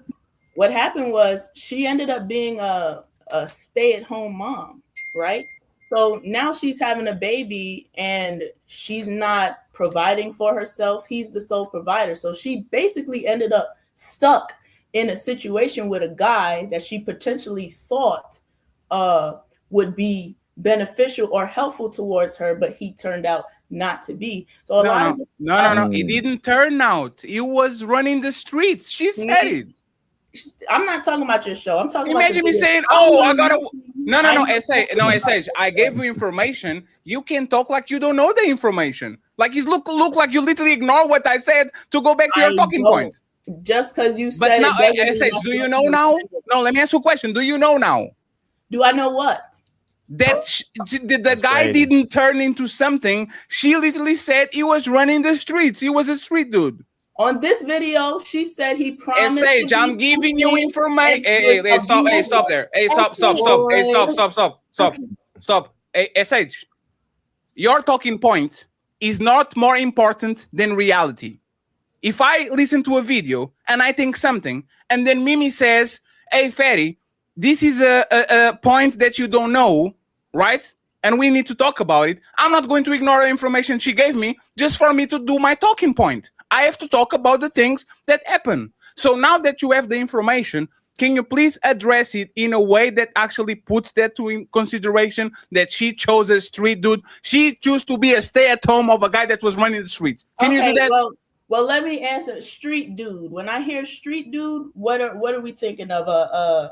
What happened was she ended up being a stay-at-home mom, right? So now she's having a baby and she's not providing for herself. He's the sole provider. So she basically ended up stuck in a situation with a guy that she potentially thought would be beneficial or helpful towards her, but he turned out not to be. So a lot of no, it didn't turn out. He was running the streets. She said it. I'm not talking about your show. I'm talking Imagine about me saying, "Oh, I gotta." No, SH. I gave you information. You can talk like you don't know the information. Like you look like you literally ignore what I said to go back to your talking point. Just because you But said now, it. SH, do you know now? No, let me ask you a question. Do you know now? Do I know what? That the guy didn't turn into something. She literally said he was running the streets. He was a street dude. On this video, she said he promised. SH, I'm giving you information. Hey, stop. Hey, stop there. Hey, stop. Hey, SH, your talking point is not more important than reality. If I listen to a video and I think something, and then Mimi says, "Hey, Fatty, this is a point that you don't know, right? And we need to talk about it." I'm not going to ignore the information she gave me just for me to do my talking point. I have to talk about the things that happen. So now that you have the information, can you please address it in a way that actually puts that in consideration, that she chose a street dude? She chose to be a stay-at-home of a guy that was running the streets. Can you do that? Well, let me answer. Street dude. When I hear street dude, what are we thinking of?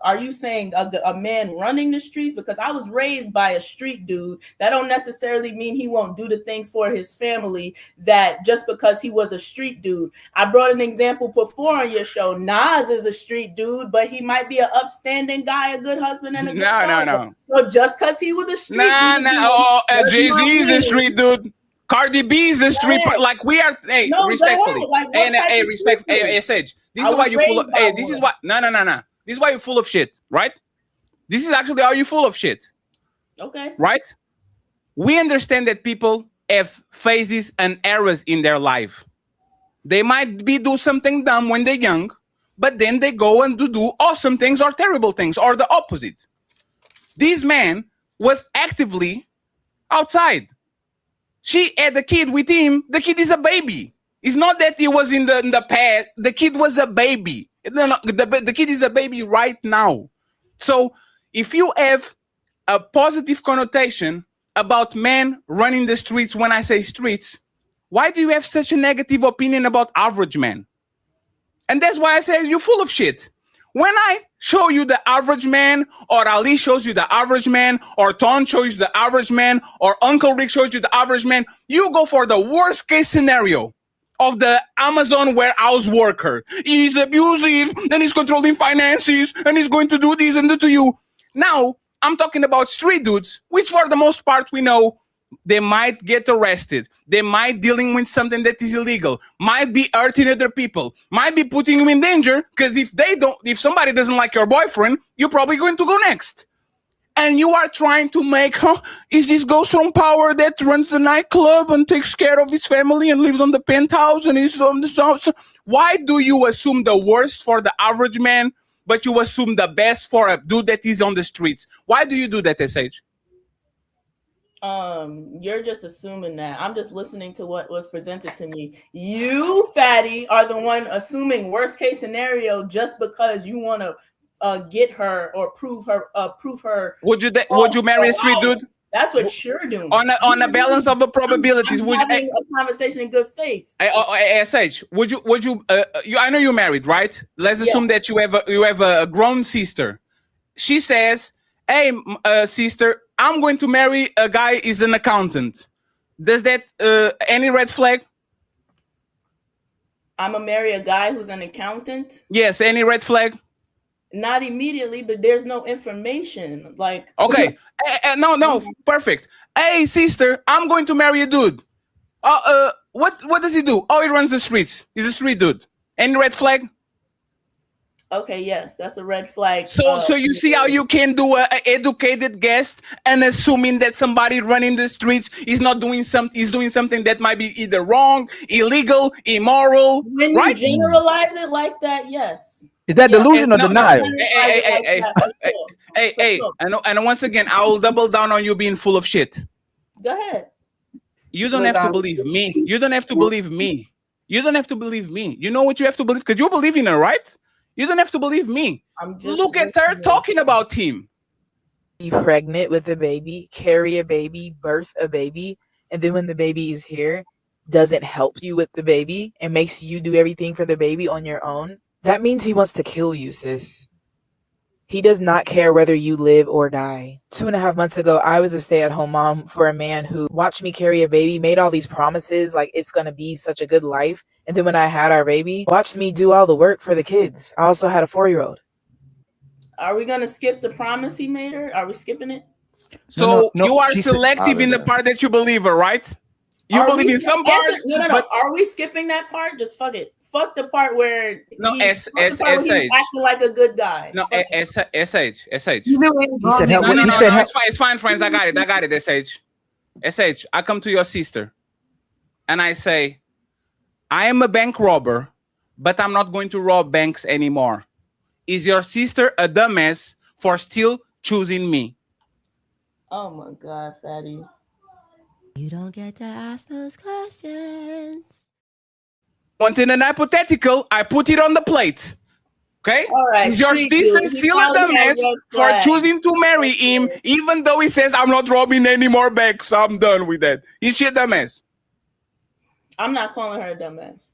Are you saying a man running the streets? Because I was raised by a street dude. That don't necessarily mean he won't do the things for his family. That just because he was a street dude. I brought an example before on your show. Nas is a street dude, but he might be an upstanding guy, a good husband, and a good father. No. So just because he was a street dude, Jay-Z is a street dude. Cardi B is a street, like we are. Hey, No, respectfully, like, what and type of respect. street Hey, food? Sage, this I is why was you full of. raised by Hey, this is one. why. No. This is why you're full of shit, right? This is actually how you're full of shit, Okay. right? We understand that people have phases and eras in their life. They might do something dumb when they're young, but then they go and do awesome things or terrible things or the opposite. This man was actively outside. She had a kid with him. The kid is a baby. It's not that he was in the past. The kid was a baby. The kid is a baby right now. So if you have a positive connotation about men running the streets, when I say streets, why do you have such a negative opinion about average men? And that's why I say you're full of shit. When I show you the average man, or Ali shows you the average man, or Thon shows you the average man, or Uncle Rick shows you the average man, you go for the worst case scenario of the Amazon warehouse worker. He's abusive, and he's controlling finances, and he's going to do this and that to you. Now, I'm talking about street dudes, which for the most part we know they might get arrested. They might dealing with something that is illegal, might be hurting other people, might be putting you in danger, because if somebody doesn't like your boyfriend, you're probably going to go next. And you are trying to make, is this ghost from Power that runs the nightclub and takes care of his family and lives on the penthouse and is on the house? Why do you assume the worst for the average man, but you assume the best for a dude that is on the streets? Why do you do that, SH? You're just assuming that. I'm just listening to what was presented to me. You, fatty, are the one assuming worst case scenario just because you want to get her or prove her. Would you marry a street dude? That's what you're doing. On a balance of the probabilities. I'm having a conversation in good faith. SH, would you? I know you're married, right? Let's assume that you have a grown sister. She says, "Hey, sister, I'm going to marry a guy is an accountant." Does that any red flag? I'm gonna marry a guy who's an accountant. Yes, any red flag? Not immediately, but there's no information. Like, okay, no, perfect. Hey, sister, I'm going to marry a dude. What does he do? Oh, he runs the streets. He's a street dude. Any red flag? Okay, yes, that's a red flag. So you see how you can do an educated guess and assuming that somebody running the streets is not doing is doing something that might be either wrong, illegal, immoral. When right? you generalize it like that, yes. Is that delusion or denial? Hey, and once again, I will double down on you being full of shit. Go ahead. You don't have to believe me. You don't have to believe me. You don't have to believe me. You know what you have to believe? Because you believe in her, right? You don't have to believe me. Look at her talking about him. Be pregnant with a baby, carry a baby, birth a baby, and then when the baby is here, doesn't help you with the baby and makes you do everything for the baby on your own. That means he wants to kill you, sis. He does not care whether you live or die. 2.5 months ago, I was a stay-at-home mom for a man who watched me carry a baby, made all these promises like it's going to be such a good life. And then when I had our baby, watched me do all the work for the kids. I also had a 4-year-old. Are we going to skip the promise he made her? Are we skipping it? So you are selective in the part that you believe her, right? You believe in some parts. No. Are we skipping that part? Just fuck it. Fuck the part where he's acting like a good guy. No, SH. It's fine, friends. I got it, SH. I come to your sister and I say, I am a bank robber, but I'm not going to rob banks anymore. Is your sister a dumbass for still choosing me? Oh my God, fatty. You don't get to ask those questions. Wanting an hypothetical, I put it on the plate. Okay? All right, is your sister still a dumbass for choosing to marry him, even though he says, I'm not robbing any more banks? I'm done with that. Is she a dumbass? I'm not calling her a dumbass.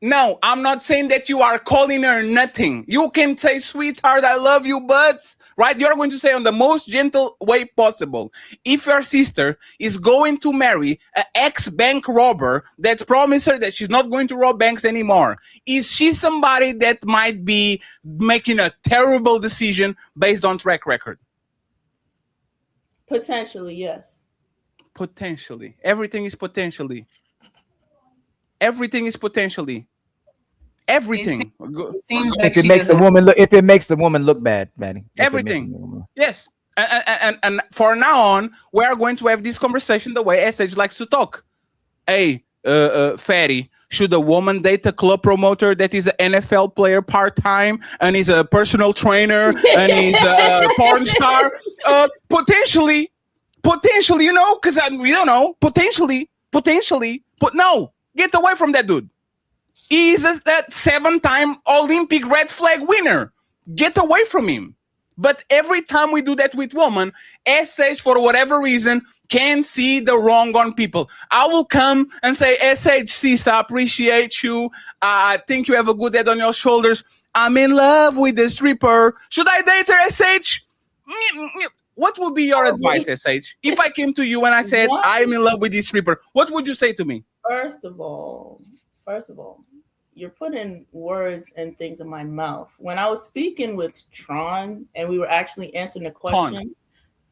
No, I'm not saying that you are calling her nothing. You can say, sweetheart, I love you, but, right? You're going to say on the most gentle way possible. If your sister is going to marry an ex-bank robber that promised her that she's not going to rob banks anymore, is she somebody that might be making a terrible decision based on track record? Potentially, yes. Potentially. Everything is potentially. Everything is potentially. Everything. It seems like If it she makes the doesn't. woman look, if it makes the woman look bad, Maddie. If it makes the Everything. woman look- Yes. And for now on, we are going to have this conversation the way SH likes to talk. Hey, Fatty, should a woman date a club promoter that is an NFL player part-time and is a personal trainer and is a porn star? Potentially, you know, because we don't know. Potentially, but no, get away from that dude. He's that 7-time Olympic red flag winner. Get away from him. But every time we do that with women, SH, for whatever reason, can see the wrong on people. I will come and say, SH, sister, I appreciate you. I think you have a good head on your shoulders. I'm in love with the stripper. Should I date her, SH? What would be your advice, SH? If I came to you and I said, I'm in love with this stripper, what would you say to me? First of all, you're putting words and things in my mouth. When I was speaking with Thon and we were actually answering the question. Thon.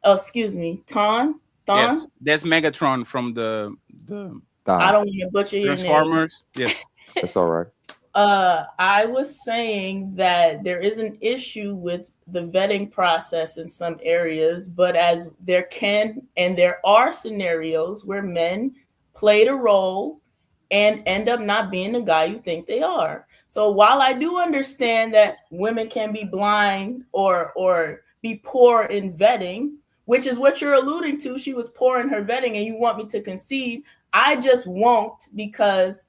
Oh, excuse me, Thon. Yes, that's Megatron from the I don't want to butcher your name. Transformers. Yes, that's all right. I was saying that there is an issue with the vetting process in some areas, but as there can and there are scenarios where men played a role and end up not being the guy you think they are. So while I do understand that women can be blind or be poor in vetting, which is what you're alluding to, she was poor in her vetting and you want me to concede, I just won't because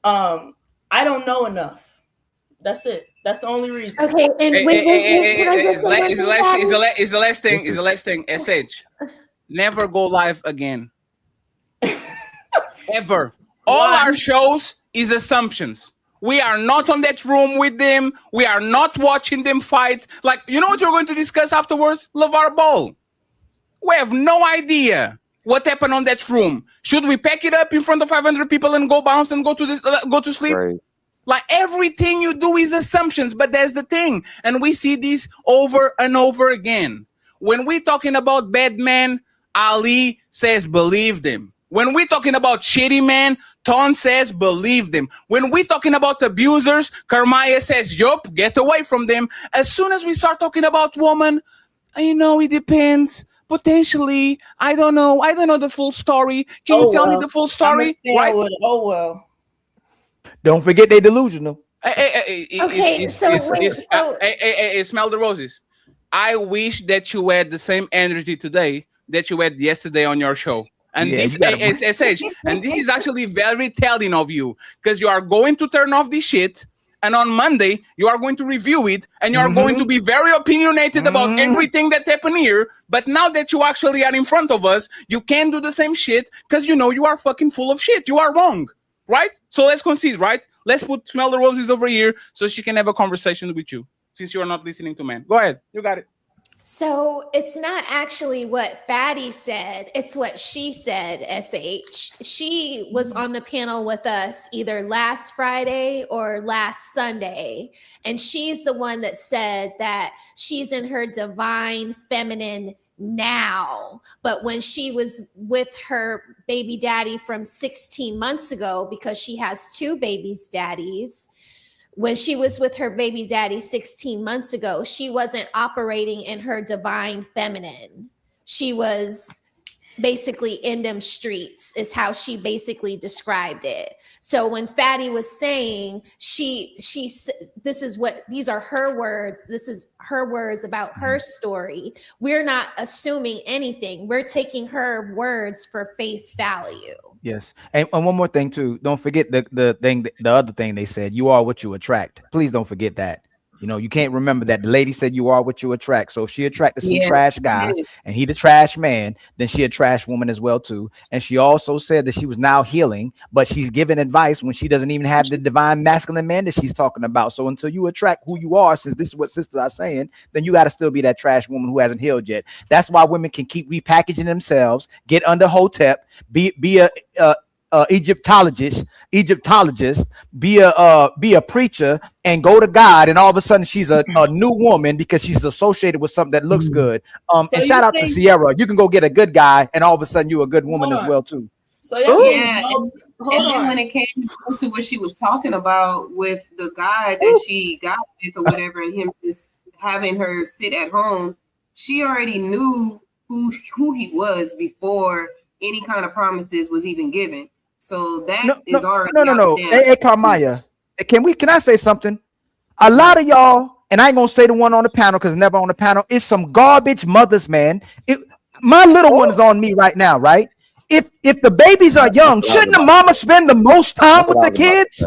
I don't know enough. That's it. That's the only reason. Okay, and it's the last thing. SH, never go live again. Ever. All our shows is assumptions. We are not on that room with them. We are not watching them fight. Like, you know what you're going to discuss afterwards? LeVar Ball. We have no idea what happened on that room. Should we pack it up in front of 500 people and go bounce and go to sleep? Right. Like, everything you do is assumptions, but that's the thing. And we see this over and over again. When we're talking about bad men, Ali says, believe them. When we're talking about shitty men, Thon says, believe them. When we're talking about abusers, Carmaya says, yup, get away from them. As soon as we start talking about women, you know, it depends. Potentially, I don't know. I don't know the full story. Can you tell me the full story? Right? Oh, well. Don't forget they delusional. Smell the roses. I wish that you had the same energy today that you had yesterday on your show. And this SH, and this is actually very telling of you because you are going to turn off this shit. And on Monday, you are going to review it and you are going to be very opinionated about everything that happened here. But now that you actually are in front of us, you can't do the same shit because you know you are fucking full of shit. You are wrong, right? So let's concede, right? Let's put Smell the Roses over here so she can have a conversation with you since you are not listening to men. Go ahead. You got it. So it's not actually what Fatty said. It's what she said, SH. She was on the panel with us either last Friday or last Sunday. And she's the one that said that she's in her divine feminine now. But when she was with her baby daddy from 16 months ago, because she has two baby's daddies, when she was with her baby daddy 16 months ago, she wasn't operating in her divine feminine. She was basically in them streets is how she basically described it. So when Fatty was saying these are her words. This is her words about her story. We're not assuming anything. We're taking her words for face value. Yes, and one more thing too. Don't forget the other thing they said. You are what you attract. Please don't forget that. You know, you can't remember that. The lady said you are what you attract. So if she attracted some trash guy and he the trash man, then she a trash woman as well too. And she also said that she was now healing, but she's giving advice when she doesn't even have the divine masculine man that she's talking about. So until you attract who you are, since this is what sisters are saying, then you got to still be that trash woman who hasn't healed yet. That's why women can keep repackaging themselves, get under Hotep, be a Egyptologist, be a preacher, and go to God, and all of a sudden she's a new woman because she's associated with something that looks good. So And you shout out to think, Sierra. You can go get a good guy, and all of a sudden you're a good woman hold as on. well too. So y'all think Yeah, dogs, and hold then on. when it came to what she was talking about with the guy that she got with or whatever, and him just having her sit at home, she already knew who he was before any kind of promises was even given. So that is already out the damn. Hey, Carmaya, can I say something? A lot of y'all, and I ain't gonna say the one on the panel because never on the panel, is some garbage mothers, man. My little one is on me right now, right? If the babies are young, shouldn't the mama spend the most time with the kids?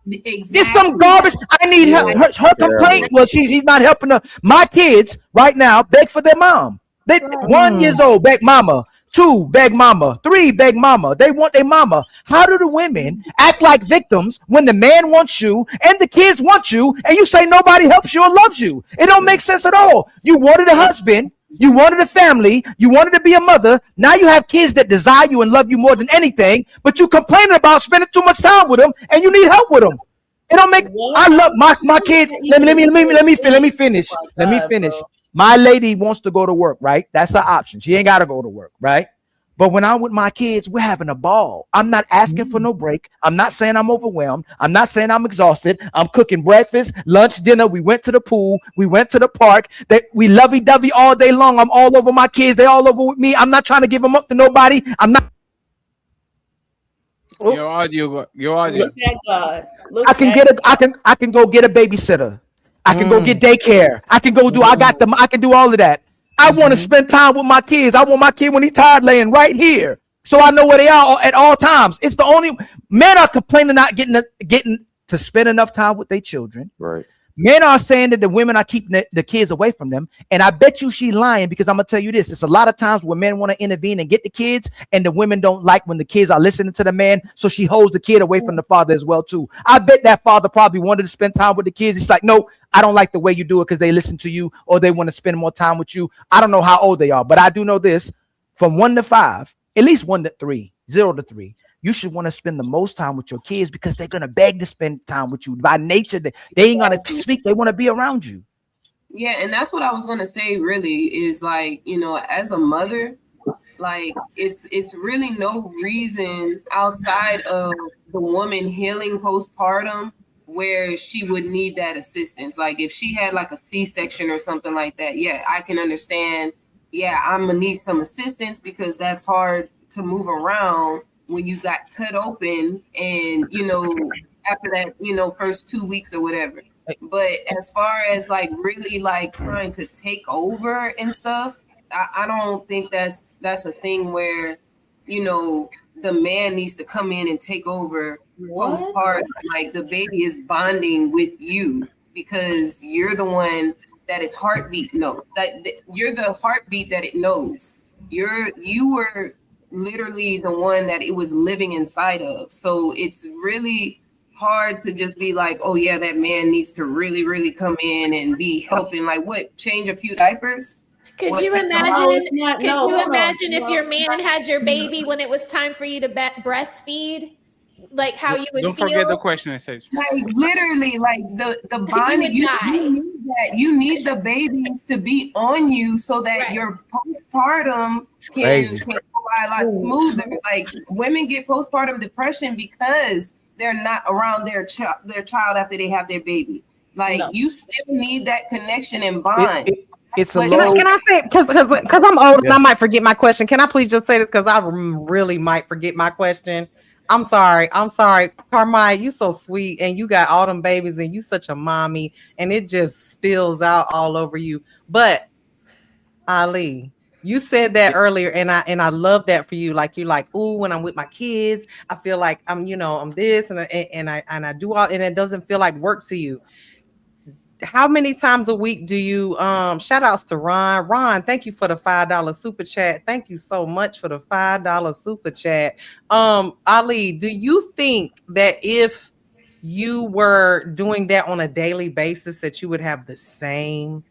Exactly. It's some garbage. I need her complaint was he's not helping my kids right now beg for their mom. They 1 years old, beg mama. 2, beg mama. 3, beg mama. They want their mama. How do the women act like victims when the man wants you and the kids want you and you say nobody helps you or loves you? It don't make sense at all. You wanted a husband. You wanted a family. You wanted to be a mother. Now you have kids that desire you and love you more than anything, but you complaining about spending too much time with them and you need help with them. It don't make. I love my kids. Let me finish. Let me finish. My lady wants to go to work, right? That's her option. She ain't got to go to work, right? But when I'm with my kids, we're having a ball. I'm not asking for no break. I'm not saying I'm overwhelmed. I'm not saying I'm exhausted. I'm cooking breakfast, lunch, dinner. We went to the pool. We went to the park. We lovey-dovey all day long. I'm all over my kids. They all over with me. I'm not trying to give them up to nobody. I'm not. Your audio. Look at God. I can go get a babysitter. I can go get daycare. I can go do. I can do all of that. I want to spend time with my kids. I want my kid when he's tired laying right here, so I know where they are at all times. It's the only men are complaining not getting to spend enough time with their children. Right. Men are saying that the women are keeping the kids away from them. And I bet you she's lying because I'm going to tell you this. It's a lot of times where men want to intervene and get the kids and the women don't like when the kids are listening to the man. So she holds the kid away from the father as well, too. I bet that father probably wanted to spend time with the kids. He's like, no, I don't like the way you do it because they listen to you or they want to spend more time with you. I don't know how old they are, but I do know this. From 1 to 5, at least 1 to 3, 0 to 3. You should want to spend the most time with your kids because they're going to beg to spend time with you. By nature, they ain't going to speak. They want to be around you. Yeah, and that's what I was going to say, really, is like, as a mother, like it's really no reason outside of the woman healing postpartum where she would need that assistance. Like if she had like a C-section or something like that, yeah, I can understand. Yeah, I'm going to need some assistance because that's hard to move around when you got cut open and, after that, first 2 weeks or whatever. But as far as like really like trying to take over and stuff, I don't think that's a thing where, the man needs to come in and take over postpartum. Like the baby is bonding with you because you're the one that its heartbeat knows. That you're the heartbeat that it knows. You were literally the one that it was living inside of. So it's really hard to just be like, oh yeah, that man needs to really, really come in and be helping. Like what? Change a few diapers? Could you imagine? If your man had your baby when it was time for you to breastfeed? Like how you would Don't feel. forget the question, Sage. Like literally, like the bonding. You need that. You need the babies to be on you so that your postpartum can go by a lot smoother. Like women get postpartum depression because they're not around their child after they have their baby. Like you still need that connection and bond. It's a low. Can I say because I'm old and I might forget my question? Can I please just say this because I really might forget my question? I'm sorry, Carmine. You so sweet and you got all them babies and you such a mommy and it just spills out all over you. But Ali, you said that earlier and I love that for you. Like you're like, ooh, when I'm with my kids, I feel like I'm this and I do all and it doesn't feel like work to you. How many times a week do you shout outs to Ron, thank you for the $5 super chat. Thank you so much for the $5 super chat. Ali, do you think that if you were doing that on a daily basis that you would have the same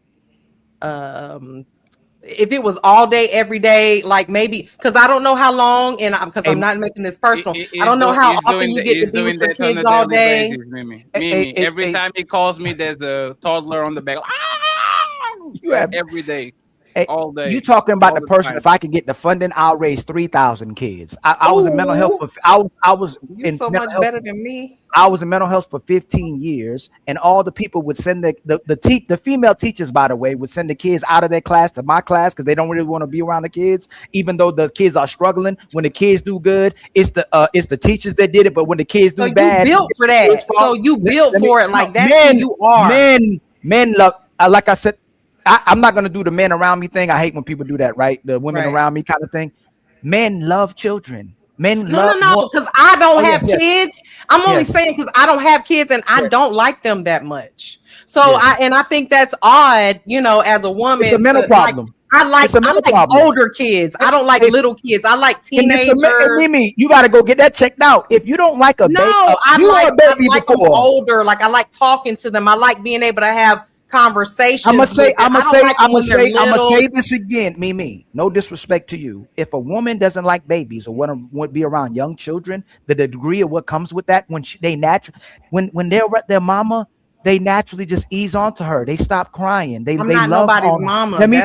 if it was all day, every day, like maybe because I don't know how long, and because I'm not making this personal. I don't know how often you get to be with your that on kids a all daily day. basis, Mimi. Every time he calls me, there's a toddler on the back. You have every day, Hey, all day. you talking about all the person? time. If I can get the funding, I'll raise 3,000 kids. I was in mental health for I was You're in so mental much health. better than me. I was in mental health for 15 years, and all the people would send the female teachers, by the way, would send the kids out of their class to my class because they don't really want to be around the kids, even though the kids are struggling. When the kids do good, it's the teachers that did it, but when the kids do bad, you built for that. So you built for it. Like that's who you are. Men love. Like I said, I'm not gonna do the men around me thing. I hate when people do that, right? The women around me kind of thing. Men love children. Men love No, because I don't have yes. kids. I'm only saying because I don't have kids and I don't like them that much. So I think that's odd, as a woman. It's a mental problem. I like older kids. I don't like little kids. I like teenagers. Mimi, you got to go get that checked out. If you don't like a baby, I like them older. Like I like talking to them. I like being able to have conversations. I'm gonna say this again, Mimi. No disrespect to you. If a woman doesn't like babies or want to be around young children, the degree of what comes with that, when they're with their mama, they naturally just ease onto her. They stop crying. They not love nobody's her. mama. Let me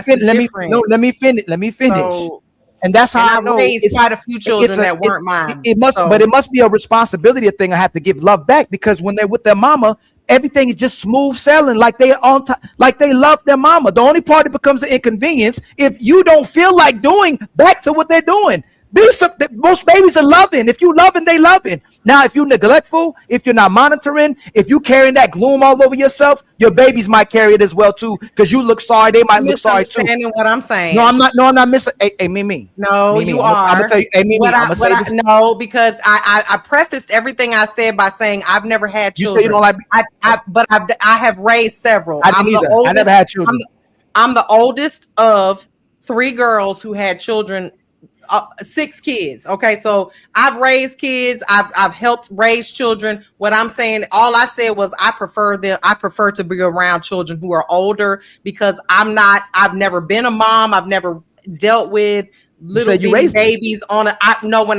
finish. So, and that's how I know raised quite a few children that weren't mine. But it must be a responsibility thing. I have to give love back because when they're with their mama, everything is just smooth sailing, like they on top, like they love their mama. The only part that becomes an inconvenience if you don't feel like doing back to what they're doing. Most babies are loving. If you loving, they loving. Now, if you neglectful, if you're not monitoring, if you carrying that gloom all over yourself, your babies might carry it as well too. Because you look sorry, they might look sorry too. Understanding what I'm saying? No, I'm not missing. Hey, Mimi. No, Mimi, you are. I'm gonna tell you. Hey, Mimi, I'm gonna say this. No, because I prefaced everything I said by saying I've never had children. You say you don't like. But I have raised several. I didn't either. I never had children. I'm the oldest of 3 girls who had children. 6 kids. Okay, so I've raised kids. I've helped raise children. What I'm saying, all I said was I prefer to be around children who are older because I've never been a mom. I've never dealt with little babies when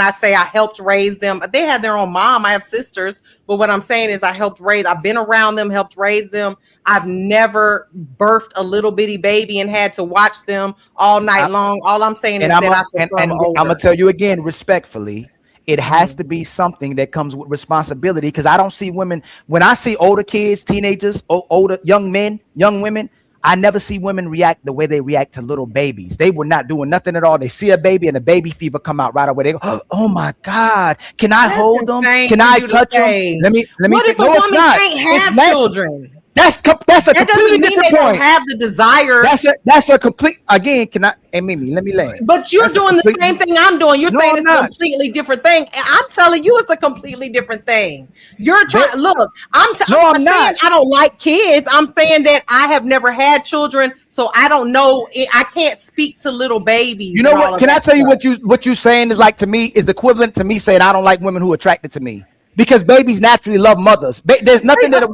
I say I helped raise them, they had their own mom. I have sisters, but what I'm saying is I've been around them, helped raise them. I've never birthed a little bitty baby and had to watch them all night long. All I'm saying is I'm gonna tell you again, respectfully, it has to be something that comes with responsibility. Because I don't see women, when I see older kids, teenagers, older young men, young women, I never see women react the way they react to little babies. They were not doing nothing at all. They see a baby and the baby fever come out right away. They go, "Oh my God, can I hold them? Can I touch them? Let me." What if a woman can't have children? That's a completely different point. Don't have the desire. That's a complete. Again, can I? Hey, Mimi, let me land. But you're doing the same thing I'm doing. You're saying it's a completely different thing. And I'm telling you, it's a completely different thing. You're trying. Look, I'm not saying I don't like kids. I'm saying that I have never had children, so I don't know. I can't speak to little babies. You know what? Can I tell you what you saying is like to me is equivalent to me saying I don't like women who are attracted to me. Because babies naturally love mothers. There's nothing like a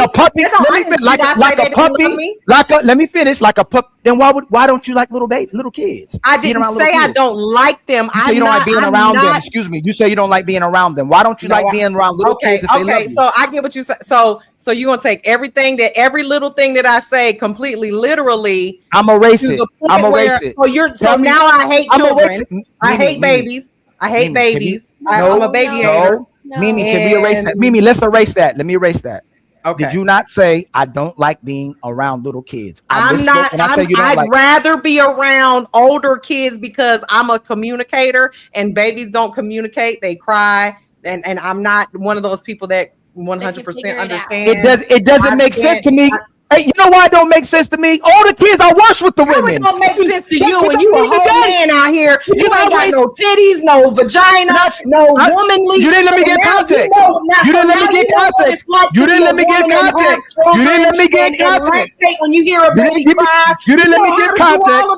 puppy. Let me finish. Like a pup. Then why don't you like little kids? I didn't say I don't like them. You say you don't like being around them. Excuse me. You say you don't like being around them. Why don't you like being around little kids if they love you? So I get what you say. So you're gonna take every little thing that I say completely literally. I'm erase it. I'm erase it. So now I hate children. I hate babies. I hate babies. I'm a baby hater. Mimi, can we erase that? Mimi, let's erase that. Let me erase that. Okay. Did you not say I don't like being around little kids? I'd rather be around older kids because I'm a communicator and babies don't communicate. They cry. And I'm not one of those people that 100% understand. It doesn't make sense to me. Hey, you know why it don't make sense to me? All the kids are worse with the women. It don't make sense to you when you a whole man out here. You ain't got no titties, no vagina, no womanly. You didn't let me get context. You didn't let me get context. You didn't let me get context. You didn't let me get context. When you hear a baby cry, you didn't let me get context.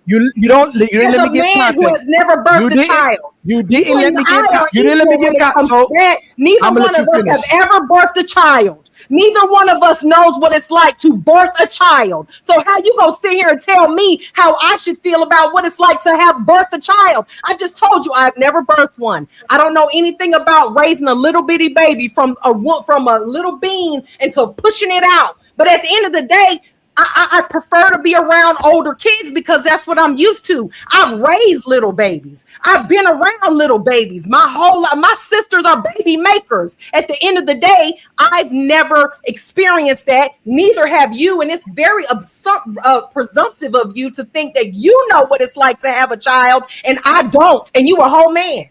You didn't let me get context. Who has never birthed a child. You didn't let me get context. You didn't let me get context. Neither one of us have ever birthed a child. Neither one of us knows what it's like to birth a child. So how you gonna sit here and tell me how I should feel about what it's like to have birthed a child? I just told you I've never birthed one. I don't know anything about raising a little bitty baby from a little bean into pushing it out. But at the end of the day, I prefer to be around older kids because that's what I'm used to. I've raised little babies. I've been around little babies. My sisters are baby makers. At the end of the day, I've never experienced that. Neither have you. And it's very presumptive of you to think that you know what it's like to have a child, and I don't. And you a whole man.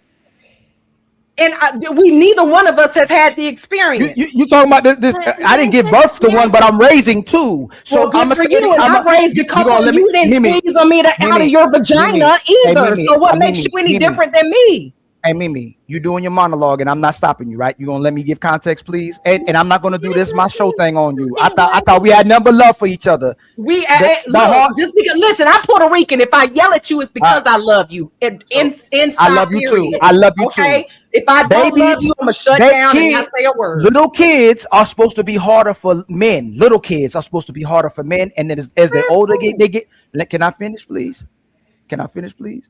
And we neither one of us have had the experience. You talking about this? I didn't give birth to one, but I'm raising two. So well, I'm good for you. And I raised a couple. You didn't squeeze them out of your vagina either. So what makes you any different than me? Hey, Mimi, you doing your monologue, and I'm not stopping you, right? You gonna let me give context, please? And I'm not gonna do this my show thing on you. I thought we had number love for each other. Just because listen, I'm Puerto Rican. If I yell at you, it's because I love you. I love you too. I love you too. If I don't love you, I'm gonna shut down and not say a word. Little kids are supposed to be harder for men. Little kids are supposed to be harder for men, and then as they older they get. Can I finish, please? Can I finish, please?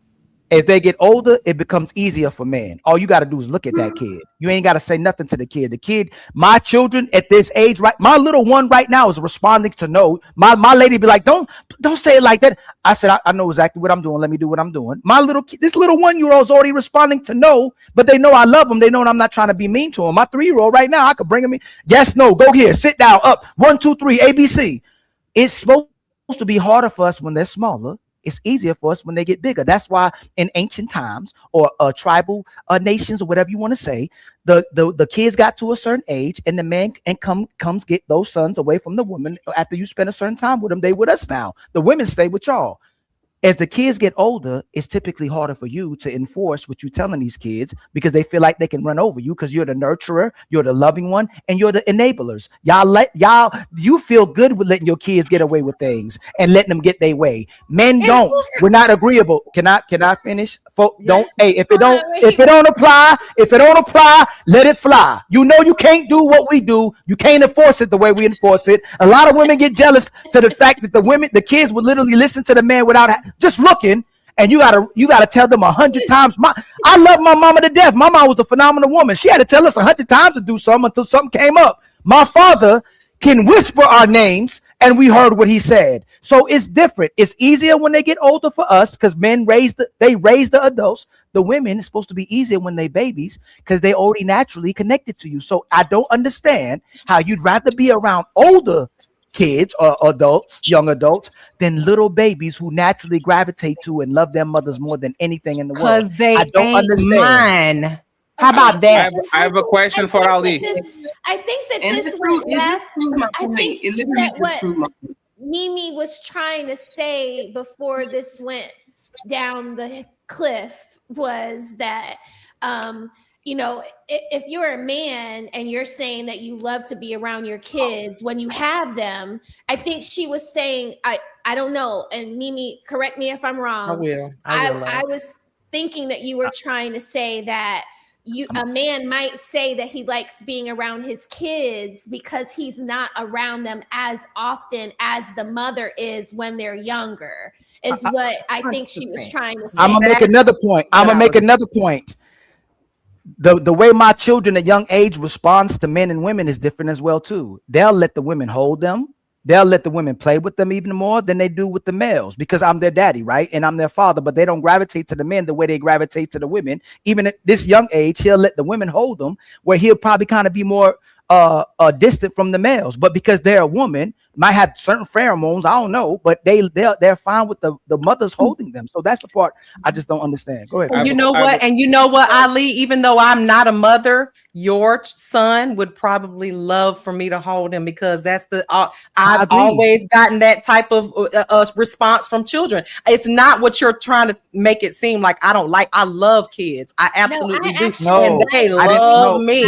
As they get older, it becomes easier for men. All you got to do is look at that kid. You ain't got to say nothing to the kid. The kid, my children at this age, right? My little one right now is responding to no. My lady be like, don't say it like that. I said, I know exactly what I'm doing. Let me do what I'm doing. My little kid, this little 1-year-old is already responding to no, but they know I love them. They know I'm not trying to be mean to them. My 3-year-old right now, I could bring him in. Yes, no, go here, sit down, up, 1, 2, 3, ABC. It's supposed to be harder for us when they're smaller. It's easier for us when they get bigger. That's why in ancient times or tribal nations or whatever you want to say, the kids got to a certain age and the man comes get those sons away from the woman. After you spend a certain time with them, they with us now. The women stay with y'all. As the kids get older, it's typically harder for you to enforce what you're telling these kids because they feel like they can run over you because you're the nurturer, you're the loving one, and you're the enablers. You feel good with letting your kids get away with things and letting them get their way. Men don't. We're not agreeable. Can I finish? Don't. Hey, if it don't apply, let it fly. You know you can't do what we do. You can't enforce it the way we enforce it. A lot of women get jealous to the fact that the kids would literally listen to the man without just looking, and you gotta tell them 100 times. I love my mama to death. My mom was a phenomenal woman. She had to tell us 100 times to do something until something came up. My father can whisper our names, and we heard what he said. So it's different. It's easier when they get older for us because men raise the adults. The women is supposed to be easier when they babies because they already naturally connected to you. So I don't understand how you'd rather be around older kids or adults, young adults, than little babies who naturally gravitate to and love their mothers more than anything in the world. Because they I don't ain't understand. mine. How about that? I have a question for Ali. I think that And this it went left. proved my I point. think It literally that just what proved my point. Mimi was trying to say before this went down the cliff was that if you're a man and you're saying that you love to be around your kids when you have them, I think she was saying, I don't know, and Mimi, correct me if I'm wrong. I was thinking that you were trying to say that a man might say that he likes being around his kids because he's not around them as often as the mother is when they're younger, is what I think she was trying to say. I'm gonna make another point. The way my children at young age responds to men and women is different as well too. They'll let the women hold them. They'll let the women play with them even more than they do with the males because I'm their daddy, right? And I'm their father, but they don't gravitate to the men the way they gravitate to the women. Even at this young age, he'll let the women hold them where he'll probably kind of be more distant from the males. But because they're a woman, might have certain pheromones, I don't know, but they're fine with the mothers holding them. So that's the part I just don't understand. Go ahead. And you know what, Ali, even though I'm not a mother, your son would probably love for me to hold him because that's I've always gotten that type of response from children. It's not what you're trying to make it seem like. I love kids. I absolutely do. And they love me.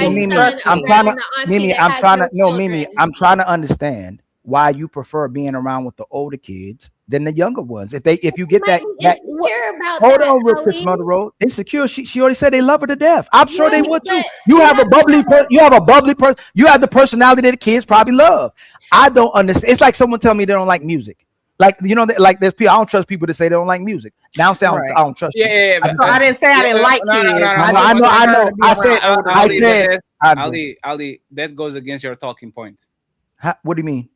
I'm trying to understand why you prefer being around with the older kids than the younger ones. If you get Might that, be that insecure about hold that, on, real quick, Ali. Monroe. Insecure. She already said they love her to death. I'm sure they Right, would too. but You you have a have to bubbly, have a you have a bubbly person. You have the personality that the kids probably love. I don't understand. It's like someone tell me they don't like music. Like like there's people. I don't trust people that say they don't like music. Now Right. I don't trust you. Yeah. I just So I don't. didn't say I didn't like No. kids. I I just know. want I her know. to be around older I kids. said. Ali, that goes against your talking point. What do you mean?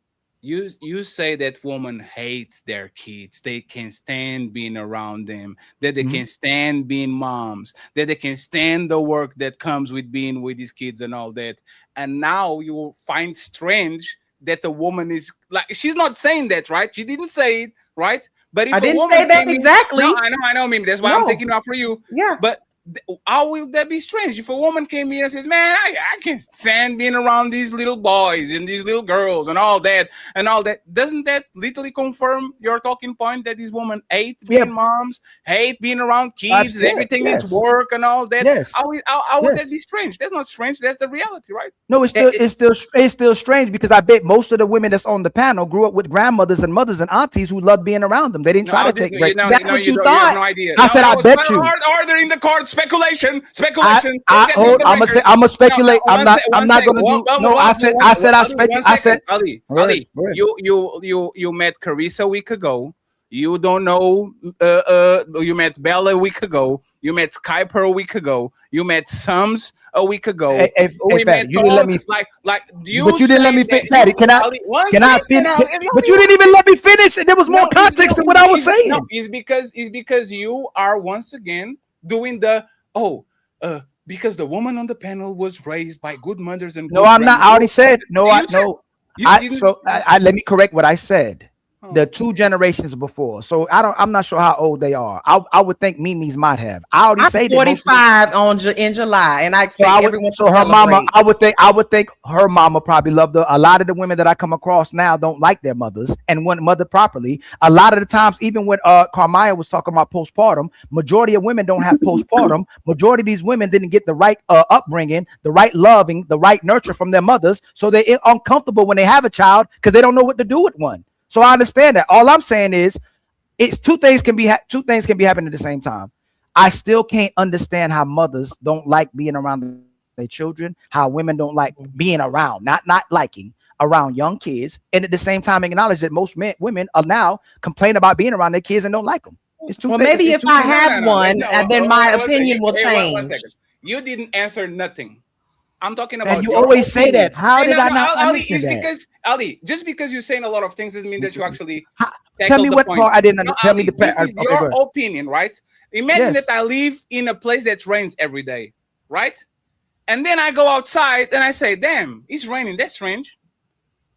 You say that women hate their kids. They can stand being around them. That they can stand being moms. That they can stand the work that comes with being with these kids and all that. And now you will find strange that the woman is like, she's not saying that, right? She didn't say it, right? But if I a didn't woman say that came in, exactly. no, I know, Mimi. That's why I'm No. taking off for you. Yeah. But how will that be strange if a woman came in and says, man, I can't stand being around these little boys and these little girls and all that. Doesn't that literally confirm your talking point that these women hate being moms, hate being around kids, everything is work and all that? Yes. How would that be strange? That's not strange. That's the reality, right? No, it's still strange because I bet most of the women that's on the panel grew up with grandmothers and mothers and aunties who loved being around them. They didn't try to take breaks. That's what you You thought. have no idea. I said, I bet you. Ordering the card, speculation. I'm gonna speculate. I'm not gonna do. No, I said, Ali, you met Carissa a week ago. You don't know. You met Bella a week ago. You met Skyper a week ago. You met Sums a week ago. You didn't let me. Like. But you didn't let me finish, Patty. Can I finish? But you didn't even let me finish. There was more context to what I was saying. No, it's because you are once again doing the because the woman on the panel was raised by good mothers and no, I'm not. I already said no. Let me correct what I said. The 2 generations before, so I'm not sure how old they are. I would think Mimi's might have. I already say 45 in July, and I expect everyone. So her mama, I would think her mama probably loved her. A lot of the women that I come across now don't like their mothers and want mother properly. A lot of the times, even when Carmaya was talking about postpartum, majority of women don't have postpartum. Majority of these women didn't get the right upbringing, the right loving, the right nurture from their mothers, so they're uncomfortable when they have a child because they don't know what to do with one. So I understand that. All I'm saying is, it's two things can be happening at the same time. I still can't understand how mothers don't like being around their children, how women don't like being around, not liking around young kids, and at the same time acknowledge that most women are now complain about being around their kids and don't like them. It's two. Well, maybe if I have one, then my opinion will change. 1 second. You didn't answer nothing. I'm talking about. And you always say that. How did I not understand that? Because Ali, just because you're saying a lot of things doesn't mean that you actually tell me what part I didn't understand. Tell me the this is your opinion, right? Imagine that I live in a place that rains every day, right? And then I go outside and I say, "Damn, it's raining. That's strange."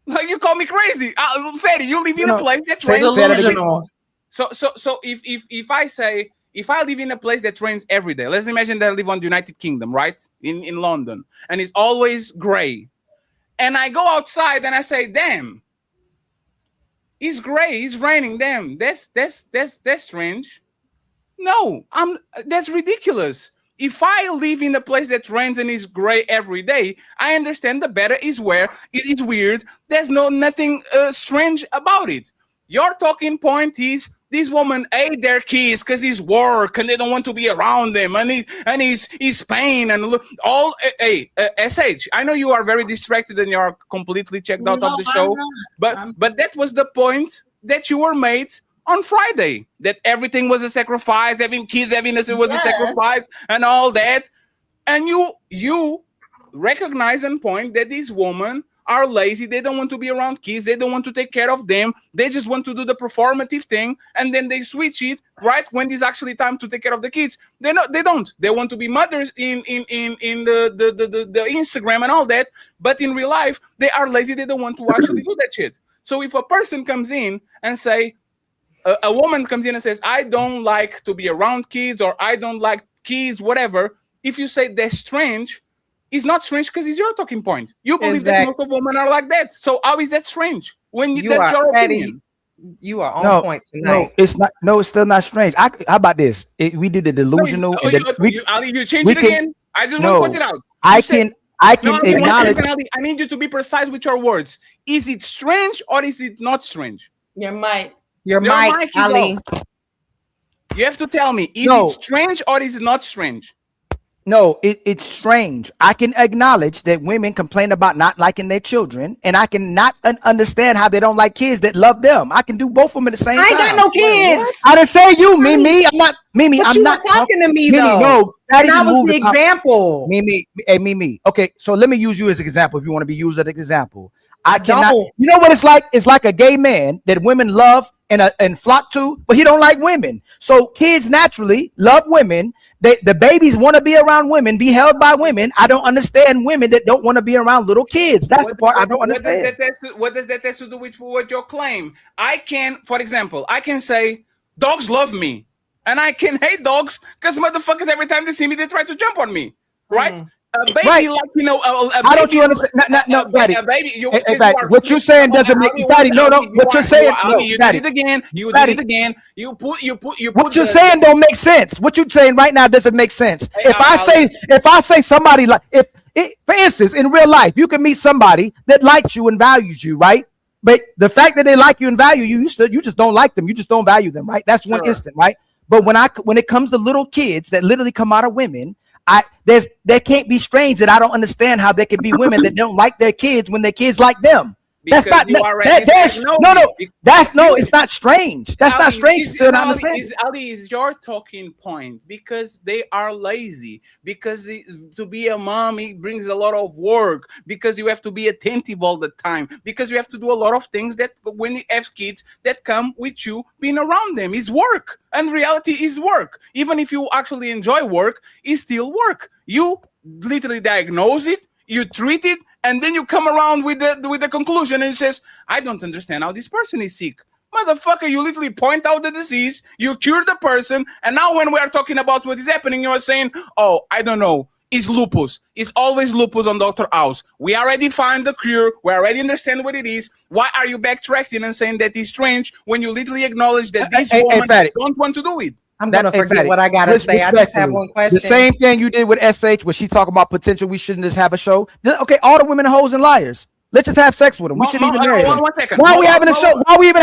Like you call me crazy, Fetty. You live in a place that rains. So if I say. If I live in a place that rains every day, let's imagine that I live on the United Kingdom, right? In London, and it's always gray. And I go outside and I say, damn, it's gray, it's raining, damn, that's strange. No, that's ridiculous. If I live in a place that rains and is gray every day, I understand the better is where it's weird. There's nothing strange about it. Your talking point is these women hate their kids because he's work and they don't want to be around them, and he's pain and all. Hey, SH, I know you are very distracted and you are completely checked out of the show, but that was the point that you were made on Friday, that everything was a sacrifice, having kids, having us, it was a sacrifice and all that, and you recognize and point that these women are lazy. They don't want to be around kids. They don't want to take care of them. They just want to do the performative thing, and then they switch it right when it's actually time to take care of the kids. They don't. They want to be mothers in the Instagram and all that, but in real life they are lazy. They don't want to actually do that shit. So if a person comes in and say, a woman comes in and says, I don't like to be around kids, or I don't like kids, whatever. If you say that's strange, it's not strange because it's your talking point. You believe that most of women are like that. So how is that strange when that's your opinion? You are on point tonight. No, it's not. No, it's still not strange. How about this? We did the delusional. Ali, you change it again. I just want to point it out. I can acknowledge. I need you to be precise with your words. Is it strange or is it not strange? Your mic. Your mic, is Ali. off. You have to tell me, is No. it strange or is it not strange? No, it's strange. I can acknowledge that women complain about not liking their children, and I can not understand how they don't like kids that love them. I can do both of them at the same time. I ain't got no kids. I didn't say you, Mimi. I'm not Mimi. But I'm you not were talking to me, Mimi, though. no, that And I even was moved the example. Mimi, hey, Mimi. Okay, so let me use you as an example. If you want to be used as an example, I don't. cannot. You know what it's like? It's like a gay man that women love and flock to, but he don't like women. So kids naturally love women. The babies want to be around women, be held by women. I don't understand women that don't want to be around little kids. That's the part I don't understand. What does that have to do with what your claim? I can, for example, I can say dogs love me, and I can hate dogs because motherfuckers every time they see me they try to jump on me, right? A baby, Right. like a baby. How don't you understand? No, Daddy. A baby. What you're saying doesn't make Daddy. No. What you're saying, You Daddy. did it again. You did Daddy. it again. You put. What you're saying don't make sense. What you're saying right now doesn't make sense. If I say somebody like for instance, in real life, you can meet somebody that likes you and values you, right? But the fact that they like you and value you, you just don't like them. You just don't value them, right? That's one instant, right? But when it comes to little kids that literally come out of women, there can't be strange that I don't understand how there can be women that don't like their kids when their kids like them. Because That's not you already it's not strange. That's not strange to still understand. Ali is your talking point because they are lazy. Because to be a mom, it brings a lot of work. Because you have to be attentive all the time. Because you have to do a lot of things that when you have kids that come with you being around them. It's work. And reality is work. Even if you actually enjoy work, it's still work. You literally diagnose it, you treat it, and then you come around with the conclusion and it says, I don't understand how this person is sick. Motherfucker, you literally point out the disease, you cure the person, and now when we are talking about what is happening, you are saying, oh, I don't know, it's lupus. It's always lupus on Dr. House. We already find the cure. We already understand what it is. Why are you backtracking and saying that is strange when you literally acknowledge that this woman don't want to do it? I'm gonna forget what I gotta say. I just have one question. The same thing you did with SH, where she talking about potential. We shouldn't just have a show. Okay, all the women are hoes and liars. Let's just have sex with them. We shouldn't even marry them. One second. Why are we having a show? Why we even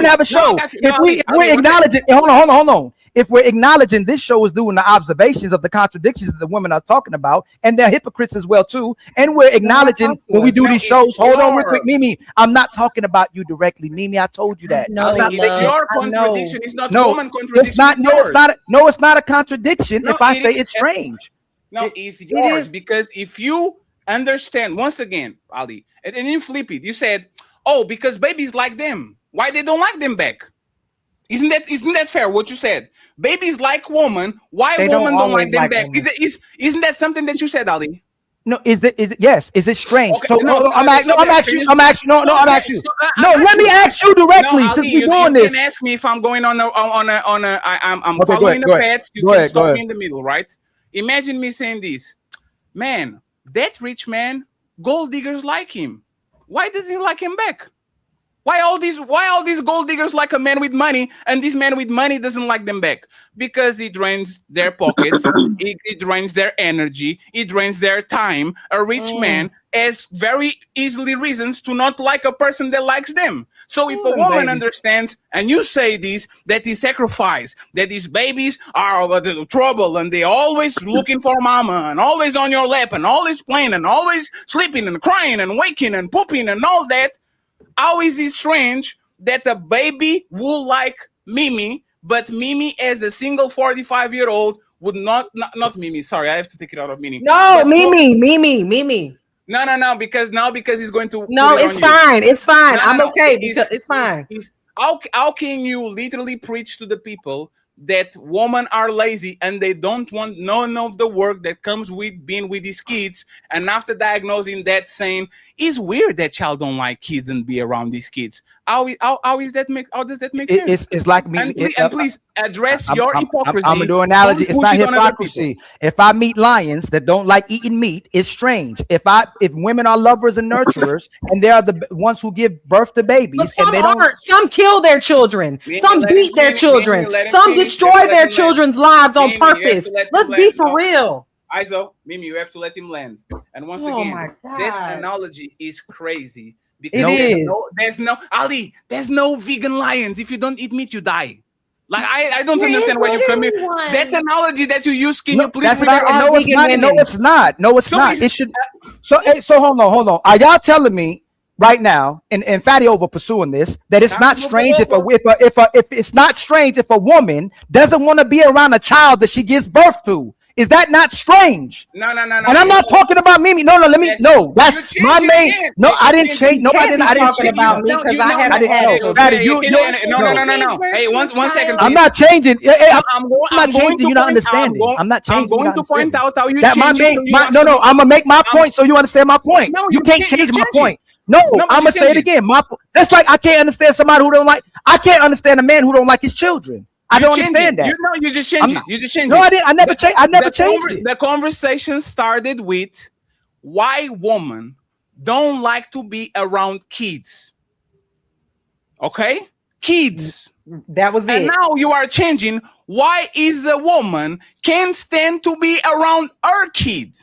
have a show? If we're acknowledging, hold on. If we're acknowledging this show is doing the observations of the contradictions that the women are talking about, and they're hypocrites as well too, and we're acknowledging when we do these shows. Hold on real quick, Mimi. I'm not talking about you directly, Mimi. I told you that. No, it's your contradiction. It's not woman contradiction. It's not. It's not a contradiction. If I say it's strange. No, it's yours because if you understand once again, Ali, and you flip it, you said, "Oh, because babies like them. Why they don't like them back?" Isn't that fair? What you said? Babies like woman. Why women don't like them back? Isn't that something that you said, Ali? No, is it yes? Is it strange? Okay, So I'm asking you. No, let me ask you directly since we're doing this. You can ask me if I'm going on a I'm following the path. You can stop me in the middle, right? Imagine me saying this, man. That rich man, gold diggers like him. Why doesn't he like him back? Why all these gold diggers like a man with money, and this man with money doesn't like them back? Because it drains their pockets, it drains their energy, it drains their time. A rich man has very easily reasons to not like a person that likes them. So if a woman understands, and you say this, that is sacrifice, that these babies are trouble, and they're always looking for mama, and always on your lap, and always playing, and always sleeping, and crying, and waking, and pooping, and all that, how is it strange that a baby will like Mimi, but Mimi as a single 45-year-old would not Mimi. Sorry, I have to take it out of Mimi. No, Mimi. No, because he's going to. No, it's fine. It's fine. I'm okay because it's fine. How can you literally preach to the people that women are lazy and they don't want none of the work that comes with being with these kids, and after diagnosing that, saying it's weird that child don't like kids and be around these kids? How does that make sense? It's like me. And please address your hypocrisy. I'm gonna do an analogy. It's not hypocrisy. If I meet lions that don't like eating meat, it's strange. If women are lovers and nurturers and they are the ones who give birth to babies, but and they don't. Some kill their children. Some beat their children. Some destroy their children's lives on purpose. Let's be for real. Iso, Mimi, you have to let him land. And once again, that analogy is crazy It There's no Ali. There's no vegan lions. If you don't eat meat, you die. Like I don't There understand is where you come in. literally one. That analogy that you use, can you please? That's repeat not. it? No, it's not. No, it's not. No, it's So not. is- It should. So, so hold on. Are y'all telling me right now, and Fatty over pursuing this, that it's not strange if it's not strange if a woman doesn't want to be around a child that she gives birth to? Is that not strange? No. And I'm not talking about Mimi. No. Let me. No, that's my main. No, I didn't change. No, I didn't. I didn't change. about me because I haven't had children. Fatty, you. No. Hey, one second. I'm not changing. I'm not going changing. to You're not point- understanding. I'm not changing. I'm going to point out how you that my change it, main. so you My, no. actually- I'm gonna make my point so you understand my point. No, you you can't change- change you my change it. point. No, No, but I'm you gonna say it change it. again. Just like I can't understand somebody who don't like. I can't understand a man who don't like his children. I You don't change understand it. that. You just changed it. You just changed No, it. I didn't. I never changed. I never changed it. The conversation started with why women don't like to be around kids. Okay? Kids. That was And it. now you are changing why is a woman can't stand to be around her kid.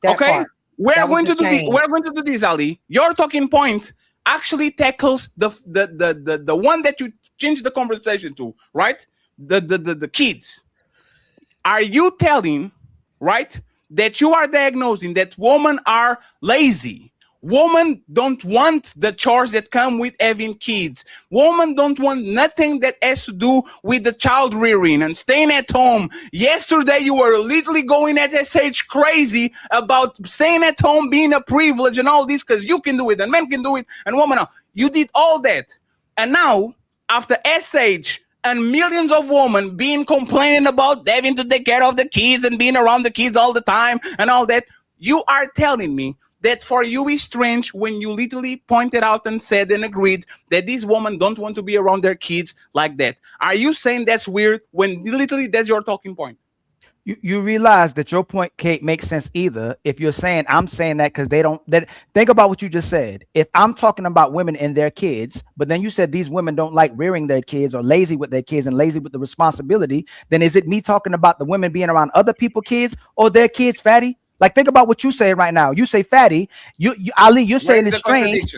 That Okay? part. We're That was going the to do this. change. We're going to do this, Ali. Your talking point actually tackles the one that you changed the conversation to, right? The kids. Are you telling, right, that you are diagnosing that women are lazy? Women don't want the chores that come with having kids. Women don't want nothing that has to do with the child rearing and staying at home. Yesterday, you were literally going at SH crazy about staying at home being a privilege and all this because you can do it and men can do it and women. You did all that. And now, after SH and millions of women being complaining about having to take care of the kids and being around the kids all the time and all that, you are telling me that for you is strange when you literally pointed out and said and agreed that these women don't want to be around their kids like that. Are you saying that's weird when literally that's your talking point? You realize that your point can't make sense either if you're saying I'm saying that because they don't. Think about what you just said. If I'm talking about women and their kids, but then you said these women don't like rearing their kids or lazy with their kids and lazy with the responsibility, then is it me talking about the women being around other people's kids or their kids, Fatty? Like, think about what you say right now. You say, Fatty, Ali, you're saying it's strange.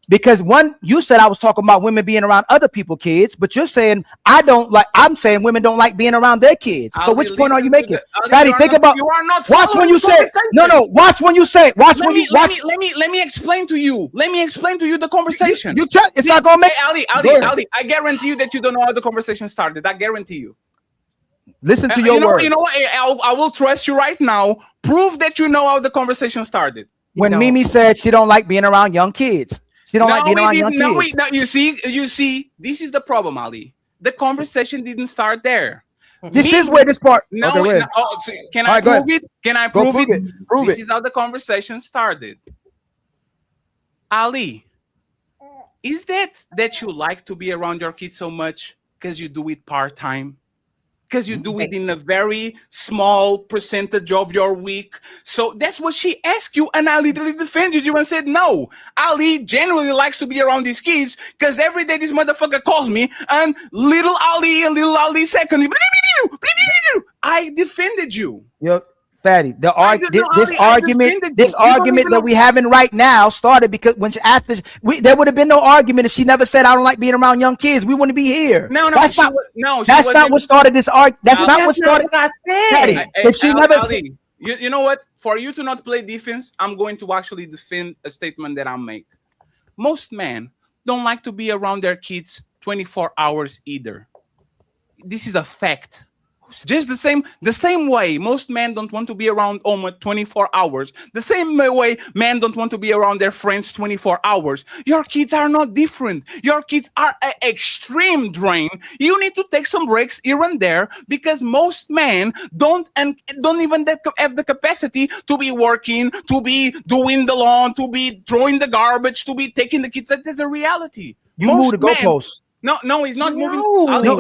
Because one, you said I was talking about women being around other people's kids, but you're saying I'm saying women don't like being around their kids. So which point are you making? Fatty, think about. You are not. Watch when you say. No. Watch when you say. Watch when you watch. Let me explain to you. Let me explain to you the conversation. It's not gonna make. Ali, I guarantee you that you don't know how the conversation started. I guarantee you. Listen to your words. You know what? I will trust you right now. Prove that you know how the conversation started. When Mimi said she don't like being around young kids. She don't like being around young kids. You see, this is the problem, Ali. The conversation didn't start there. This is where this part. No, okay, can I prove it? Can I prove it? Prove this it. is how the conversation started. Ali, is that you like to be around your kids so much because you do it part-time? Because you do it in a very small percentage of your week. So that's what she asked you, and I literally defended you and said, no, Ali genuinely likes to be around these kids because every day this motherfucker calls me and little Ali and little Ali secondly. I defended you. Yo, Fatty, this argument even that we having right now started because when there would have been no argument if she never said I don't like being around young kids. We wouldn't be here. That's not what started this argument. That's not what started. What I said. Fatty, if she never Ali, you know what? For you to not play defense, I'm going to actually defend a statement that I make. Most men don't like to be around their kids 24 hours either. This is a fact. Just the same way most men don't want to be around home 24 hours. The same way men don't want to be around their friends 24 hours. Your kids are not different. Your kids are an extreme drain. You need to take some breaks here and there because most men don't even have the capacity to be working, to be doing the lawn, to be throwing the garbage, to be taking the kids. That is a reality. You move the goalposts. No, he's not moving.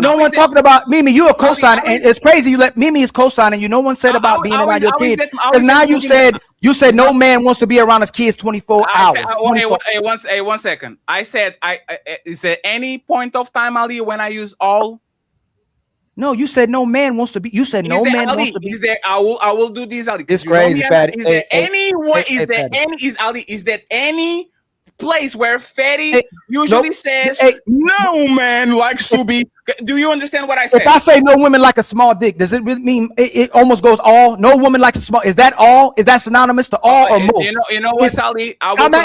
No one talking about Mimi. You a co-signer, and it's crazy. You let Mimi is co-signing. You no one said about being around your kids. Because now you said no man wants to be around his kids 24 hours. Hey, 1 second. I said is there any point of time, Ali, when I use all? No, you said no man wants to be. You said no man wants to be. Is there? I will do this, Ali. It's crazy, Fatty. Is there any way? Is there any? Is Ali? Is there any place where Fatty Hey, usually nope. says, Hey. no man likes to be. Do you understand what I said? If I say no women like a small dick, does it really mean it almost goes all? No woman likes a small. Is that all? Is that synonymous to all or most? You know what, Sally?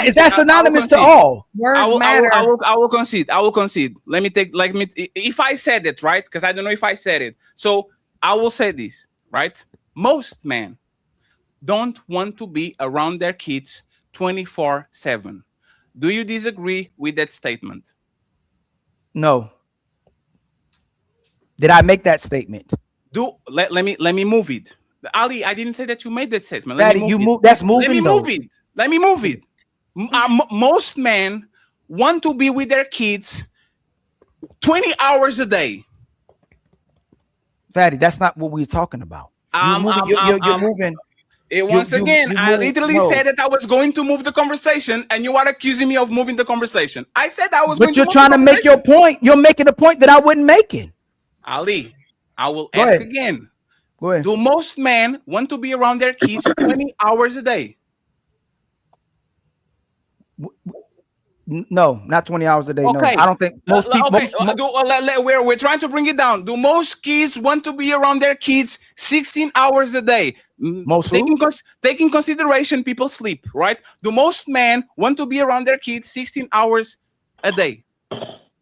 Is that synonymous to all? Words matter. I will concede. I will concede. Let me if I said it right, because I don't know if I said it. So I will say this, right? Most men don't want to be around their kids 24/7. Do you disagree with that statement? No. Did I make that statement? Let me move it. Ali, I didn't say that you made that statement. Daddy, that's moving. Let me move it. Let me move it. Most men want to be with their kids 20 hours a day. Fatty, that's not what we're talking about. You're moving. Once again, I literally said that I was going to move the conversation, and you are accusing me of moving the conversation. I said I was going to move the conversation. But you're trying to make your point. You're making a point that I wasn't making. Ali, I will ask again. Go ahead. Do most men want to be around their kids 20 hours a day? No, not 20 hours a day. Okay. No, I don't think most people. We're trying to bring it down. Do most kids want to be around their kids 16 hours a day? Most taking consideration people sleep, right? Do most men want to be around their kids 16 hours a day?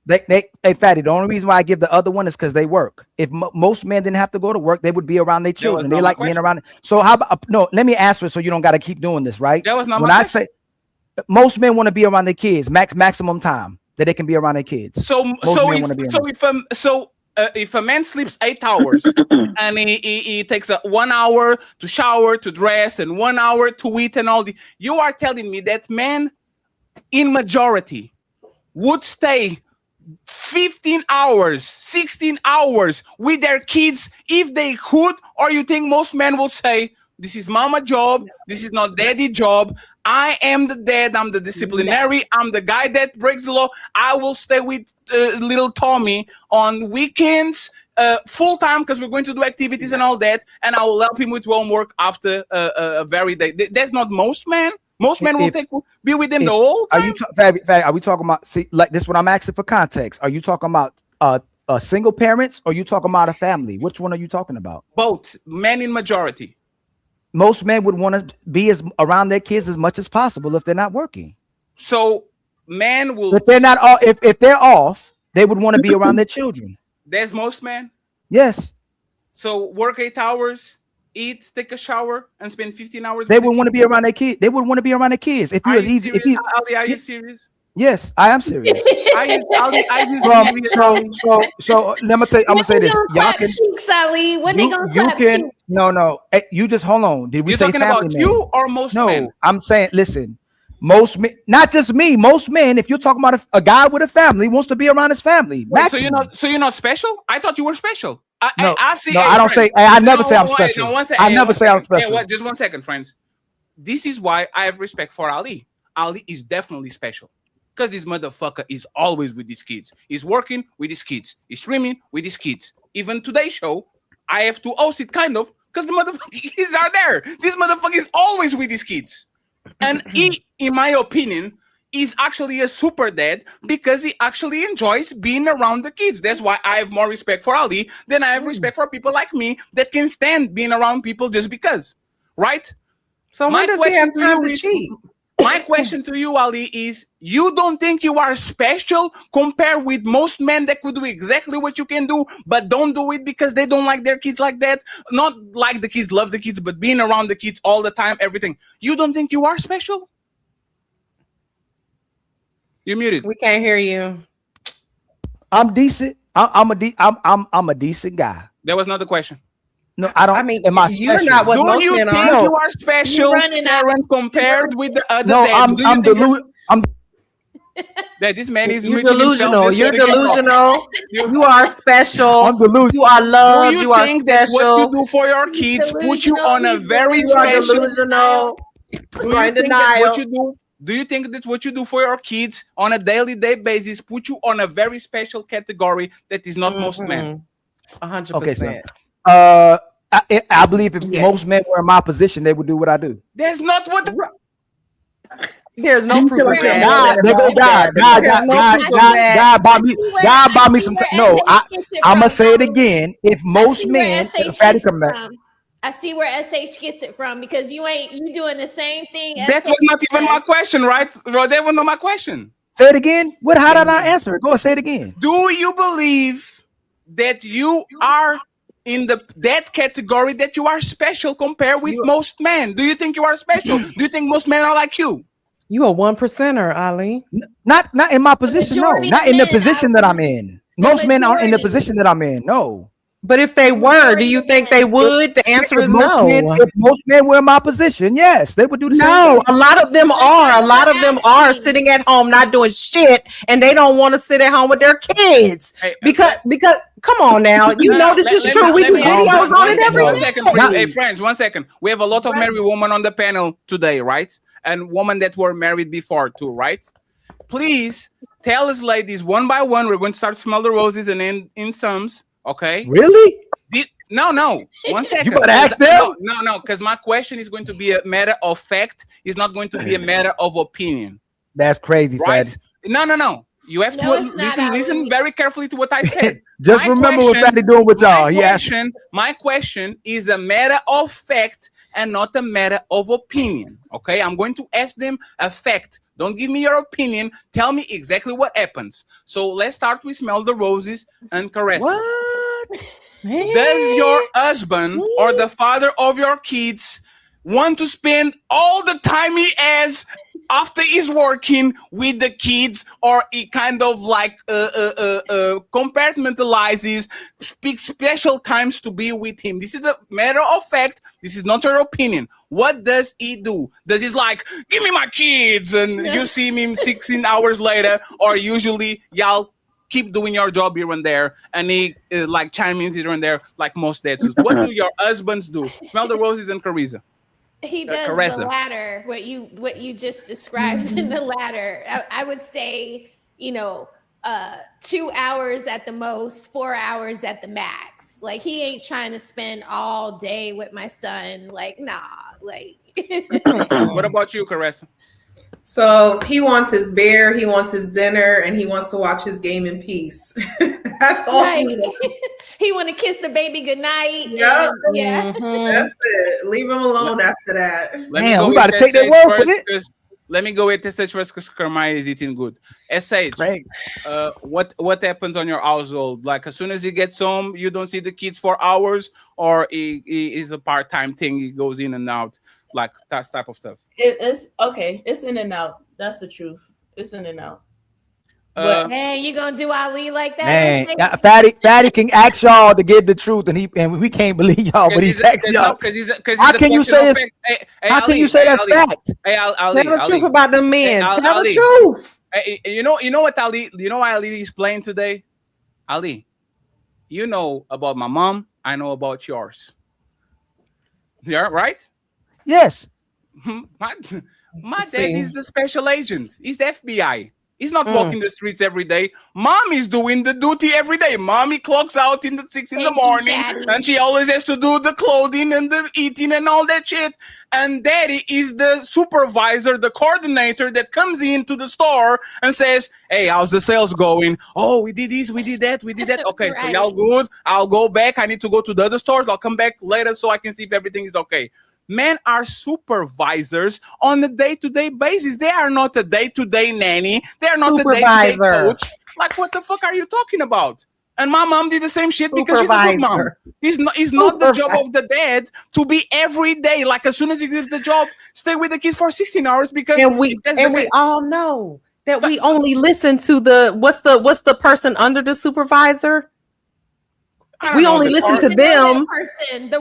Hey, Fatty, the only reason why I give the other one is because they work. If most men didn't have to go to work, they would be around their children. They like being around. So how about no? Let me answer it so you don't got to keep doing this, right? That was not when my I say most men want to be around their kids, maximum time that they can be around their kids. So if a man sleeps 8 hours and he takes 1 hour to shower, to dress, and 1 hour to eat and all you are telling me that men in majority would stay 15 hours, 16 hours with their kids if they could? Or you think most men will say, this is mama job, this is not daddy job, I am the dad, I'm the disciplinary, I'm the guy that breaks the law, I will stay with little Tommy on weekends, full time, because we're going to do activities and all that, and I will help him with homework after a very day. That's not most men. Most men will be with them the whole time. Are we talking about, see, like this? What I'm asking for context. Are you talking about single parents, or are you talking about a family? Which one are you talking about? Both. Men in majority. Most men would want to be around their kids as much as possible if they're not working. So men will. If they're not, if they're off, they would want to be around their children. There's most men. Yes. So work 8 hours, eat, take a shower, and spend 15 hours. They would want to be around their kids. They would want to be around their kids. If you was easy, Ali, are you serious? Yes, I am serious. So let me say, I'm gonna say this. Y'all can cheeks, Ali. When they gonna clap cheeks? No. Hey, you just hold on. Did we say talking family about men? you or most men? No, I'm saying, listen. Most men, not just me. Most men. If you're talking about a guy with a family, wants to be around his family. Wait, so you're not special? I thought you were special. I see. I don't say. I never say I'm special. I never say I'm special. Just 1 second, friends. This is why I have respect for Ali. Ali is definitely special. Because this motherfucker is always with these kids. He's working with his kids. He's streaming with his kids. Even today's show, I have to host it kind of because the motherfuckers are there. This motherfucker is always with his kids. And he, in my opinion, is actually a super dad because he actually enjoys being around the kids. That's why I have more respect for Ali than I have respect for people like me that can stand being around people just because. Right? So when does he have time to cheat? My question to you, Ali, is you don't think you are special compared with most men that could do exactly what you can do, but don't do it because they don't like their kids like that? Not like the kids, love the kids, but being around the kids all the time, everything. You don't think you are special? You're muted. We can't hear you. I'm decent. I'm a decent guy. That was not the question. No, I don't. I mean, am I special? You're not what most men are. Do you are special compared with the other dads? That this man is delusional. You're delusional. You are special. I'm delusional. You are loved. You are think special. That what you do for your kids put you on a very special. Delusional. Do you think that what you do? Do you think that what you do for your kids on a daily basis put you on a very special category that is not most men? 100%. Okay, so, I believe if most men were in my position, they would do what I do. That's not what. There's no I proof see of where that. SH There go God. There's no proof of that. God bought me. God bought me some. No, gets it I'm gonna from, say it though. again. If I most see where men, SH Patty gets it come back. from. I see where SH gets it from because you doing the same thing. That SH was not even my says. question, right? Bro, that was not my question. Say it again. What? How did I answer? Go say it again. Do you believe that you are in that category that you are special compared with most men? Do you think you are special? Do you think most men are like you? You a 1%er, Ali. Not in my position. No, majority not of in the men, position that I'm in. Most men aren't in the majority. position that I'm in. No. But if they were, do you think they would? The answer is no. If most men were in my position, yes, they would do the same No, thing. a lot of them are. A lot of them are sitting at home not doing shit, and they don't want to sit at home with their kids because come on now, you know this is true. We do videos on it every One day. second, please. Hey, friends, 1 second. We have a lot of married women on the panel today, right? And women that were married before too, right? Please tell us, ladies, one by one. We're going to start smell the roses and end in sums. Okay? Really? No. 1 second. You better ask them. No. Because my question is going to be a matter of fact. It's not going to be a matter of opinion. That's crazy, Right? Fatty. No. You have to listen very carefully to what I said. Just remember what Fatty doing with y'all. My question is a matter of fact and not a matter of opinion. Okay, I'm going to ask them a fact. Don't give me your opinion. Tell me exactly what happens. So let's start with smell the roses and caress. What? Does your husband or the father of your kids want to spend all the time he has after he's working with the kids, or he kind of like compartmentalizes, speaks special times to be with him? This is a matter of fact. This is not your opinion. What does he do? Does he's like, give me my kids, and you see him 16 hours later, or usually y'all keep doing your job here and there, and he like chime in here and there like most dads do? What do your husbands do? Smell the roses and Carissa. He does the latter, what you just described in the latter. I would say, 2 hours at the most, 4 hours at the max. Like, he ain't trying to spend all day with my son. Like, nah, like. What about you, Caressa? So he wants his bear, he wants his dinner, and he wants to watch his game in peace. That's all Right. he wants. He want to kiss the baby goodnight. Yep. Yeah. That's it. Leave him alone after that. Damn, we gotta take that word for it. Let me go with SH first because Kermai is eating good. SH, what happens on your household? Like, as soon as he gets home, you don't see the kids for hours, or he is a part-time thing, he goes in and out, like that type of stuff? It's okay. It's in and out. That's the truth. It's in and out. Hey, you gonna do Ali like that? Man, Fatty can ask y'all to get the truth, and we can't believe y'all, but he's asking y'all. How can you say it's? How can you say that's fact? Tell the truth about the men. Tell the truth. You know what, Ali? You know why Ali is playing today? Ali, you know about my mom. I know about yours. Yeah, right? Yes. My dad is the special agent. He's the FBI. He's not walking the streets every day. Mom is doing the duty every day. Mommy clocks out in the 6 in the morning, and she always has to do the clothing and the eating and all that shit. And daddy is the supervisor, the coordinator that comes into the store and says, hey, how's the sales going? Oh, we did this, we did that, we did that. Okay, so y'all good. I'll go back. I need to go to the other stores. I'll come back later so I can see if everything is okay. Men are supervisors on a day-to-day basis. They are not a day-to-day nanny. They're not a day-to-day coach. Like, what the fuck are you talking about? And my mom did the same shit because she's a good mom. It's not the job of the dad to be every day. Like, as soon as he gives the job, stay with the kid for 16 hours because we all know that we only listen to what's the person under the supervisor. We only listen to them.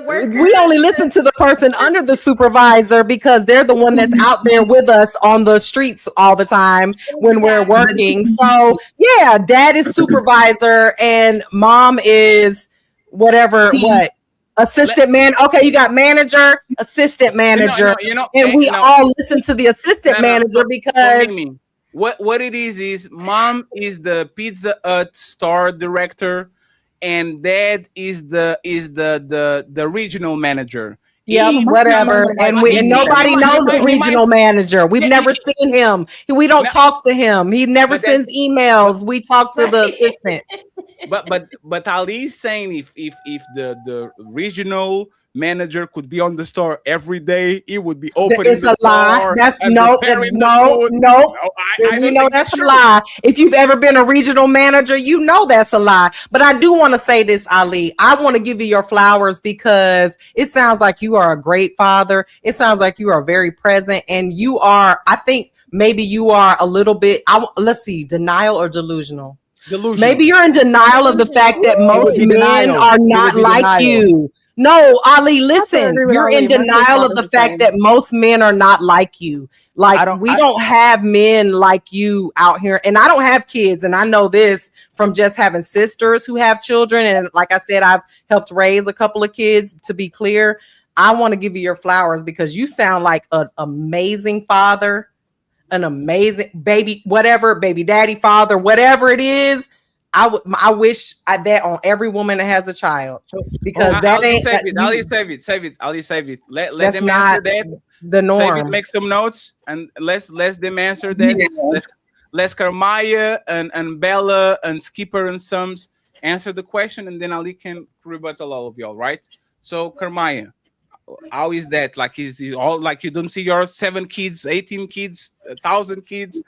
We only listen to the person under the supervisor because they're the one that's out there with us on the streets all the time when we're working. So yeah, dad is supervisor and mom is whatever. What assistant man? Okay, you got manager, assistant manager, and we all listen to the assistant manager because. What it is mom is the Pizza Hut store director. And dad is the regional manager. Yep, whatever. And nobody knows the regional manager. We've never seen him. We don't talk to him. He never sends emails. We talk to the assistant. But Ali's saying if the regional manager could be on the store every day, he would be opening It's a lie. That's no. We know that's a lie. If you've ever been a regional manager, you know that's a lie. But I do want to say this, Ali. I want to give you your flowers because it sounds like you are a great father. It sounds like you are very present, and you are. I think maybe you are a little bit. Let's see, denial or delusional. Maybe you're in denial of the fact that most men are not like you. No, Ali, listen, you're in denial of the fact that most men are not like you. Like we don't have men like you out here. And I don't have kids. And I know this from just having sisters who have children. And like I said, I've helped raise a couple of kids. To be clear, I want to give you your flowers because you sound like an amazing father, an amazing baby, whatever, baby daddy, father, whatever it is. I wish that on every woman that has a child because that ain't save it. Ali, save it. Let them answer that. The norm. Save it. Make some notes and let's them answer that. Yeah. Let's Carmaya and Bella and Skipper and Sums answer the question, and then Ali can rebuttal all of y'all. Right? So Carmaya, how is that? Like, is all like you don't see your 7 kids, 18 kids, 1,000 kids?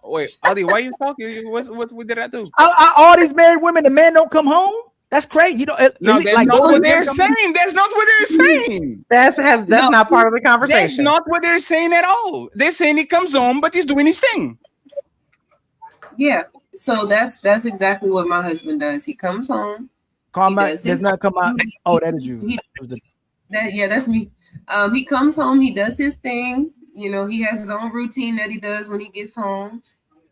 Wait, Ali, why are you talking? What did I do? All these married women, the man don't come home. That's crazy. You know, no, that's like, not what they're saying. That's not what they're saying. That's not part of the conversation. That's not what they're saying at all. They're saying he comes home, but he's doing his thing. Yeah. So that's exactly what my husband does. He comes home. Does not come out. Oh, that is you. That's me. He comes home. He does his thing. You know, he has his own routine that he does when he gets home.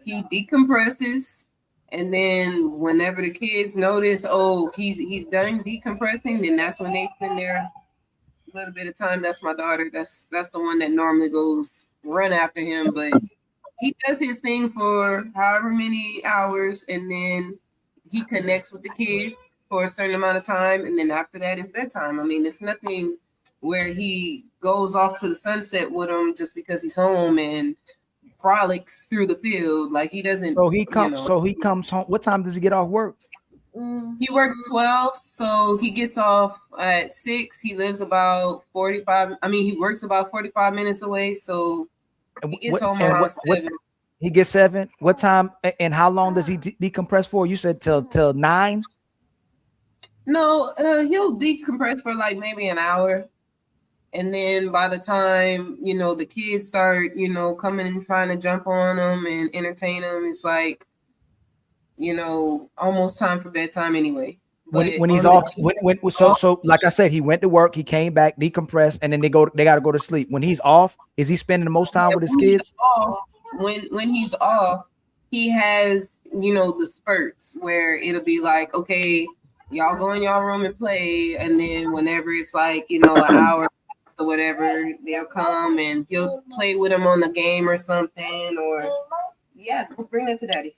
He decompresses, and then whenever the kids notice, he's done decompressing, then that's when they spend their little bit of time. That's my daughter. That's the one that normally goes run after him, but he does his thing for however many hours, and then he connects with the kids for a certain amount of time, and then after that is bedtime. I mean, it's nothing where he goes off to the sunset with them just because he's home and frolics through the field. Like he doesn't. So he comes. So he comes home. What time does he get off work? He works 12, so he gets off at 6. He lives about 45. I mean, he works about 45 minutes away, so he gets home around 7. He gets 7. What time and how long does he decompress for? You said till 9. No, he'll decompress for like maybe an hour. And then by the time, the kids start, coming and trying to jump on them and entertain them, it's like, almost time for bedtime anyway. When he's off, so like I said, he went to work, he came back, decompressed, and then they got to go to sleep. When he's off, is he spending the most time with his kids? When he's off, he has, the spurts where it'll be like, okay, y'all go in y'all room and play. And then whenever it's like, an hour or whatever, they'll come and he'll play with them on the game or something, or bring that to daddy.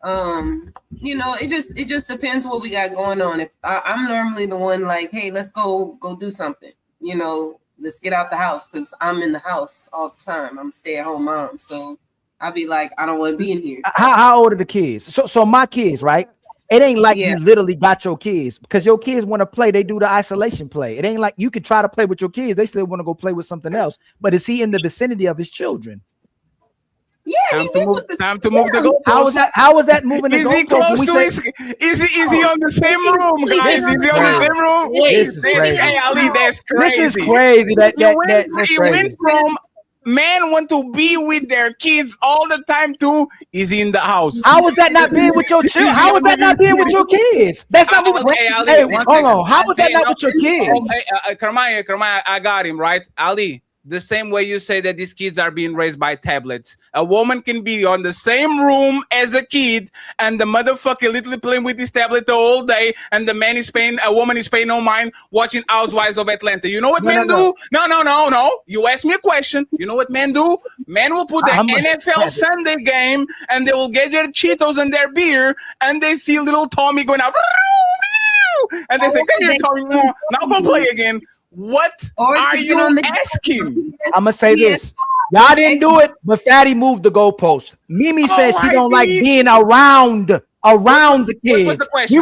It just depends what we got going on. If I'm normally the one like, hey, let's go do something, let's get out the house, because I'm in the house all the time. I'm a stay-at-home mom, so I'll be like, I don't want to be in here. How old are the kids? So my kids, right? It ain't like you literally got your kids, because your kids want to play. They do the isolation play. It ain't like you can try to play with your kids. They still want to go play with something else. But is he in the vicinity of his children? Yeah, time to move the goalposts. How is that moving the goalposts? Is he close to his? Is he on the same room, guys? Is he on the same room? This is crazy. Hey, Ali, that's crazy. This is crazy. He went from men want to be with their kids all the time to is he in the house? How was that not being with your children? How was that not being with your kids? That's not moving. Hey, hold on. How was that not with your kids? Karmaya, I got him right, Ali. The same way you say that these kids are being raised by tablets. A woman can be on the same room as a kid, and the motherfucker literally playing with this tablet the whole day, and the man is paying, a woman is paying no mind watching Housewives of Atlanta. You know what men do? No. You ask me a question. You know what men do? Men will put the NFL Sunday game, and they will get their Cheetos and their beer, and they see little Tommy going out, and they say, "Come here, Tommy. Now go play again." What Or are to get you on the asking? I'm gonna say this. Y'all didn't do it, but Fatty moved the goalpost. Mimi says she don't like being around the What was kids. the question?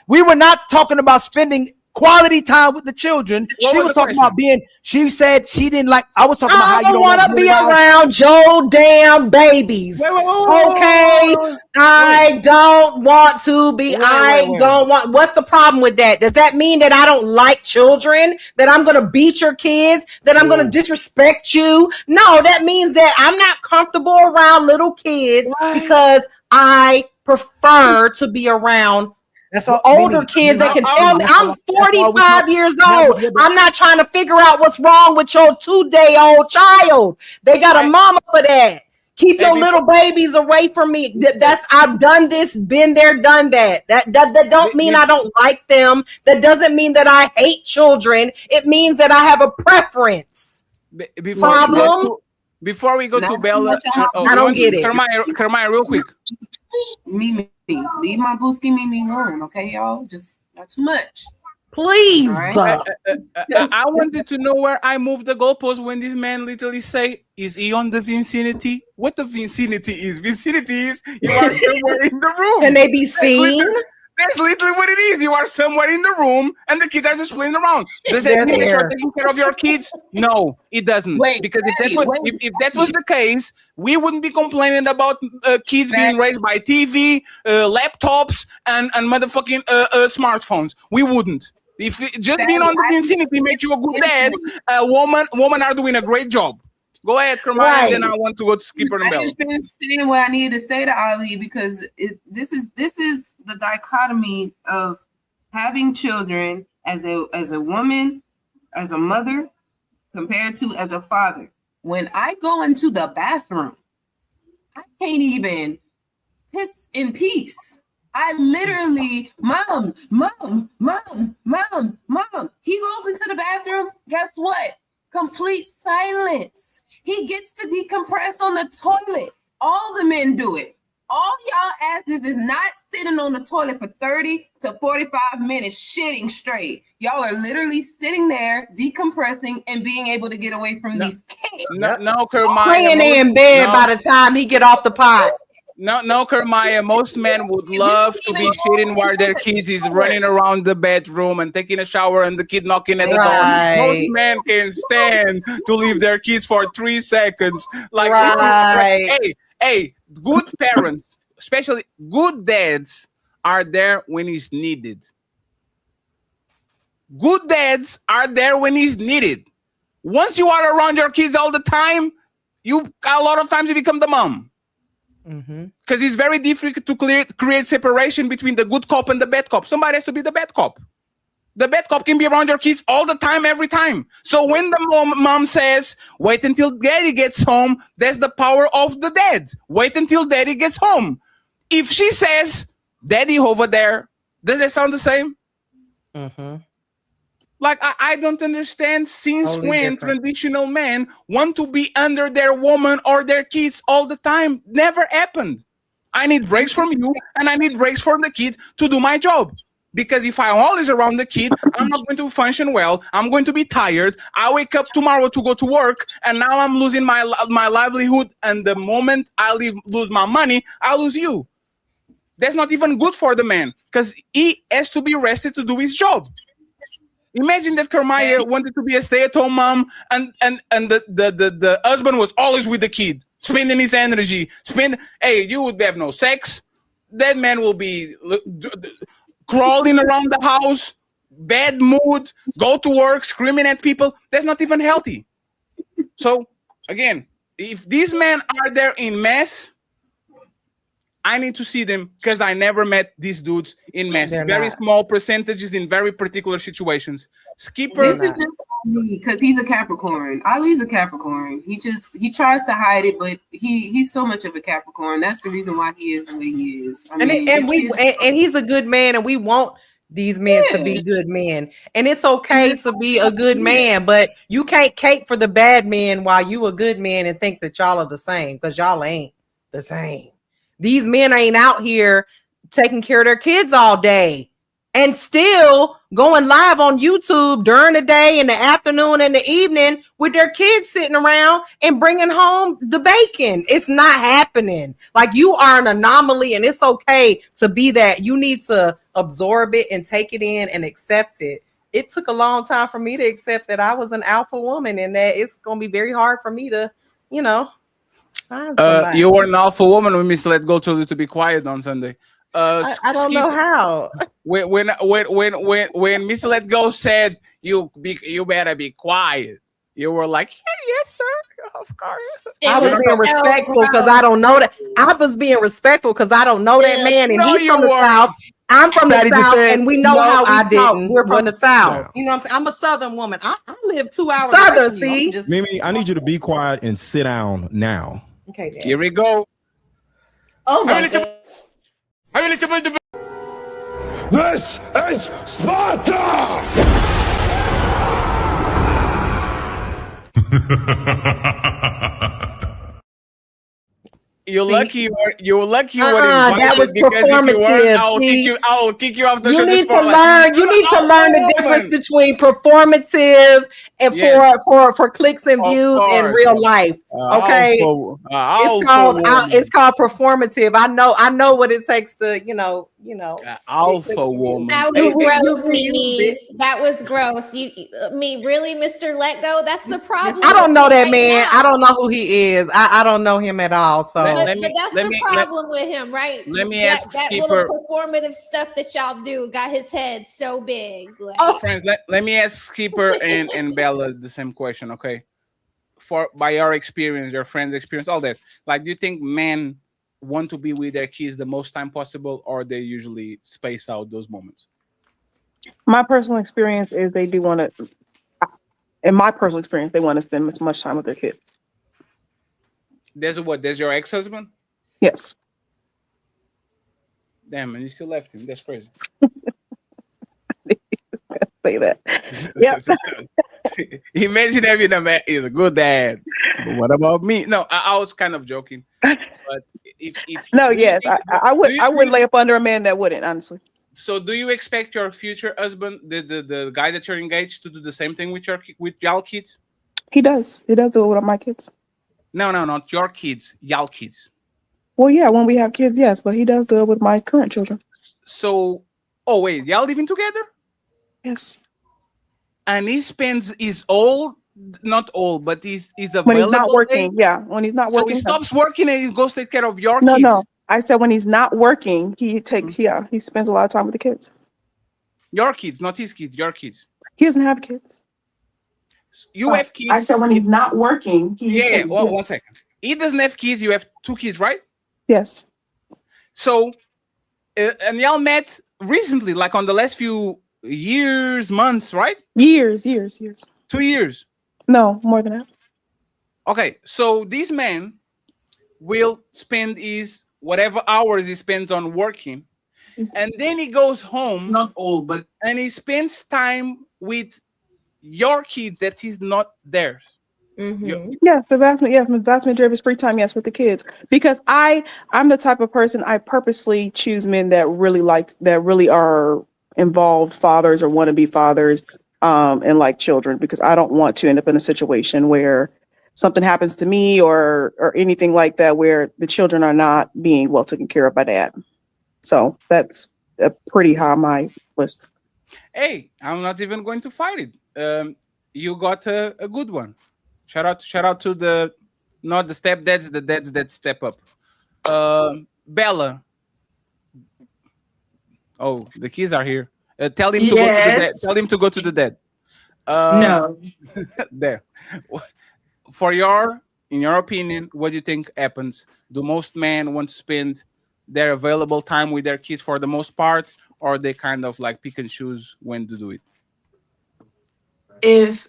We were not talking about spending quality time with the children. What She was was the talking question? about she said she didn't like. I was talking about how I you don't don't want like to being be around. around your damn babies. Okay, I don't want to be. I don't want. What's the problem with that? Does that mean that I don't like children? That I'm gonna beat your kids? That I'm gonna disrespect you? No, that means that I'm not comfortable around little kids because I prefer to be around older kids that can tell me. I'm 45 years old. I'm not trying to figure out what's wrong with your 2-day-old child. They got a mama for that. Keep your little babies away from me. That's I've done this, been there, done that. That don't mean I don't like them. That doesn't mean that I hate children. It means that I have a preference. Before we go to Bella, I don't get it. Kermaya, real quick. Mimi, leave my Booski Mimi alone, okay, y'all? Just not too much. Please. Right? I wanted to know where I moved the goalpost when this man literally say, "Is he on the vicinity?" What the vicinity is? Vicinity is you are somewhere in the room. Can they be seen? That's literally what it is. You are somewhere in the room and the kids are just playing around. Does that mean that you're taking care of your kids? No, it doesn't. Because if that was the case, we wouldn't be complaining about kids being raised by TV, laptops, and motherfucking smartphones. We wouldn't. If just being on the vicinity make you a good dad, women are doing a great job. Go ahead, Kermaya, and then I want to go to Skipper and Bella. I just been saying what I needed to say to Ali because this is the dichotomy of having children as a woman, as a mother, compared to as a father. When I go into the bathroom, I can't even piss in peace. I literally, mom. He goes into the bathroom. Guess what? Complete silence. He gets to decompress on the toilet. All the men do it. All y'all asses is not sitting on the toilet for 30 to 45 minutes shitting straight. Y'all are literally sitting there decompressing and being able to get away from these kids. No, Kermaya. Praying in bed by the time he get off the pot. No, Kermaya. Most men would love to be shitting while their kids is running around the bedroom and taking a shower and the kid knocking at the door. Most men can stand to leave their kids for 3 seconds. Like, hey, good parents, especially good dads, are there when it's needed. Good dads are there when it's needed. Once you are around your kids all the time, a lot of times you become the mom. Because it's very difficult to create separation between the good cop and the bad cop. Somebody has to be the bad cop. The bad cop can be around your kids all the time, every time. So when the mom says, wait until daddy gets home, that's the power of the dad. Wait until daddy gets home. If she says, daddy over there, does that sound the same? Like, I don't understand since when traditional men want to be under their woman or their kids all the time. Never happened. I need breaks from you and I need breaks from the kid to do my job. Because if I'm always around the kid, I'm not going to function well. I'm going to be tired. I wake up tomorrow to go to work and now I'm losing my livelihood. And the moment I lose my money, I lose you. That's not even good for the man because he has to be rested to do his job. Imagine that Kermaya wanted to be a stay-at-home mom and the husband was always with the kid, spending his energy. Hey, you would have no sex. That man will be crawling around the house, bad mood, go to work, screaming at people. That's not even healthy. So, again, if these men are there in mass, I need to see them because I never met these dudes in mass. Very small percentages in very particular situations. Skipper. This is just because he's a Capricorn. Ali's a Capricorn. He tries to hide it, but he's so much of a Capricorn. That's the reason why he is the way he is. And he's a good man, and we want these men to be good men. And it's okay to be a good man, but you can't cape for the bad men while you a good man and think that y'all are the same, because y'all ain't the same. These men ain't out here taking care of their kids all day. and still going live on YouTube during the day, in the afternoon, and the evening with their kids sitting around and bringing home the bacon. It's not happening. Like, you are an anomaly, and it's okay to be that. You need to absorb it and take it in and accept it. It took a long time for me to accept that I was an alpha woman, and that it's going to be very hard for me to, find somebody. You were an alpha woman when Miss Let Go told you to be quiet on Sunday. I don't know how. When Miss Let Go said you better be quiet, you were like, yes, sir, of course. I was being respectful because I don't know that. I was being respectful because I don't know that man, and No, he's you from the weren't. South. I'm from Patty the just South, said, and we know "No, how we I talk. didn't." We're from the South. Yeah. You know what I'm saying? I'm a Southern woman. I live 2 hours Southern, away from you. see? I'm just Mimi, I need you to be quiet and sit down now. okay. Dad. Here we go. Oh my god. This is Sparta! You're lucky you were that invited, was because if you weren't, performative. I will kick you off the You show. need Just to for learn. You need to learn the difference between performative and Yes. for clicks and Of views in course. real life. Okay, it's called performative. I know what it takes to alpha woman. That was gross, Mimi. That was gross. Me, really, Mr. Let Go? That's the problem. I don't know with him that right man. now. I don't know who he is. I don't know him at all. So But that's the problem with him, right? let me that, ask that Skipper. little performative stuff that y'all do got his head so big. Like, Friends, let me ask Skipper and Bella the same question, okay? By your experience, your friends' experience, all that. Like, do you think men want to be with their kids the most time possible, or they usually space out those moments? My personal experience is they do want to. In my personal experience, they want to spend as much time with their kids. There's your ex-husband? Yes. Damn, and you still left him. That's crazy. Say that. Yep. Imagine having a man is a good dad. But what about me? No, I was kind of joking. But if no, yes, I would lay up under a man that wouldn't, honestly. So, do you expect your future husband, the guy that you're engaged to, do the same thing with y'all kids? He does. He does do it with my kids. No, not your kids, y'all kids. Well, yeah, when we have kids, yes, but he does do it with my current children. So, oh wait, y'all living together? Yes. And he spends his not all, but he's available when he's not working. Yeah, when he's not working. So he stops working and he goes take care of your no, kids. No, I said when he's not working, he takes. Yeah, he spends a lot of time with the kids. Your kids, not his kids. Your kids. He doesn't have kids. You have kids. I said when he's not working. Yeah. Well, 1 second. He doesn't have kids. You have 2 kids, right? Yes. So, and y'all met recently, like on the last few years, months, right? Years. 2 years. No, more than that. Okay, so this man will spend his whatever hours he spends on working, and then he goes home. Not all, but and he spends time with your kids that is not theirs. Mm-hmm. Yes, the vast majority of his free time, yes, with the kids. Because I'm the type of person, I purposely choose men that really are involved fathers or want to be fathers, and like children, because I don't want to end up in a situation where something happens to me or anything like that where the children are not being well taken care of by dad. So that's a pretty high on my list. Hey, I'm not even going to fight it. You got a good one. Shout out to the not the stepdads, the dads that step up. Bella. Oh, the keys are here. Tell him to go to the dad. Tell him to go to the dad. No. There. In your opinion, what do you think happens? Do most men want to spend their available time with their kids for the most part, or they kind of like pick and choose when to do it? If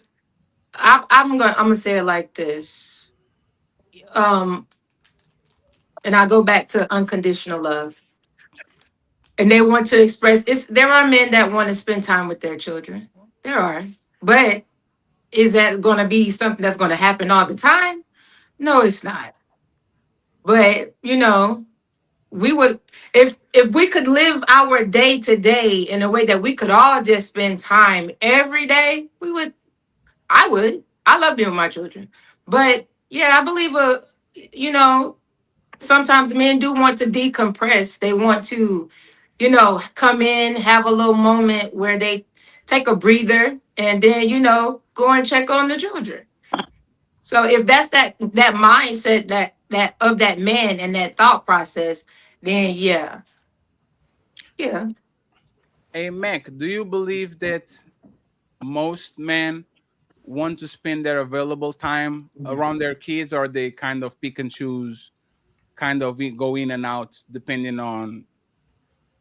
I'm gonna say it like this, and I go back to unconditional love, and they want to express. There are men that want to spend time with their children. There are, but is that going to be something that's going to happen all the time? No, it's not. But we would, if we could live our day to day in a way that we could all just spend time every day, we would. I would. I love being with my children, but yeah, I believe you know, sometimes men do want to decompress. They want to, come in, have a little moment where they take a breather, and then go and check on the children. So if that's that mindset that of that man and that thought process, then yeah. Hey, Mac, do you believe that most men want to spend their available time around their kids, or they kind of pick and choose, kind of go in and out depending on,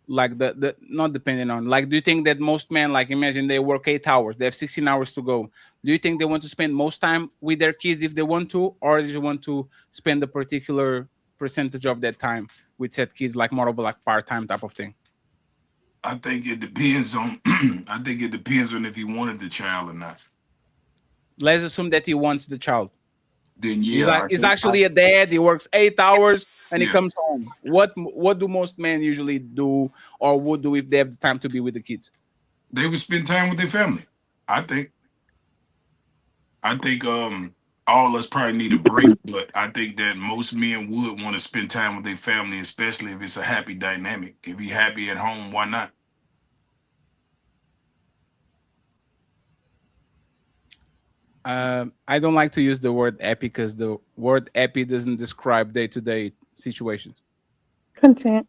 like, the not depending on, like, do you think that most men, like, imagine they work 8 hours, they have 16 hours to go, do you think they want to spend most time with their kids if they want to, or they just want to spend a particular percentage of that time with said kids, like more of a like part-time type of thing? I think it depends on. I think it depends on if he wanted the child or not. Let's assume that he wants the child. Then He's yeah, like, he's actually a dad. He works 8 hours and he Yeah. comes home. What do most men usually do, or would do if they have the time to be with the kids? They would spend time with their family. I think. All of us probably need a break, but I think that most men would want to spend time with their family, especially if it's a happy dynamic. If he happy at home, why not? I don't like to use the word happy because the word happy doesn't describe day-to-day situations. Content.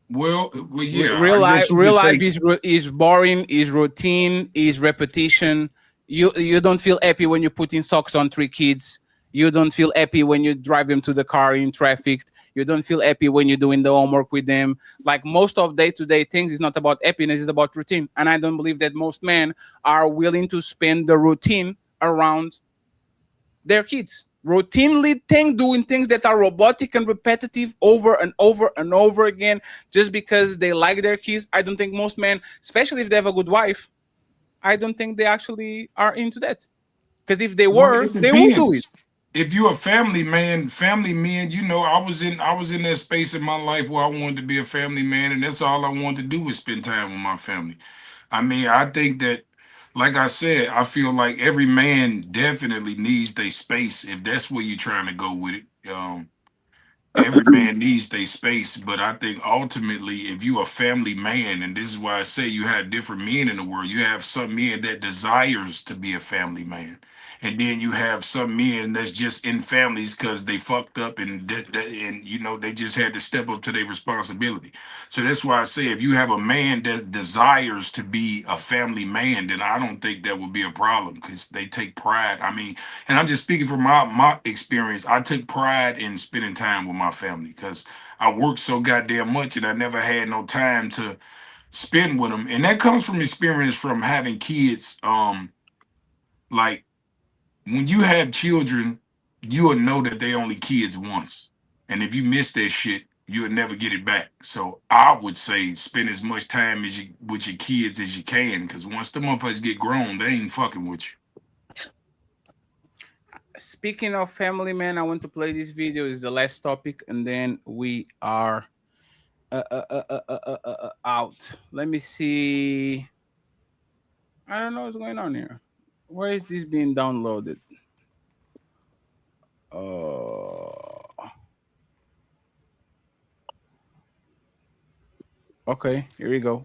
Well, yeah. Real I life, guess you real could life say is boring, is routine, is repetition. You don't feel happy when you put in socks on 3 kids. You don't feel happy when you drive them to the car in traffic. You don't feel happy when you're doing the homework with them. Like, most of day-to-day things is not about happiness, it's about routine. And I don't believe that most men are willing to spend the routine around their kids. Routinely doing things that are robotic and repetitive over and over and over again, just because they like their kids. I don't think most men, especially if they have a good wife, I don't think they actually are into that. Because if they well, were, it they will do it. depends. If you're a family man, family men, I was in that space in my life where I wanted to be a family man, and that's all I wanted to do was spend time with my family. I mean, I think that, like I said, I feel like every man definitely needs their space if that's where you're trying to go with it. Every man needs their space, but I think ultimately, if you a family man, and this is why I say you have different men in the world, you have some men that desires to be a family man, and then you have some men that's just in families because they fucked up and they just had to step up to their responsibility. So that's why I say if you have a man that desires to be a family man, then I don't think that would be a problem because they take pride. I mean, and I'm just speaking from my experience. I took pride in spending time with my family because I worked so goddamn much and I never had no time to spend with them. And that comes from experience from having kids. Like when you have children, you will know that they only kids once. And if you miss that shit, you'll never get it back. So I would say spend as much time as you with your kids as you can, because once the motherfuckers get grown, they ain't fucking with you. Speaking of family, man, I want to play this video. Is the last topic, and then we are out. Let me see. I don't know what's going on here. Where is this being downloaded? Okay, here we go.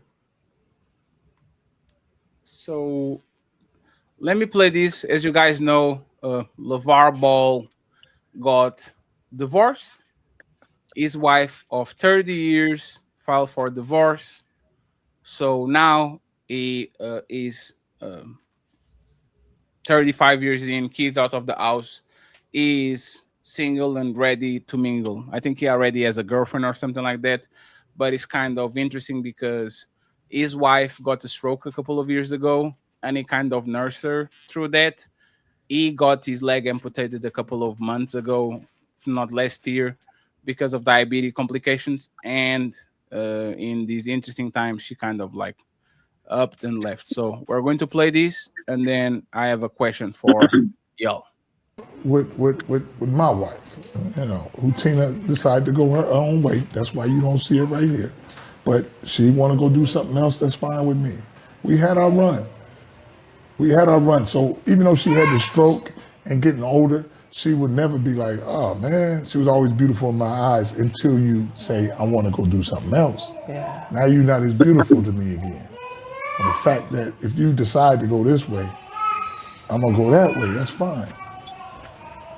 So let me play this. As you guys know, LeVar Ball got divorced. His wife of 30 years filed for divorce. So now he is 35 years in, kids out of the house, is single and ready to mingle. I think he already has a girlfriend or something like that. But it's kind of interesting because his wife got a stroke a couple of years ago and he kind of nursed her through that. He got his leg amputated a couple of months ago, if not last year, because of diabetes complications. And in these interesting times, she kind of like up and left. So we're going to play this, and then I have a question for y'all. with my wife, who Tina decided to go her own way. That's why you don't see it right here. But she want to go do something else. That's fine with me. We had our run. So even though she had the stroke and getting older, she would never be like, oh man, she was always beautiful in my eyes until you say, I want to go do something else. Yeah. Now you're not as beautiful to me again. And the fact that if you decide to go this way, I'm gonna go that way, that's fine.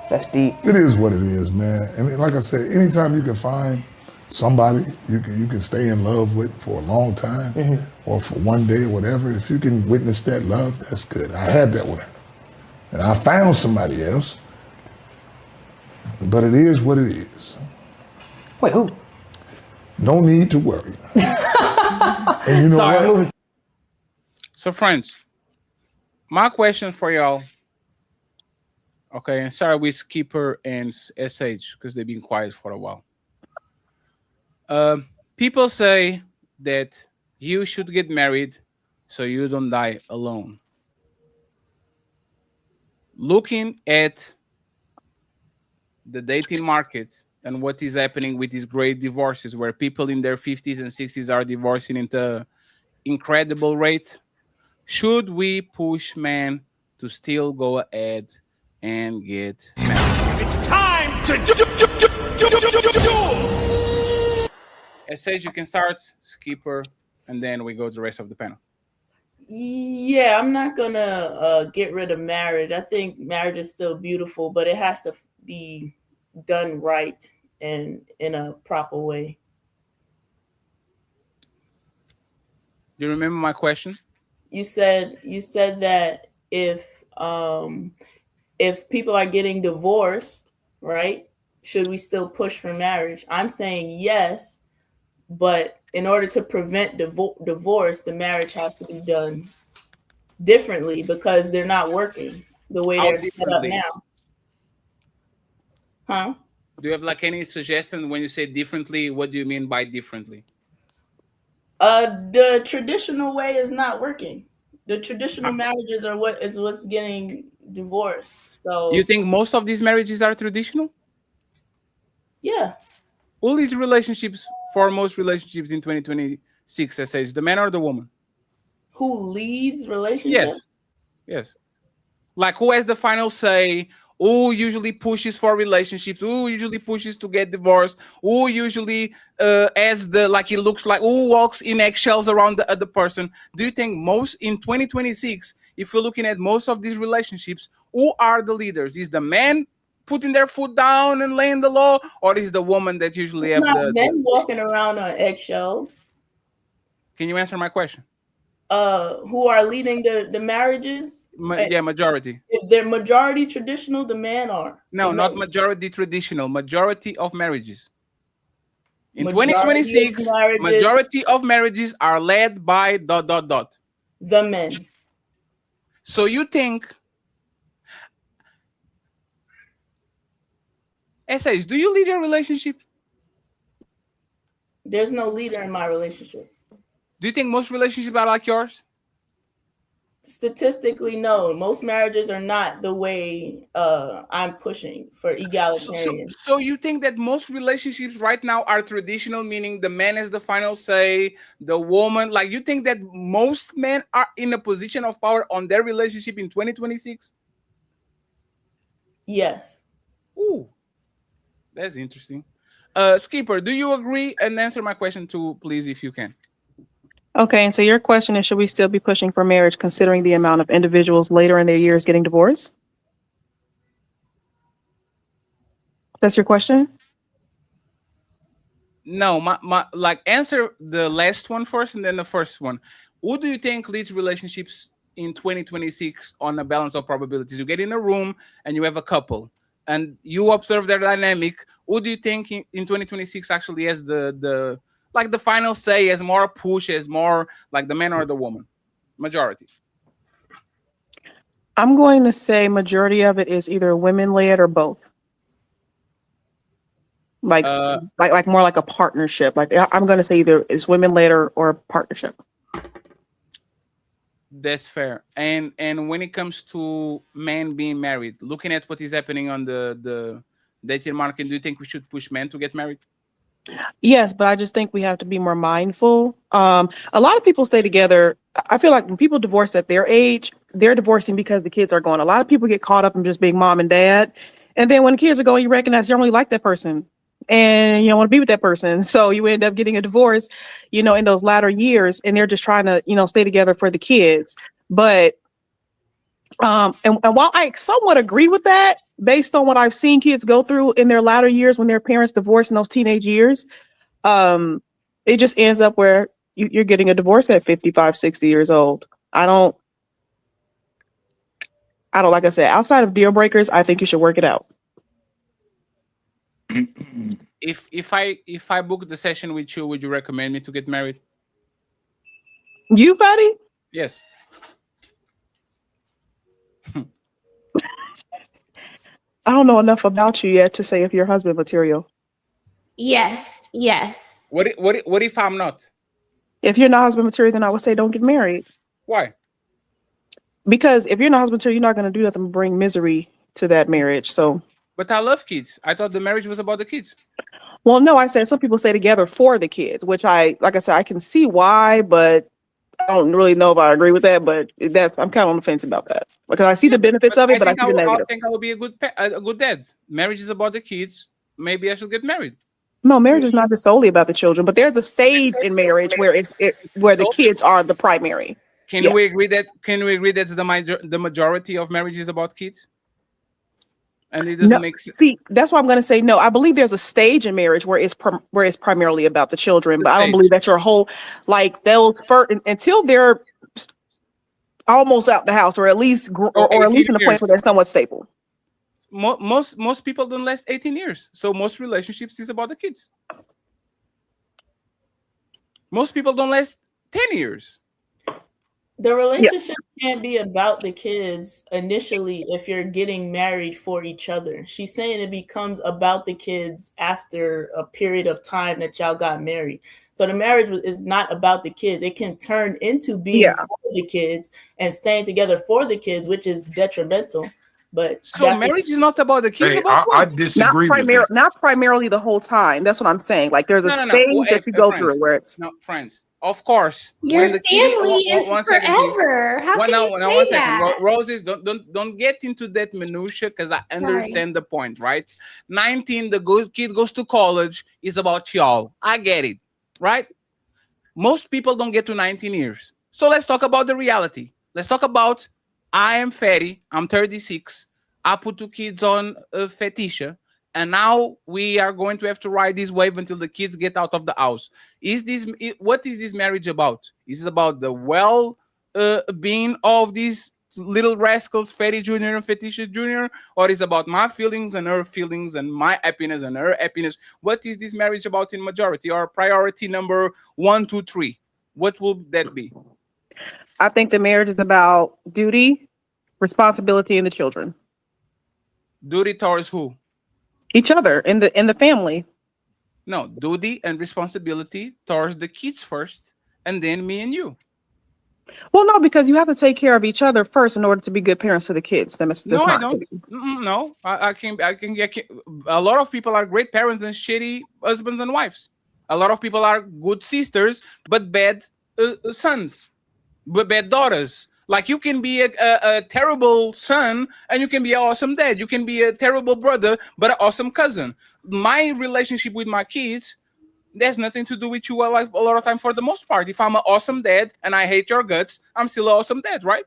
That's deep. It is what it is, man. And like I said, anytime you can find somebody you can stay in love with for a long time or for one day or whatever, if you can witness that love, that's good. I had that with her. And I found somebody else. But it is what it is. Wait, who? No need to worry. And you know Sorry, what? So, friends, my question for y'all. Okay, and start with Skipper and SH because they've been quiet for a while. People say that you should get married so you don't die alone. Looking at the dating market and what is happening with these great divorces where people in their 50s and 60s are divorcing into incredible rate, should we push men to still go ahead and get married? It's time to do. SH, you can start, Skipper, and then we go to the rest of the panel. Yeah, I'm not gonna get rid of marriage. I think marriage is still beautiful, but it has to be done right and in a proper way. Do you remember my question? You said that if people are getting divorced, right? Should we still push for marriage? I'm saying yes, but in order to prevent divorce, the marriage has to be done differently because they're not working the way How they're set up differently? now. Huh? Do you have like any suggestion when you say differently? What do you mean by differently? The traditional way is not working. The traditional marriages are what's getting divorced. So You think most of these marriages are traditional? Yeah. Who leads relationships for most relationships in 2026, SH, the man or the woman? Who leads relationships? Yes. Like who has the final say? Who usually pushes for relationships? Who usually pushes to get divorced? Who usually has the, like it looks like, who walks in eggshells around the other person? Do you think most in 2026, if you're looking at most of these relationships, who are the leaders? Is the man putting their foot down and laying the law, or is the woman that usually It's have not men walking around on eggshells. Can you answer my question? Who are leading the marriages? Yeah, majority. If they're majority traditional, the men are. No, The not men. majority traditional. Majority of marriages. In Majority of 2026, marriages- majority of marriages are led by ... The men. So you think, SH, do you lead your relationship? There's no leader in my relationship. Do you think most relationships are like yours? Statistically, no. Most marriages are not the way I'm pushing for egalitarian. So you think that most relationships right now are traditional, meaning the man has the final say, the woman, like you think that most men are in a position of power on their relationship in 2026? Yes. Ooh, that's interesting. Skipper, do you agree? And answer my question too, please, if you can. Okay, and so your question is, should we still be pushing for marriage considering the amount of individuals later in their years getting divorced? That's your question? No, my like answer the last one first and then the first one. Who do you think leads relationships in 2026 on a balance of probabilities? You get in a room and you have a couple and you observe their dynamic. Who do you think in 2026 actually has the like the final say, has more push, has more like the man or the woman? Majority. I'm going to say majority of it is either women led or both. Like more like a partnership. Like I'm going to say either it's women led or partnership. That's fair. And when it comes to men being married, looking at what is happening on the dating market, do you think we should push men to get married? Yes, but I just think we have to be more mindful. A lot of people stay together. I feel like when people divorce at their age, they're divorcing because the kids are gone. A lot of people get caught up in just being mom and dad. And then when the kids are going, you recognize you don't really like that person and you don't want to be with that person. So you end up getting a divorce, in those latter years, and they're just trying to, stay together for the kids. But and while I somewhat agree with that, based on what I've seen kids go through in their latter years when their parents divorce in those teenage years, it just ends up where you're getting a divorce at 55, 60 years old. I don't, like I said, outside of deal breakers, I think you should work it out. If I book the session with you, would you recommend me to get married? You, Fatty? Yes. I don't know enough about you yet to say if you're husband material. Yes. Yes. What if I'm not? If you're not husband material, then I would say don't get married. Why? Because if you're not husband material, you're not going to do nothing but bring misery to that marriage. So. But I love kids. I thought the marriage was about the kids. Well, no, I said some people stay together for the kids, which like I said, I can see why, but I don't really know if I agree with that. But I'm kind of on the fence about that because I see the benefits of it, but I see the negative. I think I will be a good dad. Marriage is about the kids. Maybe I should get married. No, marriage is not just solely about the children, but there's a stage in marriage where where the kids are the primary. Can we agree that the majority of marriage is about kids? And it doesn't make sense. See, that's why I'm going to say no. I believe there's a stage in marriage where it's primarily about the children, but I don't believe that your whole those until they're almost out the house, or at least or at least in a place where they're somewhat stable. Most people don't last 18 years, so most relationships is about the kids. Most people don't last 10 years. The relationship can't be about the kids initially if you're getting married for each other. She's saying it becomes about the kids after a period of time that y'all got married. So the marriage is not about the kids. It can turn into being for the kids and staying together for the kids, which is detrimental. But so marriage is not about the kids. I disagree with that. Not primarily the whole time. That's what I'm saying. Like there's a stage that you go through where it's friends. Of course, your family is forever. How can you say that? Roses, don't get into that minutia because I understand the point, right? 19, the kid goes to college is about y'all. I get it, right? Most people don't get to 19 years. So let's talk about the reality. Let's talk about I am Fatty. I'm 36. I put 2 kids on Fetisha. And now we are going to have to ride this wave until the kids get out of the house. What is this marriage about? Is it about the well-being of these little rascals, Fatty Jr. and Fetisha Jr., or is it about my feelings and her feelings and my happiness and her happiness? What is this marriage about in majority, or priority number 1, 2, 3? What will that be? I think the marriage is about duty, responsibility, and the children. Duty towards who? Each other in the family. No, duty and responsibility towards the kids first, and then me and you. Well, no, because you have to take care of each other first in order to be good parents to the kids. I don't. No, I can. A lot of people are great parents and shitty husbands and wives. A lot of people are good sisters but bad sons, but bad daughters. Like you can be a terrible son and you can be an awesome dad. You can be a terrible brother but an awesome cousin. My relationship with my kids, there's nothing to do with you a lot of time for the most part. If I'm an awesome dad and I hate your guts, I'm still an awesome dad, right?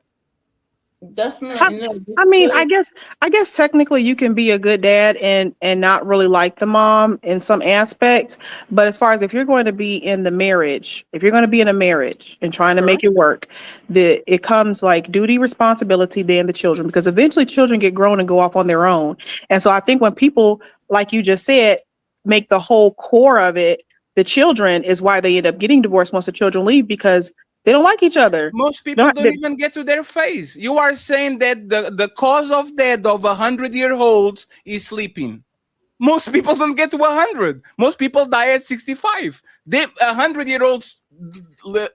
That's not. I mean, I guess technically you can be a good dad and not really like the mom in some aspects. But as far as if you're going to be in a marriage and trying to make it work, it comes like duty, responsibility, then the children, because eventually children get grown and go off on their own. And so I think when people, like you just said, make the whole core of it, the children is why they end up getting divorced once the children leave, because they don't like each other. Most people don't even get to their phase. You are saying that the cause of death of 100-year-olds is sleeping. Most people don't get to 100. Most people die at 65. 100-year-olds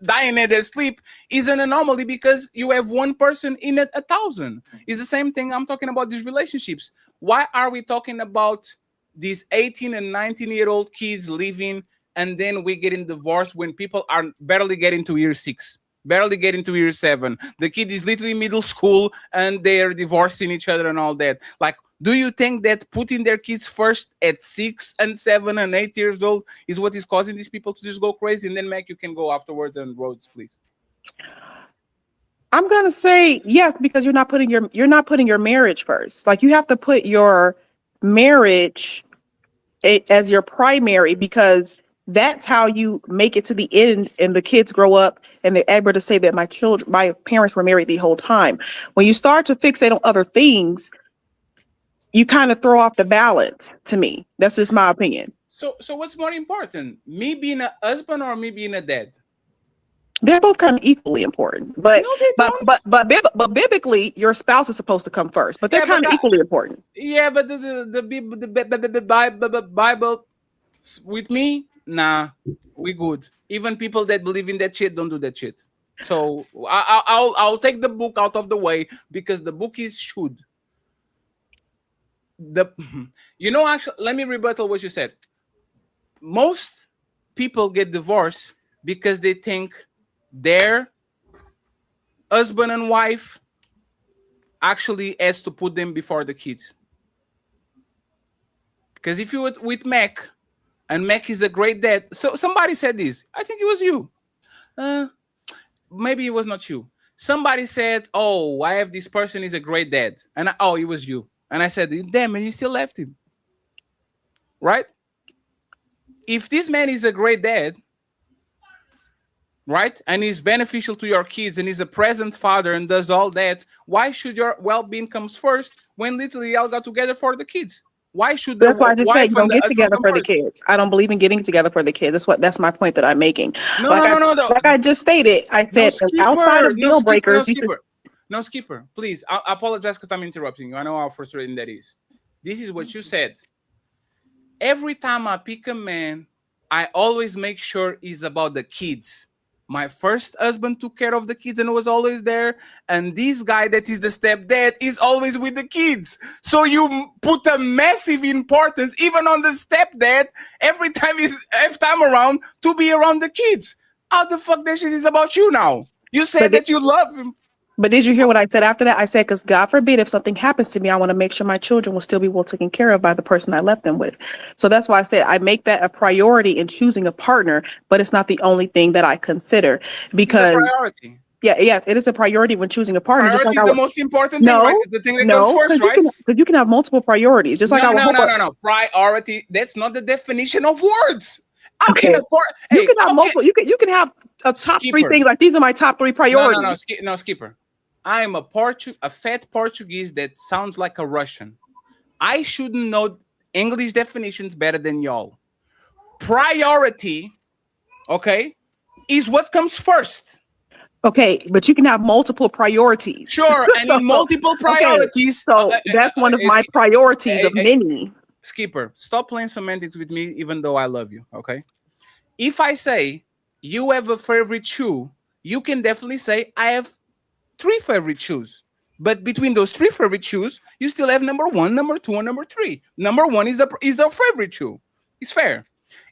dying in their sleep is an anomaly because you have one person in 1,000. It's the same thing. I'm talking about these relationships. Why are we talking about these 18 and 19-year-old kids living, and then we getting divorced when people are barely getting to year 6? Barely getting to year 7. The kid is literally middle school and they're divorcing each other and all that. Like, do you think that putting their kids first at 6 and 7 and 8 years old is what is causing these people to just go crazy? And then, Mac, you can go afterwards, and Rhodes, please. I'm gonna say yes, because you're not putting your marriage first. Like, you have to put your marriage as your primary, because that's how you make it to the end and the kids grow up and they're able to say that my parents were married the whole time. When you start to fixate on other things, you kind of throw off the balance. To me, that's just my opinion. So what's more important, me being a husband or me being a dad? They're both kind of equally important, but no, they don't. But biblically, your spouse is supposed to come first, but they're kind of equally important. Yeah, but the Bible with me, nah, we good. Even people that believe in that shit don't do that shit. So I'll take the book out of the way, because the book is should. Actually, let me rebuttal what you said. Most people get divorced because they think their husband and wife actually has to put them before the kids. Because if you were with Mac, and Mac is a great dad, so somebody said this. I think it was you. Maybe it was not you. Somebody said, "Oh, I have this person is a great dad," and it was you. And I said, "Damn, and you still left him, right? If this man is a great dad, right, and he's beneficial to your kids, and he's a present father and does all that, why should your well-being comes first when literally y'all got together for the kids? Why should That's why I just said you don't get husband together come for the first? kids. I don't believe in getting together for the kids. That's my point that I'm making. No. Like I just stated, I said outside of deal breakers. No, Skipper, please. I apologize because I'm interrupting you. I know how frustrating that is. This is what you said. Every time I pick a man, I always make sure it's about the kids. My first husband took care of the kids and was always there. And this guy that is the stepdad is always with the kids. So you put a massive importance even on the stepdad every time around to be around the kids. How the fuck that shit is about you now? You said that you love him. But did you hear what I said after that? I said, because God forbid if something happens to me, I want to make sure my children will still be well taken care of by the person I left them with. So that's why I said I make that a priority in choosing a partner, but it's not the only thing that I consider, because it's a priority. Yes, it is a priority when choosing a partner. Priority is the most important thing, right? It's the thing that comes first, right? Because you can have multiple priorities. Just like no. Priority. That's not the definition of words. Okay. You can have multiple. You can have a top three things. Like, these are my top 3 priorities. No, Skipper. I am a fat Portuguese that sounds like a Russian. I shouldn't know English definitions better than y'all. Priority, okay, is what comes first. Okay, but you can have multiple priorities. Sure, and in multiple priorities. So that's one of my priorities of many. Skipper, stop playing semantics with me, even though I love you, okay? If I say you have a favorite shoe, you can definitely say I have 3 favorite shoes. But between those 3 favorite shoes, you still have number 1, number 2, and number 3. Number 1 is the favorite shoe. It's fair.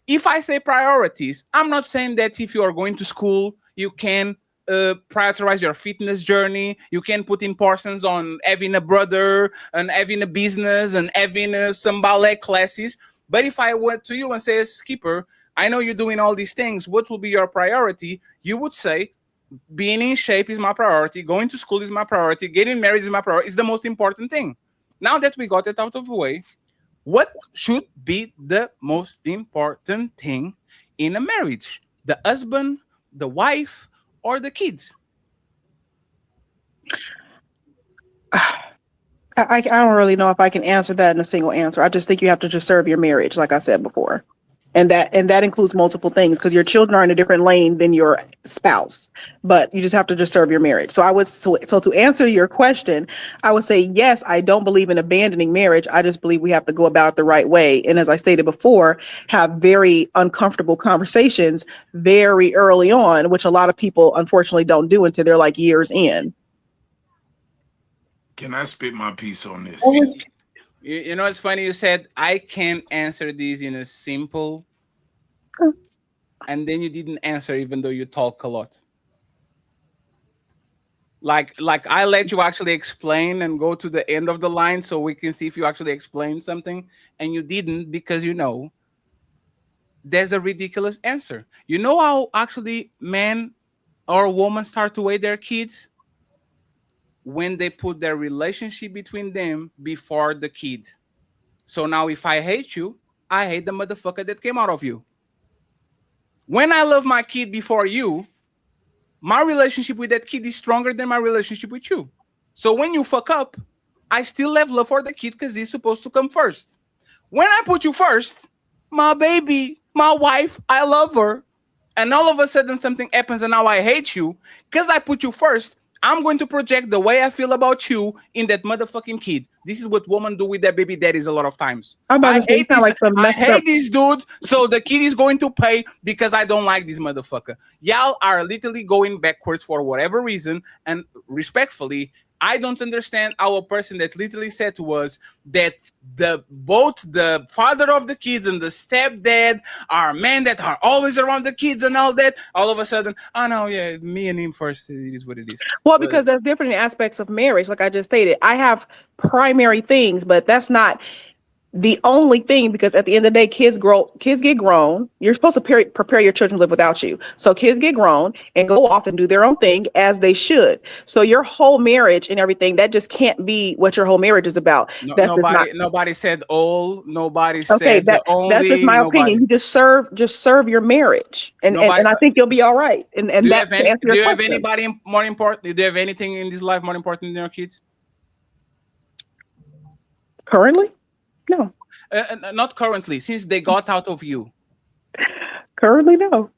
If I say priorities, I'm not saying that if you are going to school, you can prioritize your fitness journey. You can put importance on having a brother and having a business and having some ballet classes. But if I went to you and say, Skipper, I know you're doing all these things, what will be your priority? You would say, being in shape is my priority. Going to school is my priority. Getting married is my priority. It's the most important thing. Now that we got it out of the way, what should be the most important thing in a marriage? The husband, the wife, or the kids? I don't really know if I can answer that in a single answer. I just think you have to just serve your marriage, like I said before. and that includes multiple things because your children are in a different lane than your spouse, but you just have to just serve your marriage. So to answer your question, I would say yes, I don't believe in abandoning marriage. I just believe we have to go about it the right way, and as I stated before, have very uncomfortable conversations very early on, which a lot of people unfortunately don't do until they're like years in. Can I spit my piece on this? You know, it's funny you said I can't answer these in a simple, and then you didn't answer even though you talk a lot. Like I let you actually explain and go to the end of the line so we can see if you actually explained something, and you didn't because you know there's a ridiculous answer. You know how actually men or women start to weigh their kids when they put their relationship between them before the kid. So now if I hate you, I hate the motherfucker that came out of you. When I love my kid before you, my relationship with that kid is stronger than my relationship with you. So when you fuck up, I still have love for the kid because he's supposed to come first. When I put you first, my baby, my wife, I love her, and all of a sudden something happens and now I hate you because I put you first, I'm going to project the way I feel about you in that motherfucking kid. This is what women do with their baby daddies a lot of times. I'm about to say, you sound like some I messed up. hate these dudes, so the kid is going to pay because I don't like this motherfucker. Y'all are literally going backwards for whatever reason, and respectfully, I don't understand how a person that literally said to us that both the father of the kids and the stepdad are men that are always around the kids and all that. All of a sudden, oh no, yeah, me and him first. It is what it is. Well, because there's different aspects of marriage. Like I just stated, I have primary things, but that's not the only thing, because at the end of the day, kids get grown. You're supposed to prepare your children to live without you. So kids get grown and go off and do their own thing as they should. So your whole marriage and everything, that just can't be what your whole marriage is about. No, That's just not nobody said all. Nobody okay. said the That's just only. my opinion. Nobody. You just serve your marriage, and Nobody. I think you'll be all right. And Do you that have to any? answer Do your you have question. anybody more important? Do you have anything in this life more important than your kids? Currently, no. Not currently. Since they got out of you. Currently, no.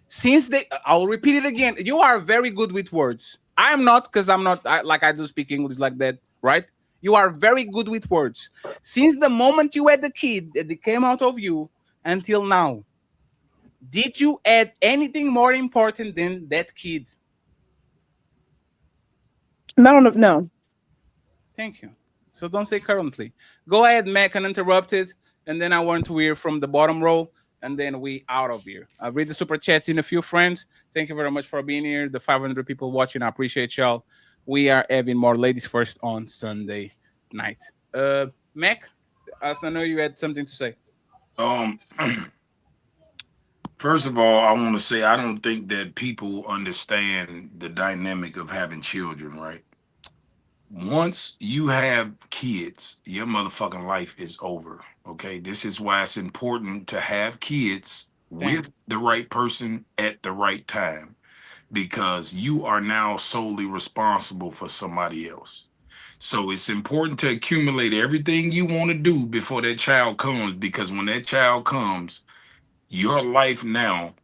Since I'll repeat it again. You are very good with words. I am not, because I'm not like I do speak English like that, right? You are very good with words. Since the moment you had the kid that they came out of you until now, did you add anything more important than that kid? No. Thank you. So don't say currently. Go ahead, Mac, uninterrupted, and then I want to hear from the bottom row, and then we out of here. I'll read the super chats in a few, friends. Thank you very much for being here. The 500 people watching, I appreciate y'all. We are having more ladies first on Sunday night. Mac, I know you had something to say. First of all, I want to say I don't think that people understand the dynamic of having children, right? Once you have kids, your motherfucking life is over. Okay. This is why it's important to have kids with the right person at the right time, because you are now solely responsible for somebody else. So it's important to accumulate everything you want to do before that child comes, because when that child comes, your life now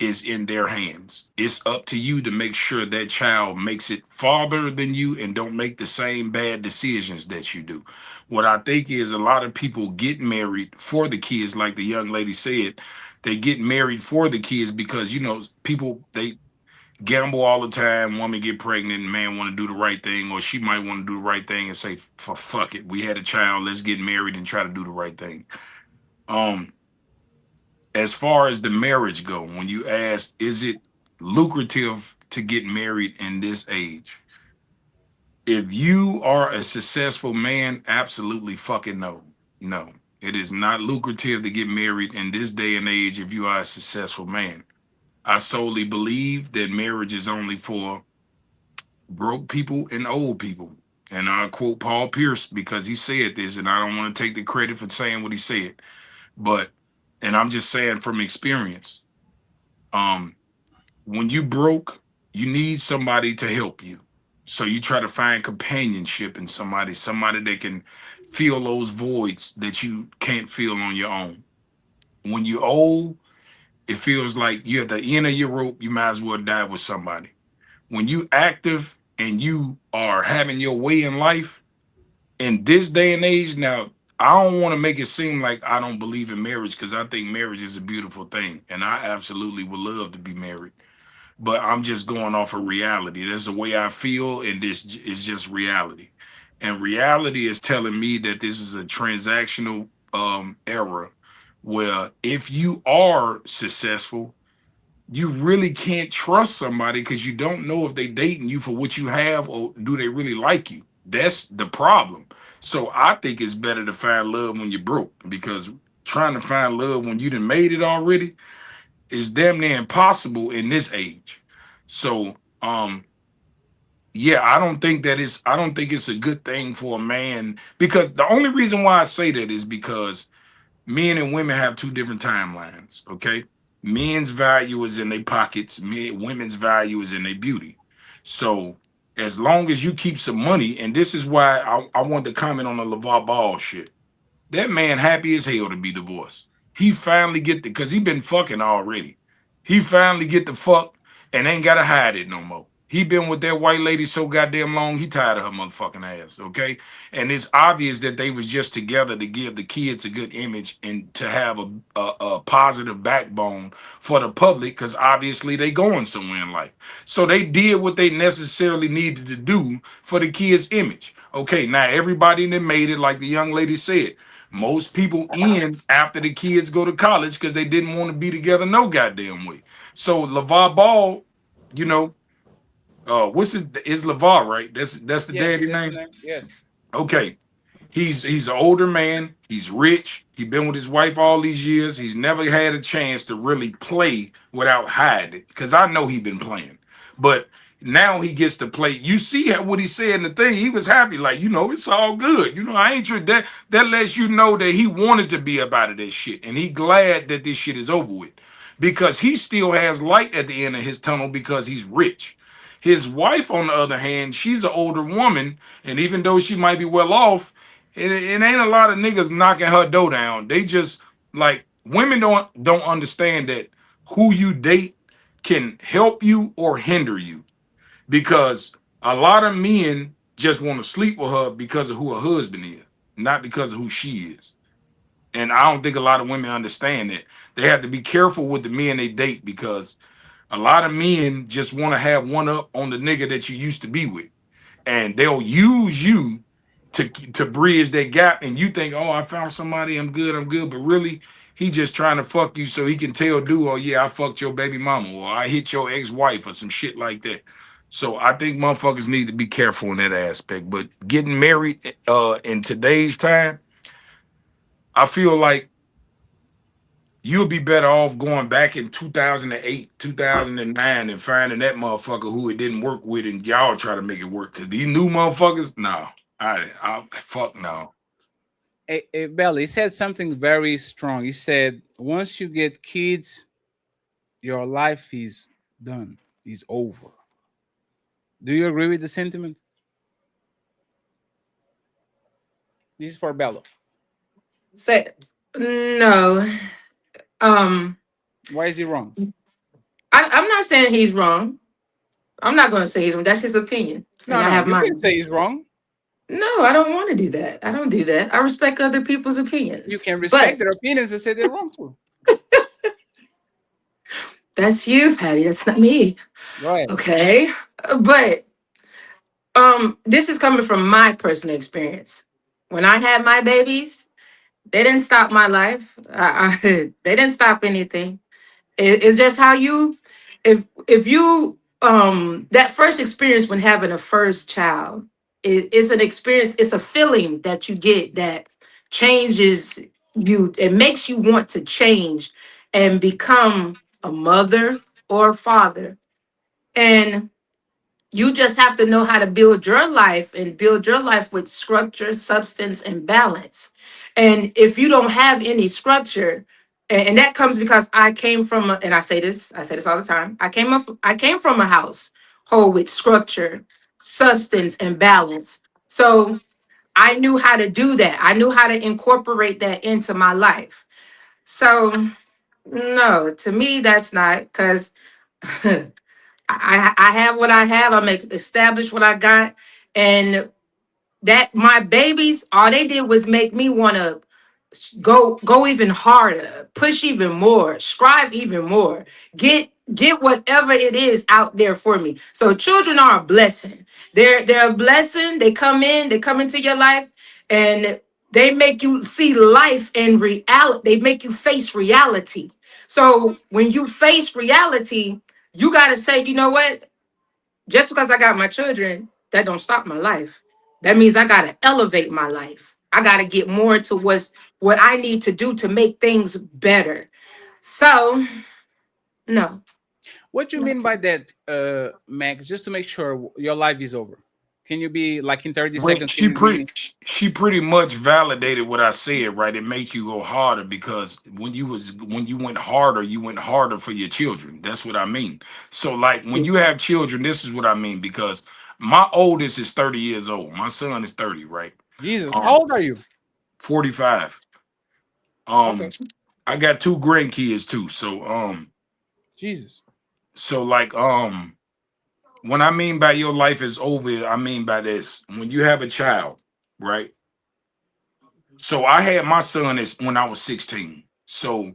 is in their hands. It's up to you to make sure that child makes it farther than you and don't make the same bad decisions that you do. What I think is a lot of people get married for the kids, like the young lady said. They get married for the kids because, you know, people, they gamble all the time. Woman get pregnant, and man want to do the right thing, or she might want to do the right thing and say, fuck it, we had a child, let's get married and try to do the right thing." As far as the marriage go, when you ask, is it lucrative to get married in this age? If you are a successful man, absolutely fucking no. No, it is not lucrative to get married in this day and age if you are a successful man. I solely believe that marriage is only for broke people and old people. And I quote Paul Pierce because he said this, and I don't want to take the credit for saying what he said. But, and I'm just saying from experience, when you broke, you need somebody to help you. So you try to find companionship in somebody that can fill those voids that you can't fill on your own. When you're old, it feels like you're at the end of your rope. You might as well die with somebody. When you active and you are having your way in life, in this day and age, now I don't want to make it seem like I don't believe in marriage because I think marriage is a beautiful thing, and I absolutely would love to be married. But I'm just going off of reality. That's the way I feel, and this is just reality. And reality is telling me that this is a transactional era where if you are successful, you really can't trust somebody because you don't know if they dating you for what you have or do they really like you. That's the problem. So I think it's better to find love when you're broke because trying to find love when you done made it already is damn near impossible in this age. So yeah, I don't think it's a good thing for a man because the only reason why I say that is because men and women have two different timelines. Okay, men's value is in their pockets, women's value is in their beauty. So as long as you keep some money, and this is why I wanted to comment on the LeVar Ball shit. That man happy as hell to be divorced. He finally get the because he been fucking already. He finally get the fuck and ain't gotta hide it no more. He been with that white lady so goddamn long, he tired of her motherfucking ass, okay? And it's obvious that they was just together to give the kids a good image and to have a positive backbone for the public because obviously they going somewhere in life. So they did what they necessarily needed to do for the kids' image. Okay, now everybody that made it, like the young lady said, most people end after the kids go to college because they didn't want to be together no goddamn way. So LeVar Ball, you know, what's his is LeVar, right? That's the Yes, daddy that's name. the name. Yes. Okay. He's an older man. He's rich. He's been with his wife all these years. He's never had a chance to really play without hiding it. Because I know he's been playing. But now he gets to play. You see what he said in the thing. He was happy, like, it's all good. I ain't sure that lets you know that he wanted to be about it, that shit. And he glad that this shit is over with. Because he still has light at the end of his tunnel because he's rich. His wife, on the other hand, she's an older woman, and even though she might be well off, it ain't a lot of niggas knocking her door down. They just like women don't understand that who you date can help you or hinder you because a lot of men just want to sleep with her because of who her husband is, not because of who she is. And I don't think a lot of women understand that. They have to be careful with the men they date because a lot of men just want to have one up on the nigga that you used to be with, and they'll use you to bridge that gap. And you think, oh, I found somebody, I'm good, but really, he just trying to fuck you so he can tell dude, oh yeah, I fucked your baby mama, or I hit your ex-wife, or some shit like that. So I think motherfuckers need to be careful in that aspect. But getting married in today's time, I feel like you'll be better off going back in 2008, 2009 and finding that motherfucker who it didn't work with and y'all try to make it work. Because these new motherfuckers, no. I fuck no. Hey, Belly, he said something very strong. He said, once you get kids, your life is done. Is over. Do you agree with the sentiment? This is for Bello. Say no. Why is he wrong? I'm not saying he's wrong. I'm not going to say he's wrong. That's his opinion, and I No, have you mine. can say he's wrong. No, I don't want to do that. I don't do that. I respect other people's opinions. You can respect their opinions and say they're wrong too. That's you, Patty. That's not me. Right. Okay. But this is coming from my personal experience. When I had my babies, they didn't stop my life. They didn't stop anything. It's just how you, if you that first experience when having a first child is an experience. It's a feeling that you get that changes you. It makes you want to change and become a mother or a father. And you just have to know how to build your life and build your life with structure, substance, and balance. And if you don't have any structure, and that comes because I came from, and I say this all the time. I came from a house whole with structure, substance, and balance. So I knew how to do that. I knew how to incorporate that into my life. So no, to me that's not because I have what I have. I'm established what I got, and that my babies, all they did was make me want to go even harder, push even more, strive even more, get whatever it is out there for me. So children are a blessing. They're a blessing. They come into your life, and they make you see life in reality. They make you face reality. So when you face reality, you got to say, you know what? Just because I got my children, that don't stop my life. That means I gotta elevate my life. I gotta get more to what I need to do to make things better. So no. What do you mean by that, Max? Just to make sure your life is over. Can you be like in 30 Well, seconds? Can you give me? she pretty much validated what I said, right? It make you go harder because when you went harder for your children. That's what I mean. So like when you have children, this is what I mean because my oldest is 30 years old. My son is 30, right? Jesus, how old are you? 45. Okay. I got two grandkids too. So Jesus. so like when I mean by your life is over, I mean by this. When you have a child, right? So I had my son is when I was 16. So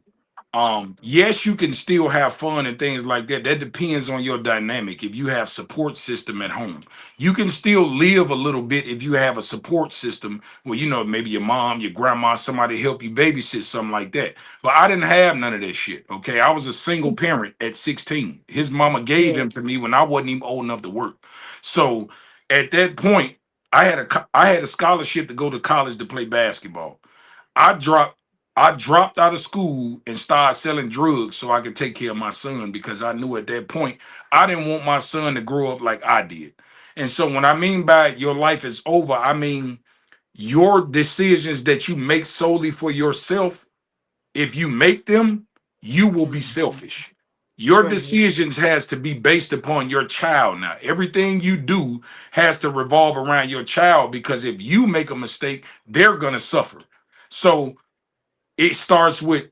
yes, you can still have fun and things like that. That depends on your dynamic. If you have support system at home, you can still live a little bit if you have a support system where you know maybe your mom, your grandma, somebody help you babysit, something like that. But I didn't have none of that shit. Okay, I was a single parent at 16. His mama gave him to me when I wasn't even old enough to work. So at that point, I had a scholarship to go to college to play basketball. I dropped I dropped out of school and started selling drugs so I could take care of my son because I knew at that point I didn't want my son to grow up like I did. And so when I mean by your life is over, I mean your decisions that you make solely for yourself, if you make them, you will be selfish. Your decisions has to be based upon your child now. Everything you do has to revolve around your child because if you make a mistake, they're going to suffer. So it starts with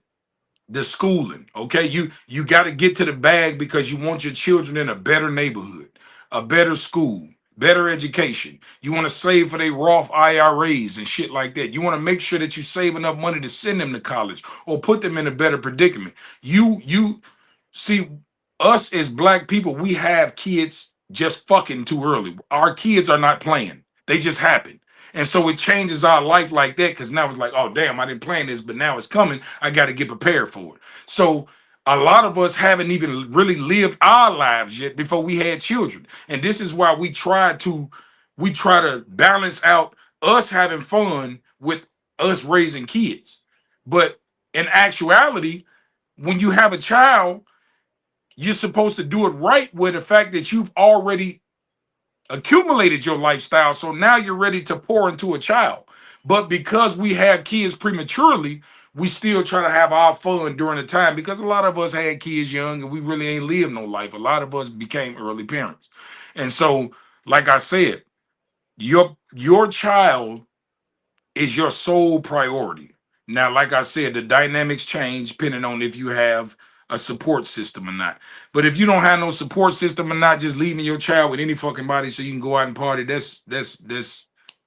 the schooling. Okay, you got to get to the bag because you want your children in a better neighborhood, a better school, better education. You want to save for their Roth IRAs and shit like that. You want to make sure that you save enough money to send them to college or put them in a better predicament. You see, us as black people, we have kids just fucking too early. Our kids are not playing; they just happen. And so it changes our life like that because now it's like, oh, damn, I didn't plan this, but now it's coming. I got to get prepared for it. So a lot of us haven't even really lived our lives yet before we had children. And this is why we try to balance out us having fun with us raising kids. But in actuality, when you have a child, you're supposed to do it right with the fact that you've already accumulated your lifestyle, so now you're ready to pour into a child. But because we have kids prematurely, we still try to have our fun during the time because a lot of us had kids young and we really ain't lived no life. A lot of us became early parents. And so, like I said, your child is your sole priority. Now, like I said, the dynamics change depending on if you have a support system or not. But if you don't have no support system or not, just leaving your child with any fucking body so you can go out and party, that's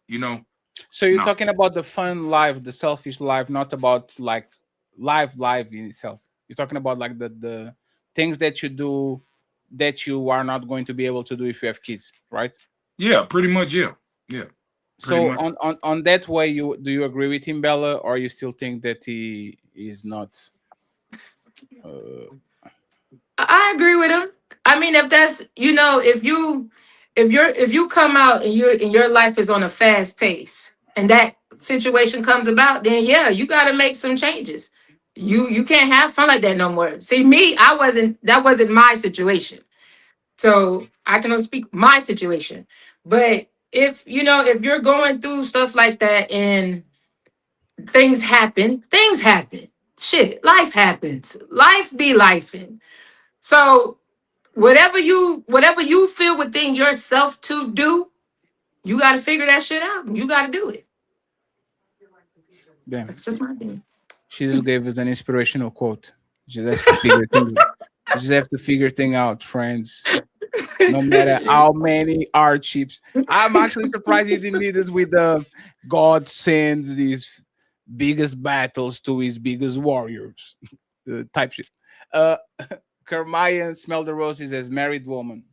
you know, So you're no. talking about the fun life, the selfish life, not about like life in itself. You're talking about like the things that you do that you are not going to be able to do if you have kids, right? Yeah, pretty much, yeah. Yeah. Pretty So much. on that way, you agree with him, Bella, or you still think that he is not? I agree with him. I mean, if that's if you come out and your life is on a fast pace and that situation comes about, then yeah, you got to make some changes. You can't have fun like that no more. See, me, that wasn't my situation. So I can only speak my situation. But if you're going through stuff like that and things happen. Shit, life happens. Life be lifing. So whatever you feel within yourself to do, you gotta figure that shit out. You gotta do it. Damn. That's just my opinion. She just gave us an inspirational quote. You just have to figure things. You just have to figure things out, friends. No matter how many hardships. I'm actually surprised he didn't need it with the God sends these biggest battles to his biggest warriors. The type shit. Uh Kermaya Smell the Roses as married woman.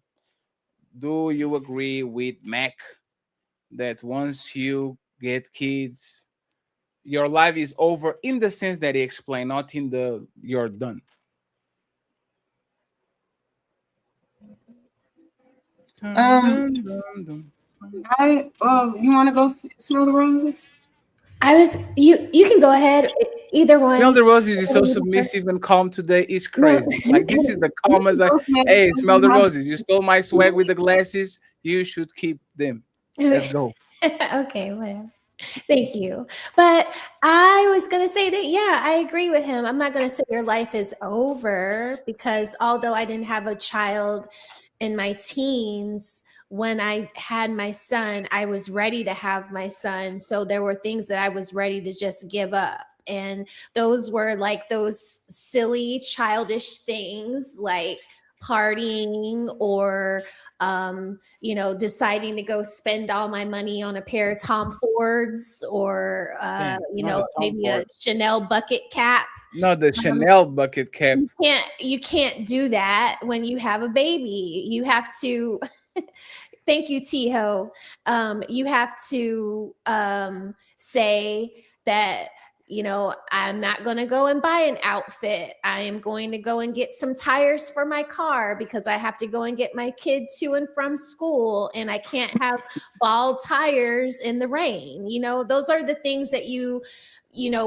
Do you agree with Mac that once you get kids, your life is over in the sense that he explained, not in the you're done? Um, you want to go smell the roses? You can go ahead. Either one. Smell the Roses is so submissive and calm today. It's crazy. Like this is the calmest. Hey, Smell the Roses. You stole my swag with the glasses. You should keep them. Let's go. Okay, whatever. Thank you. But I was going to say that, yeah, I agree with him. I'm not going to say your life is over because although I didn't have a child in my teens, when I had my son, I was ready to have my son. So there were things that I was ready to just give up. And those were like those silly, childish things like partying or deciding to go spend all my money on a pair of Tom Fords or maybe a Chanel bucket cap. No, the Chanel bucket cap. You can't do that when you have a baby. You have to thank you, Tiho. You have to say that I'm not going to go and buy an outfit. I am going to go and get some tires for my car because I have to go and get my kid to and from school and I can't have bald tires in the rain. Those are the things that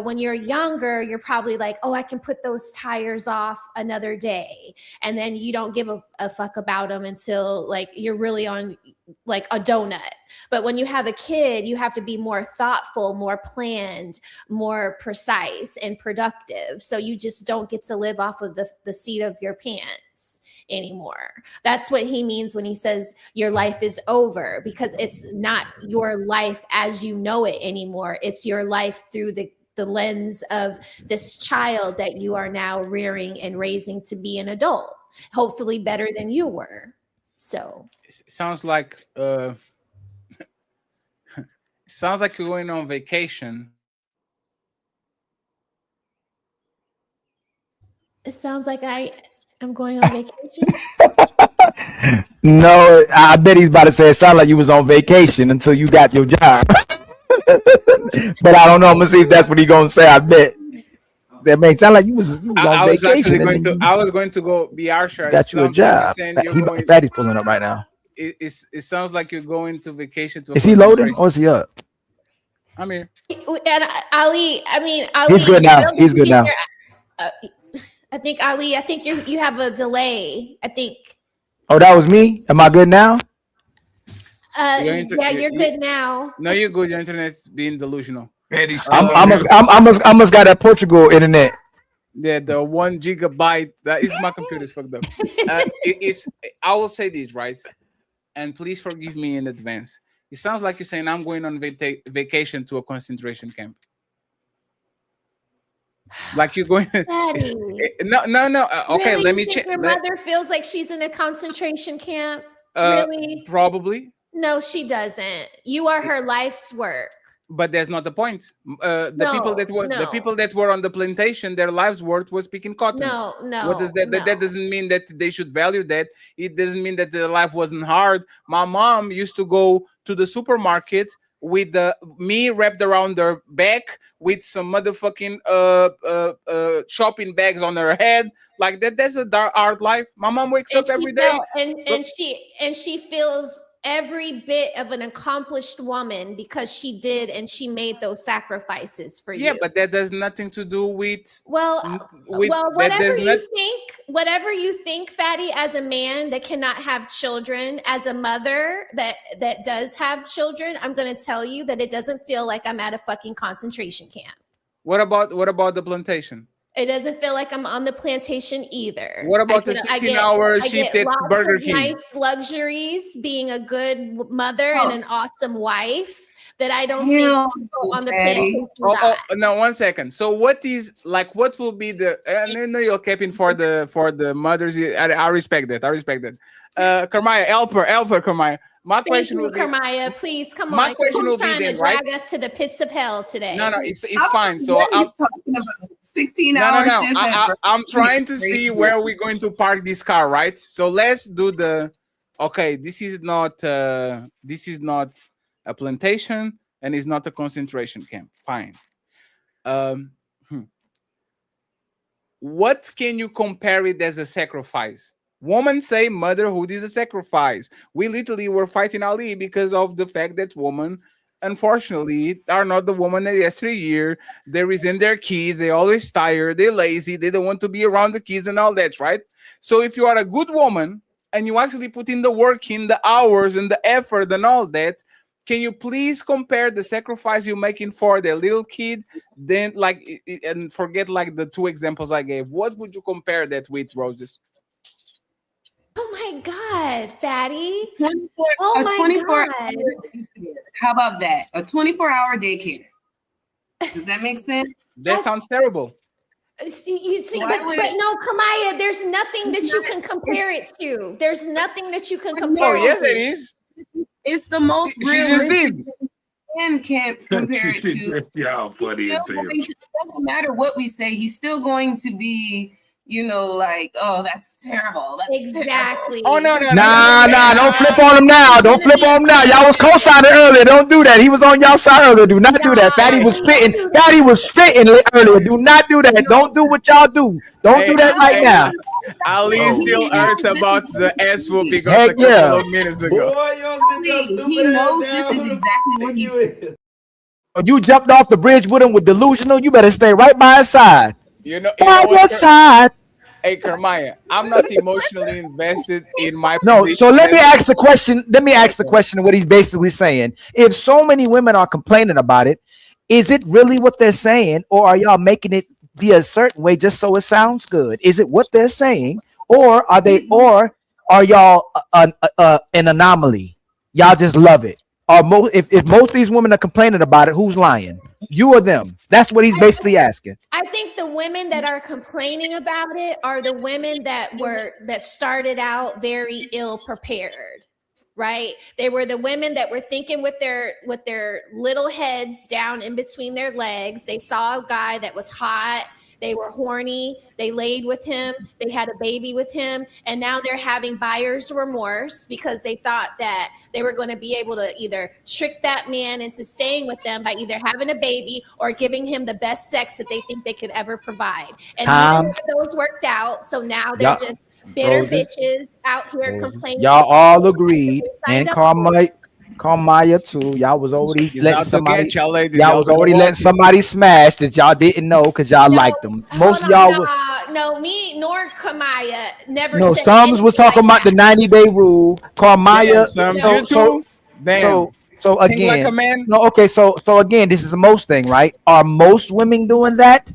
when you're younger, you're probably like, oh, I can put those tires off another day. And then you don't give a fuck about them until like you're really on like a donut. But when you have a kid, you have to be more thoughtful, more planned, more precise and productive. So you just don't get to live off of the seat of your pants anymore. That's what he means when he says your life is over, because it's not your life as you know it anymore. It's your life through the lens of this child that you are now rearing and raising to be an adult, hopefully better than you were. So it sounds like sounds like you're going on vacation. It sounds like I'm going on vacation. No, I bet he's about to say it sounded like you was on vacation until you got your job. But I don't know. I'm gonna see if that's what he's gonna say. I bet that may sound like you was on vacation. I was going to go be harsher. Got you a job. Fatty's pulling up right now. It sounds like you're going to vacation to. Is he loading or is he up? I'm here. And Ali, He's good now. He's good now. I think Ali, you have a delay. I think. Oh, that was me. Am I good now? You're good now. No, you're good. Your internet's being delusional. I must got that Portugal internet. Yeah, the 1 gigabyte. That is my computer's fucked up. I will say this, right? And please forgive me in advance. It sounds like you're saying I'm going on vacation to a concentration camp. Like you're going. No. Okay, really? Let me check. Your mother feels like she's in a concentration camp. Really? Probably. No, she doesn't. You are her life's work. But that's not the point. The people that were on the plantation, their lives' work was picking cotton. No. What does that? That doesn't mean that they should value that. It doesn't mean that their life wasn't hard. My mom used to go to the supermarket with me wrapped around her back with some motherfucking shopping bags on her head. Like that. That's a hard life. My mom wakes up every day, and she feels every bit of an accomplished woman because she did and she made those sacrifices for you. Yeah, but that has nothing to do with whatever you think, Fatty, as a man that cannot have children, as a mother that does have children, I'm going to tell you that it doesn't feel like I'm at a fucking concentration camp. What about the plantation? It doesn't feel like I'm on the plantation either. What about the 16-hour shift at Burger King? Nice luxuries, being a good mother and an awesome wife. that I don't think people on the plantation can die. No, 1 second. So what will be the, and I know you're capping for the mothers. I respect that. Kermaya, help her, Kermaya. My question will be, Kermaya, please come my on. question will be trying then, to drag right? us to the pits of hell today. No, it's fine. So what are you talking about? 16-hour shift. I'm trying to see where we're going to park this car, right? So let's do the. Okay, this is not a plantation, and it's not a concentration camp. Fine. What can you compare it as a sacrifice? Women say motherhood is a sacrifice. We literally were fighting Ali because of the fact that women, unfortunately, are not the woman that yesteryear. They resent their kids. They always tired. They're lazy. They don't want to be around the kids and all that, right? So if you are a good woman and you actually put in the work, in the hours and the effort and all that, can you please compare the sacrifice you're making for the little kid, then and forget the two examples I gave? What would you compare that with, Roses? Oh my God, Fatty. 24 God. How about that? A 24-hour daycare. Does that make sense? That sounds terrible. But no, Kermaya, there's nothing that you can compare it to. There's nothing that you can compare it to. Yes, it is. It's the most realistic and can't compare it to. Y'all funny as hell. It doesn't matter what we say, he's still going to be, oh, that's terrible. That's exactly. Terrible. Oh, no. Nah, don't flip on him now. Don't flip on him now. Y'all was co-signing earlier. Don't do that. He was on y'all side earlier. Do not do that. Fatty was fitting earlier. Do not do that. Don't do what y'all do. Don't do that right now. Ali still hurt about the ass whooping a couple of minutes ago. He knows this is exactly what he's doing. You jumped off the bridge with him with delusional. You better stay right by his side. By your side. Hey, Kermaya, I'm not emotionally invested in my position. So let me ask the question. What he's basically saying. If so many women are complaining about it, is it really what they're saying, or are y'all making it be a certain way just so it sounds good? Is it what they're saying, or are y'all an anomaly? Y'all just love it. Or if most of these women are complaining about it, who's lying? You or them? That's what he's basically asking. I think the women that are complaining about it are the women that started out very ill prepared. Right? They were the women that were thinking with their little heads down in between their legs. They saw a guy that was hot. They were horny. They laid with him. They had a baby with him. And now they're having buyer's remorse because they thought that they were going to be able to either trick that man into staying with them by either having a baby or giving him the best sex that they think they could ever provide. And none of those worked out. So now they're just bitter bitches out here complaining. Y'all all agreed, and Kermaya too. Y'all was already letting somebody. Y'all was already letting somebody smash that y'all didn't know because y'all liked them. Most of y'all. No, me nor Kermaya never. No, said some was talking about the 90-day rule. Kermaya. So again, like a man. No, okay. So again, this is a most thing, right? Are most women doing that?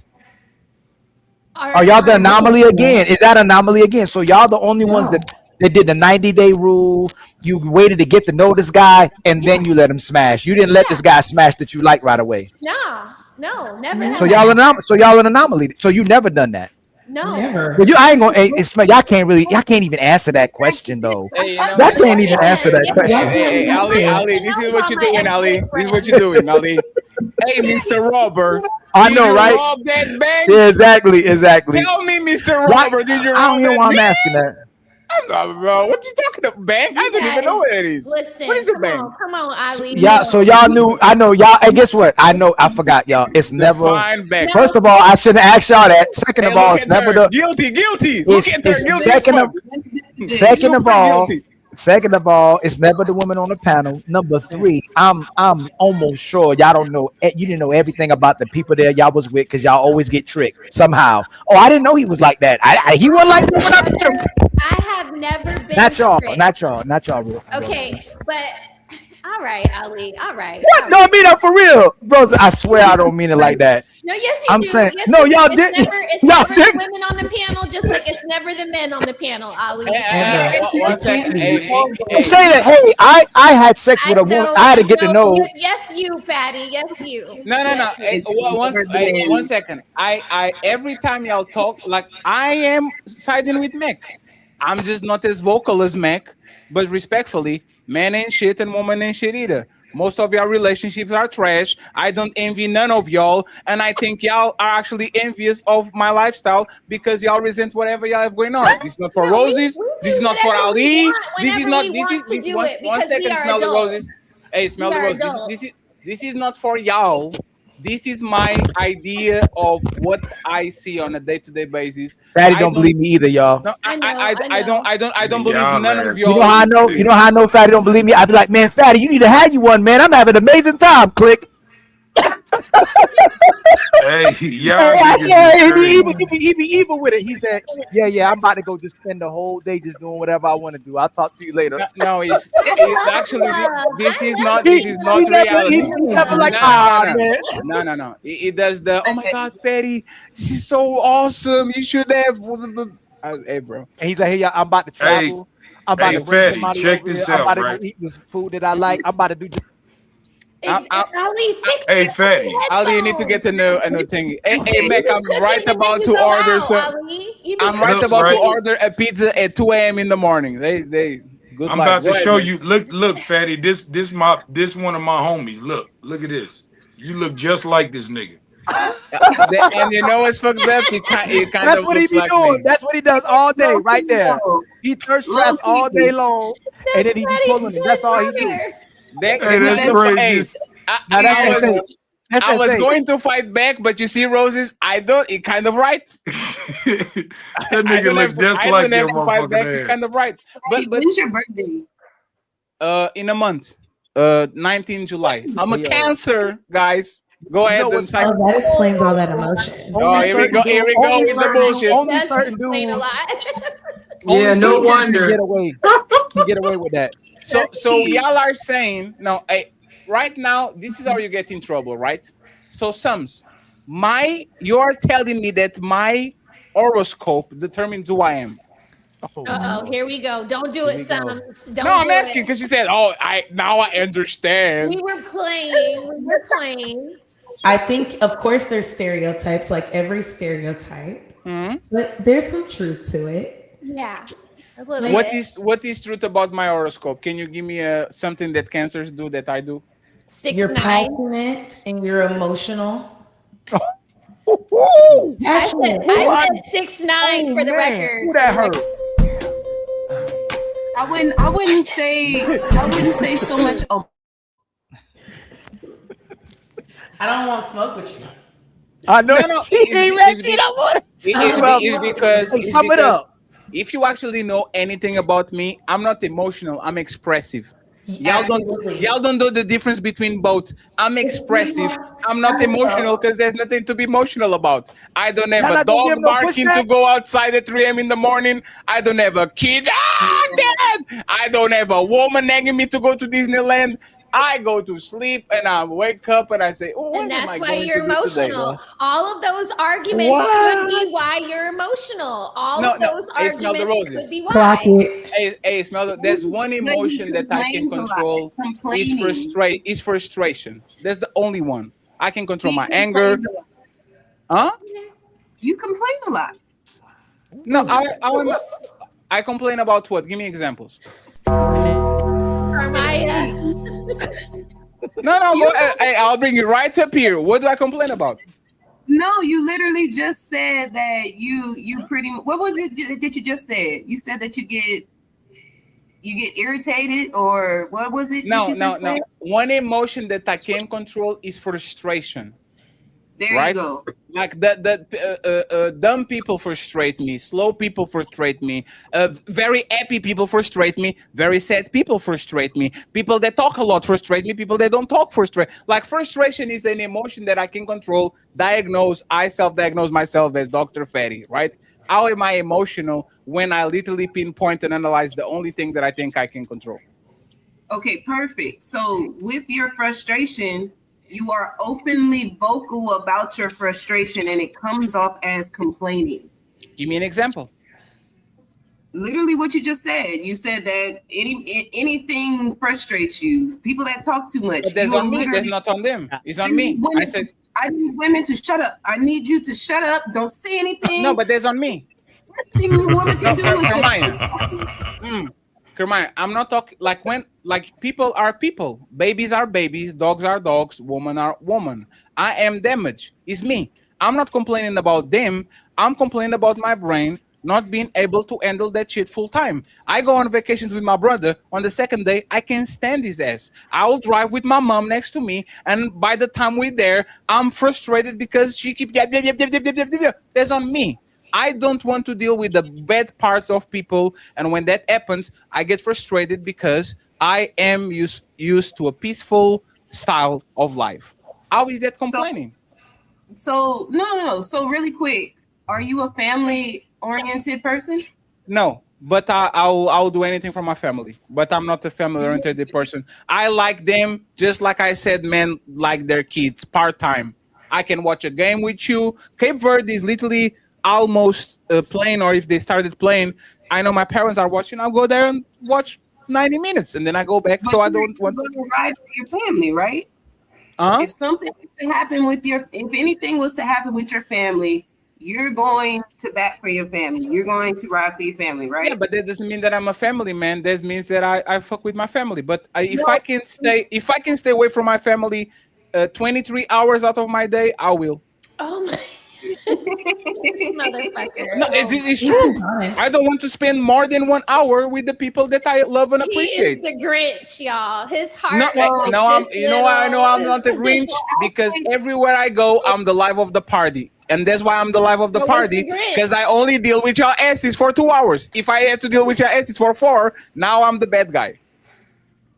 Are y'all the anomaly again? Is that anomaly again? So y'all the only ones that did the 90-day rule. You waited to get to know this guy, and then you let him smash. You didn't let this guy smash that you like right away. No, never. So y'all an anomaly. So you never done that. No, never. But I ain't gonna. Y'all can't even answer that question though. Y'all can't even answer that question. Hey, Ali, this is what you're doing, Ali. This is what you're doing, Ali. Hey, Mr. Robber. I know, right? Rob that bank? Yeah, exactly. Tell me, Mr. Robber, did you rob I don't know that why I'm bank? asking that. Bro, what you talking about? Bank? I don't even know what it is. Listen, what is a bank? Come on, Ali. So y'all knew. I know y'all. Hey, guess what? I know. I forgot, y'all. It's never. Bank. First of all, I shouldn't ask y'all that. Second of all, it's never the guilty. Look at her. Second of all, it's never the woman on the panel. Number 3, I'm almost sure y'all don't know. You didn't know everything about the people there y'all was with because y'all always get tricked somehow. Oh, I didn't know he was like that. He wasn't like that. I have never been. Not y'all. Okay, but all right, Ali. All right. What? No, I mean that for real, bros. I swear I don't mean it like that. No, yes, you I'm do. saying, Yes, no, you do. y'all It's did. never, it's Y'all never did. the women on the panel, just like it's never the men on the panel, Ali. One second. I'm saying, hey, I had sex with a woman. I had to get to know. Yes, you, Fatty. Yes, you. No. One second. I every time y'all talk, like I am siding with Mac. I'm just not as vocal as Mac, but respectfully, man ain't shit and woman ain't shit either. Most of your relationships are trash. I don't envy none of y'all, and I think y'all are actually envious of my lifestyle because y'all resent whatever y'all have going on. This is not for No, we roses. This do is not for whatever we Ali. want This is whenever not. we This is want to this do one. it One because we second. are Smell the roses. adults. Hey, We smell the are roses. adults. This is not for y'all. This is my idea of what I see on a day-to-day basis. Fatty I don't don't. believe me either, y'all. No, I don't believe Y'all none of ass. You know y'all. how I know? You know how I know Fatty don't believe me? I'd be like, man, Fatty, you need to have you one, man. I'm having an amazing time. Click. Hey, Hey, y'all I niggas said, is crazy. he be evil with it. He said, yeah, I'm about to go just spend the whole day just doing whatever I want to do. I'll talk to you later. No, it's actually this is not He, this is he not never, reality. he never like, No. man. No. It does the oh my god, Fatty, this is so awesome. You should have. Hey, bro. And he's like, hey, I'm about to Hey, travel. I'm about hey, to bring Fatty, somebody check over here. this I'm out, about to go right? eat this food that I like. I'm about to do just. Ali, fix Hey, your Fatty. Ali, you need to get a new thing. Hey, Mac, I'm right and then about you to go order out, some. Ali. You be I'm right Look, about to right. order a pizza at 2 a.m. in the morning. They good I'm life. about to Go ahead, show Mac. you. Look, Fatty. This one of my homies. Look at this. You look just like this nigga. And you know what's fucked up? It kind That's of what he looks be like doing. me. That's what he does all day, Low right key there. though. He thirst Low traps all day key. long, and That's then he be Fatty's pulling it. That's all he twin do. brother. Hey, This that's the hey. crazy. Now that's I was insane. That's I was insane. going to fight back, but you see, Roses, I don't. It kind of right. That nigga look just I like don't have your to fight back. It's motherfucking ass. kind of right. Hey, But when's your birthday? in a month, 19 July. I'm a Hey, yo, Cancer, guys. Go you know ahead and what's type. Oh, that explains all that emotion. Oh, only certain dudes, here we go only with the certain dudes, bullshit. It only does certain explain a dudes, lot. only Yeah, no certain dudes can get wonder. away. Can get away with that. So y'all are saying no. Right now, this is how you get in trouble, right? So Sums, you're telling me that my horoscope determines who I am. Oh Uh-oh, Lord, here we go. Don't do here it, we go. Sums. No, Don't I'm do asking it. because she said, "Oh, I understand." We were playing. We were playing. I think, of course, there's stereotypes, like every stereotype, Hmm? but there's some truth to it. Yeah, a little Like bit. What is truth about my horoscope? Can you give me something that cancers do that I do? Six you're nine. passionate and you're emotional. Ooh, Passionate. I ooh, Yes. said 6'9" oh for the man, record. ooh, that hurt. I wouldn't say so much. I don't want to smoke with you. I know No, she ain't ready. She don't want it. Well, hey, it's sum it because up. if you actually know anything about me, I'm not emotional. I'm expressive. Absolutely. Y'all don't know the difference between both. I'm expressive. I'm not emotional because there's nothing to be emotional about. I don't have Y'all a not gonna give him dog no barking to pushback. go outside at 3 a.m. in the morning. I don't have a kid. Dad! I don't have a woman nagging me to go to Disneyland. I go to sleep and I wake up and I say, "Oh, And what am that's I why going to you're do today?" emotional. All of those arguments could What? be why you're emotional. All No, of those hey, smell the arguments could roses. be Clock why. it. Hey, smell the. There's one But he emotion that I can complains a lot. control Complaining. is frustration. That's the only one. I can control He my anger. complains a lot. Huh? You complain a lot. No, I complain about what? Give me examples. Carmaya. No, go. You Hey, I'll bring you right up here. What do I complain about? No, you literally just said that you pretty. What was it that you just said? You said that you get irritated, or what was it that No, you no, just no. said? One emotion that I can control is frustration. There you Right? go. Like dumb people frustrate me, slow people frustrate me, very happy people frustrate me, very sad people frustrate me, people that talk a lot frustrate me, people that don't talk frustrate. Like frustration is an emotion that I can control, diagnose. I self-diagnose myself as Dr. Fatty, right? How am I emotional when I literally pinpoint and analyze the only thing that I think I can control? Okay, perfect. So with your frustration, You are openly vocal about your frustration and it comes off as complaining. Give me an example. Literally what you just said. You said that anything frustrates you. People that talk too much. But that's You are on me. That's literally. not on them. It's I on need me. I women. said I need women to shut up. I need you to shut up. Don't say anything. no, but that's on me. The thing a woman No, can do is just. Kermaya. Kermaya, I'm not talking like people are people. Babies are babies. Dogs are dogs. Women are women. I am damaged. It's me. I'm not complaining about them. I'm complaining about my brain not being able to handle that shit full time. I go on vacations with my brother. On the second day, I can't stand his ass. I'll drive with my mom next to me, and by the time we're there, I'm frustrated because she keeps yap, yap, yap, yap, yap, yap, yap. That's on me. I don't want to deal with the bad parts of people, and when that happens, I get frustrated because I am used to a peaceful style of life. How is that complaining? So no. So really quick, are you a family oriented person? No, but I'll do anything for my family. But I'm not a family oriented person. I like them just like I said, men like their kids part time. I can watch a game with you. Cape Verde is literally almost playing, or if they started playing, I know my parents are watching. I'll go there and watch 90 minutes, and then I go back. But So I you're don't want going to. to ride for your family, right? If something was to happen with if anything was to happen with your family, you're going to bat for your family. You're going to ride for your family, right? Yeah, but that doesn't mean that I'm a family man. That means that I fuck with my family. But if No. I can stay away from my family 23 hours out of my day, I will. Oh my. This motherfucker. No, it's true. I don't want to spend more than 1 hour with the people that I love and He appreciate. is the Grinch, y'all. His No, heart is like no, I'm. this You know why I know I'm not the little- Grinch? Because everywhere I go, I'm the life of the party, and that's why I'm the life of the So what's the party. Grinch? Because I only deal with your asses for 2 hours. If I had to deal with your asses for 4, now I'm the bad guy.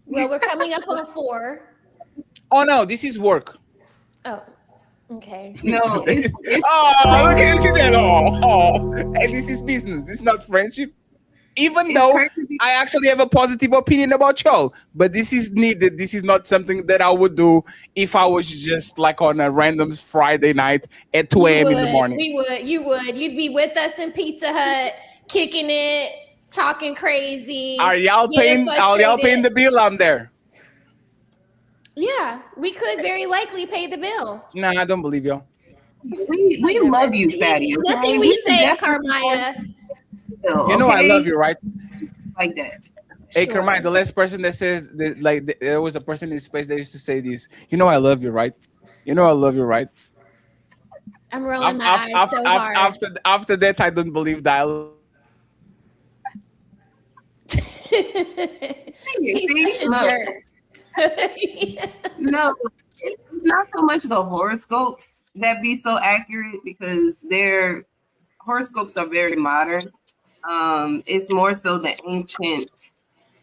Well, we're coming up on 4. Oh no, this is work. Oh, okay. No, it's oh, look at you then. Oh, and this is business. This is not friendship. Even though I actually have a positive opinion about y'all, but this is needed. This is not something that I would do if I was just like on a random Friday night at 2 a.m. in the morning. We would. You would. You'd be with us in Pizza Hut, kicking it, talking crazy. Are y'all getting paying? Are y'all paying the bill? I'm there. Yeah, we could very likely pay the bill. Nah, I don't believe y'all. We love you, Fatty. Nothing we say, Carmaya. You know I love you, right? Like that. Hey, Sure. Kermit, the last person that says that, like, there was a person in space that used to say this. You know I love you, right? You know I love you, right? I'm rolling my eyes so hard. After that, I don't believe that. He's such a jerk. No, it's not so much the horoscopes that be so accurate because their horoscopes are very modern. It's more so the ancient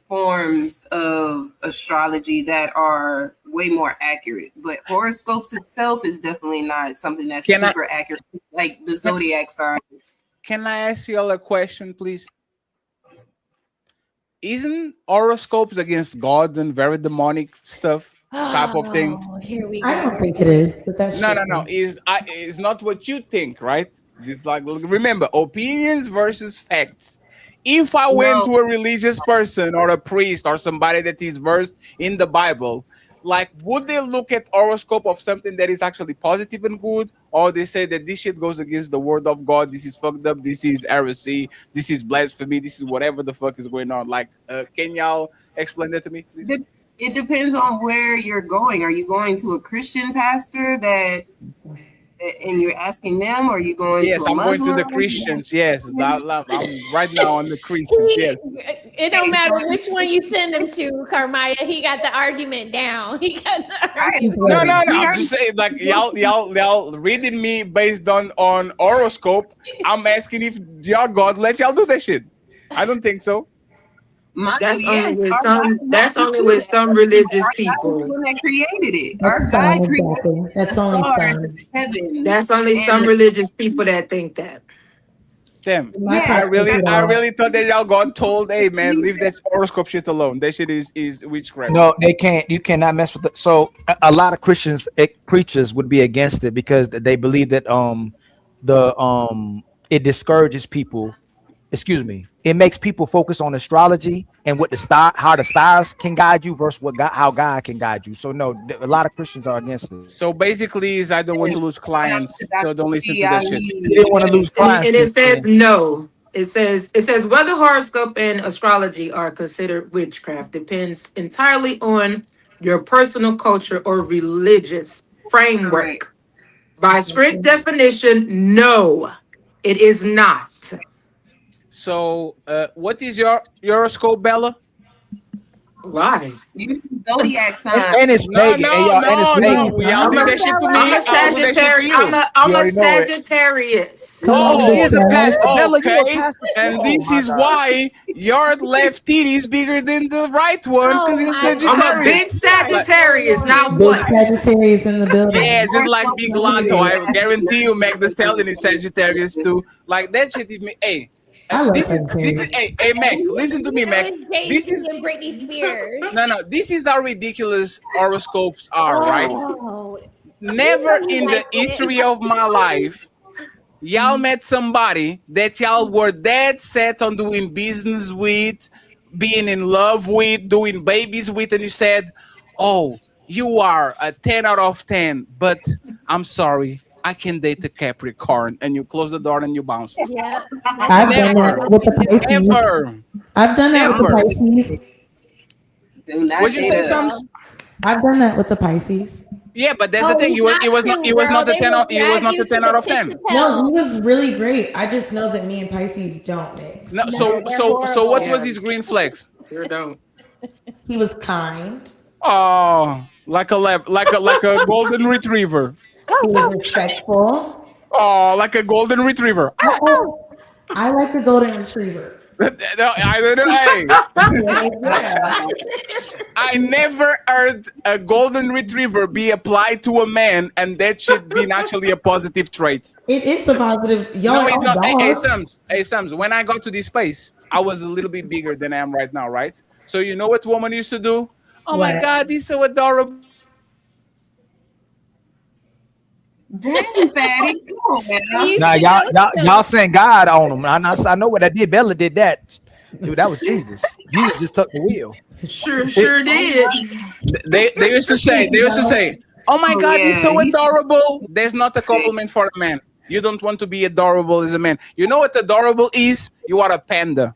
forms of astrology that are way more accurate. But horoscopes itself is definitely not something that's super accurate, like the zodiac signs. Can I ask you all a question, please? Isn't horoscopes against God and very demonic stuff type of thing? Here we go. I don't think it is, but that's No. just me. It's not what you think, right? It's like, remember, opinions versus facts. If I went to a religious person or a priest or somebody that is versed in the Bible, like, would they look at horoscope of something that is actually positive and good, or they say that this shit goes against the word of God, this is fucked up, this is heresy, this is blasphemy, this is whatever the fuck is going on? Like, can y'all explain that to me, please? It depends on where you're going. Are you going to a Christian pastor and you're asking them, or are you going Yes, to a I'm Muslim? going to the Christians. Yes, I'm right now on the Christians. Yes. It don't matter which one you send him to, Carmaya. He got the argument down. He got the argument. No. I'm just saying, like, y'all reading me based on horoscope. I'm asking if y'all God let y'all do that shit. I don't think so. That's only with some religious people. That created it. That's fine, exactly. That's only fun. That's only some religious people that think that. Damn. My I perspective, really thought that y'all got told, hey man, leave that horoscope shit alone. That shit is witchcraft. No, they can't. You cannot mess with it. So a lot of Christians preachers would be against it because they believe that it discourages people. Excuse me. It makes people focus on astrology and what the star, how the stars can guide you versus how God can guide you. So no, a lot of Christians are against it. So basically, is I don't want to lose clients, so don't listen to that shit. If you want to lose clients, And it says no. It says whether horoscope and astrology are considered witchcraft depends entirely on your personal culture or religious framework. By strict definition, no, it is not. So, what is your horoscope, Bella? Why? Zodiac sign. And it's pagan. No. Y'all do that shit to me. I'm a Sagittarius. I'm a Sagittarius. Oh, she is a pastor. Bella, you a okay. pastor. And Oh, this my is God. why your left titty is bigger than the right one because you're Sagittarius. I'm a big Sagittarius, not big what? Sagittarius in the building. Yeah, just like Big Lato. I guarantee you, Meg the Stallion is Sagittarius too. Like that shit is me. Hey. This is hey Mac, listen to me, Mac. This is and Britney Spears. no, this is how ridiculous horoscopes are, right? Oh. Never in the history of my life, y'all met somebody that y'all were dead set on doing business with, being in love with, doing babies with, and you said, "Oh, you are a 10 out of 10, but I'm sorry, I can date a Capricorn," and you close the door and you bounce. Yeah. I've done that with the Pisces. Never. I've done that with the Never. Pisces. What'd you say, Sams? I've done that with the Pisces. Yeah, but that's the thing. He was not the 10 out. He was not the 10 out of 10. No, he was really great. I just know that me and Pisces don't mix. No, so what was his green flex? Sure don't. He was kind. Oh, like a golden retriever. He was respectful. Oh, like a golden retriever. I like a golden retriever. I never heard a golden retriever be applied to a man and that should be actually a positive trait. It is a positive. No, it's not. Hey, Sams, when I got to this place, I was a little bit bigger than I am right now, right? So you know what woman used to do? Oh my God, he's so adorable. Damn, Fatty. Come on, man. Nah, y'all saying God on them. I know what I did. Bella did that. Dude, that was Jesus. Jesus just took the wheel. Sure did. They used to say, oh my God, he's so adorable. There's not a compliment for a man. You don't want to be adorable as a man. You know what adorable is? You are a panda.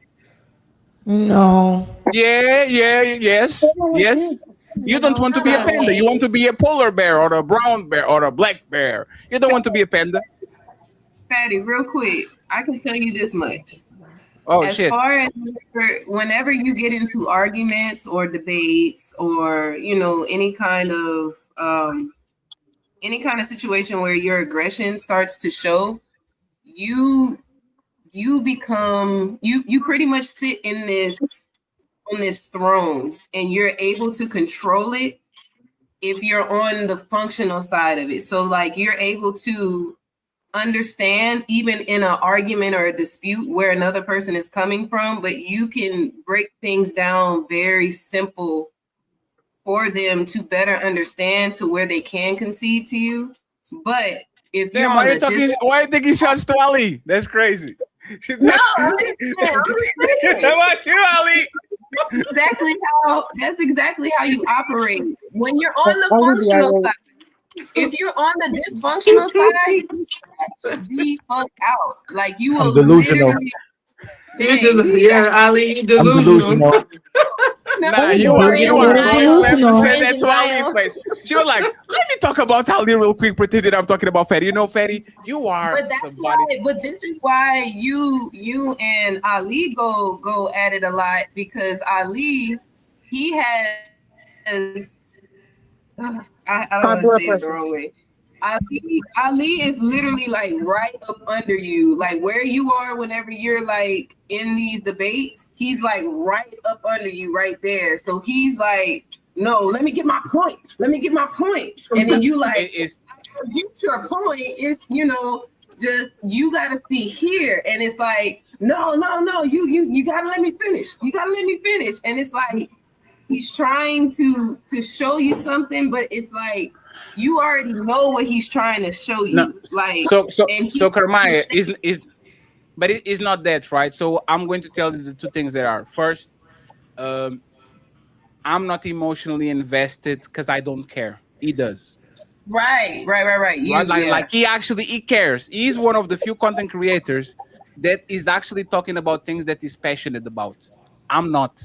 No. Yes. You don't want to be a panda. You want to be a polar bear or a brown bear or a black bear. You don't want to be a panda. Fatty, real quick, I can tell you this much. Oh, as shit. far as whenever you get into arguments or debates or, you know, any kind of situation where your aggression starts to show, you become you pretty much sit in this on this throne and you're able to control it if you're on the functional side of it. So like you're able to understand even in an argument or a dispute where another person is coming from, but you can break things down very simple for them to better understand to where they can concede to you. But if you're why are you taking shots to Ali? That's crazy. No, How about you, Ali? That's exactly how you operate when you're on the functional side. If you're on the dysfunctional side, be fucked out. Like you will delusional. Ali, you're delusional. Nah, you are you have to say that to Ali face. She was like, let me talk about Ali real quick, pretending I'm talking about Fatty. You know, Fatty, you are. But that's why. But this is why you and Ali go at it a lot, because Ali, he has. I don't want to say it the wrong way. Ali is literally like right up under you, like where you are whenever you're like in these debates. He's like right up under you, right there. So he's like, no, let me get my point. And then you like, get your point. It's just you gotta see here. And it's like, no, you gotta let me finish. You gotta let me finish. And it's like he's trying to show you something, but it's like you already know what he's trying to show you. No, Like, and so Kermaya is but it is not that, right? So I'm going to tell you the two things that are first. um I'm not emotionally invested because I don't care. He does. right. Right? Like he cares. He's one of the few content creators that is actually talking about things that he's passionate about. I'm not.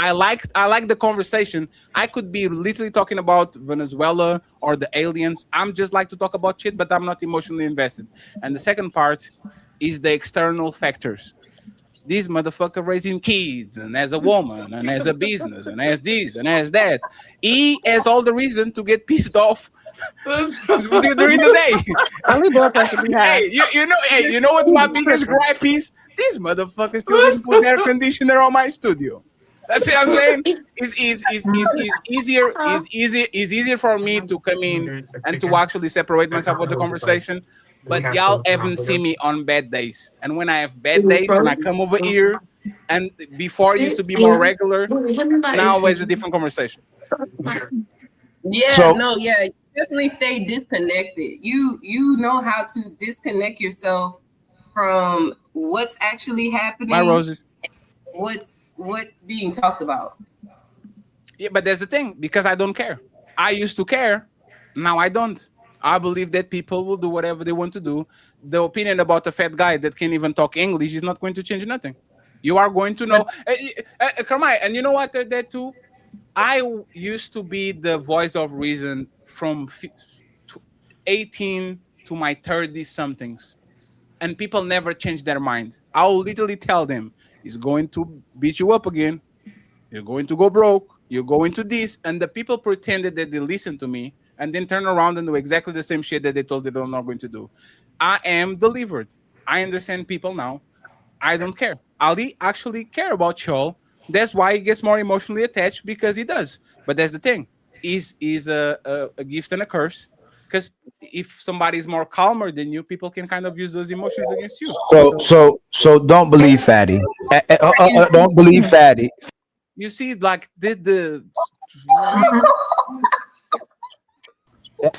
I like the conversation. I could be literally talking about Venezuela or the aliens. I'm just like to talk about shit, but I'm not emotionally invested. And the second part is the external factors. This motherfucker raising kids and as a woman and as a business and as this and as that. He has all the reason to get pissed off during the day. Only black person be high. You know what's my biggest gripe is? These motherfuckers still didn't put air conditioner on my studio. That's what I'm saying. It's easier for me to come in and to actually separate myself with the conversation. But y'all haven't seen me on bad days. And when I have bad days and I come over here, and before it used to be more regular, now it's a different conversation. Yeah, you definitely stay disconnected. You know how to disconnect yourself from what's actually happening. My roses. What's being talked about. Yeah, but that's the thing, because I don't care. I used to care, now I don't. I believe that people will do whatever they want to do. The opinion about a fat guy that can't even talk English is not going to change nothing. You are going to know. Kermai, and you know what? That too. I used to be the voice of reason from 18 to my 30 somethings, and people never change their mind. I'll literally tell them, "He's going to beat you up again. You're going to go broke. You're going to this," and the people pretended that they listened to me, and then turn around and do exactly the same shit that they told they're not going to do. I am delivered. I understand people now. I don't care. Ali actually care about y'all. That's why he gets more emotionally attached, because he does. But that's the thing. Is a gift and a curse. Because if somebody is more calmer than you, people can kind of use those emotions against you. So don't believe Fatty. Don't believe Fatty. You see, like the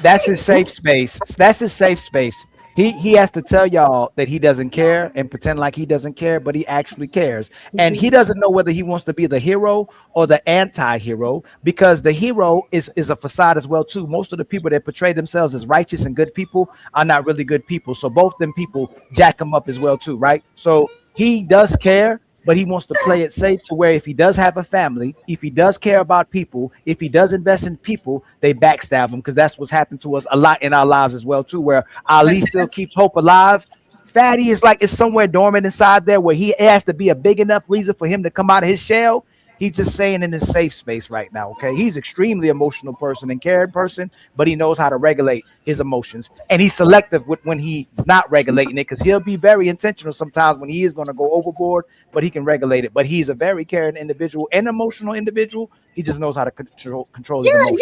That's his safe space. That's his safe space. He has to tell y'all that he doesn't care and pretend like he doesn't care, but he actually cares. And he doesn't know whether he wants to be the hero or the anti-hero, because the hero is a facade as well too. Most of the people that portray themselves as righteous and good people are not really good people. So both them people jack him up as well too, right? So he does care, but he wants to play it safe to where if he does have a family, if he does care about people, if he does invest in people, they backstab him, because that's what's happened to us a lot in our lives as well too, where Ali still keeps hope alive. Fatty is like it's somewhere dormant inside there where it has to be a big enough reason for him to come out of his shell. He's just saying in his safe space right now. Okay, he's extremely emotional person and caring person, but he knows how to regulate his emotions, and he's selective with when he's not regulating it, because he'll be very intentional sometimes when he is going to go overboard, but he can regulate it. But he's a very caring individual and emotional individual. He just knows how to control his emotions.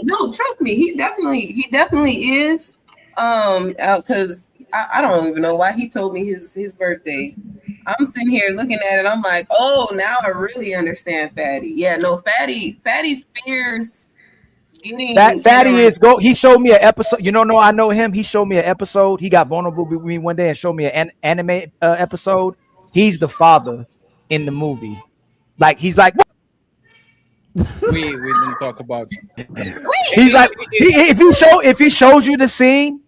No, trust me, he definitely is. Because I don't even know why he told me his birthday. I'm sitting here looking at it. I'm like, oh, now I really understand Fatty. Yeah, no, Fatty fears getting. Fatty is go. He showed me an episode. No, I know him. He showed me an episode. He got vulnerable with me one day and showed me an anime episode. He's the father in the movie. Like he's like. we didn't talk about. He's like if he shows you the scene.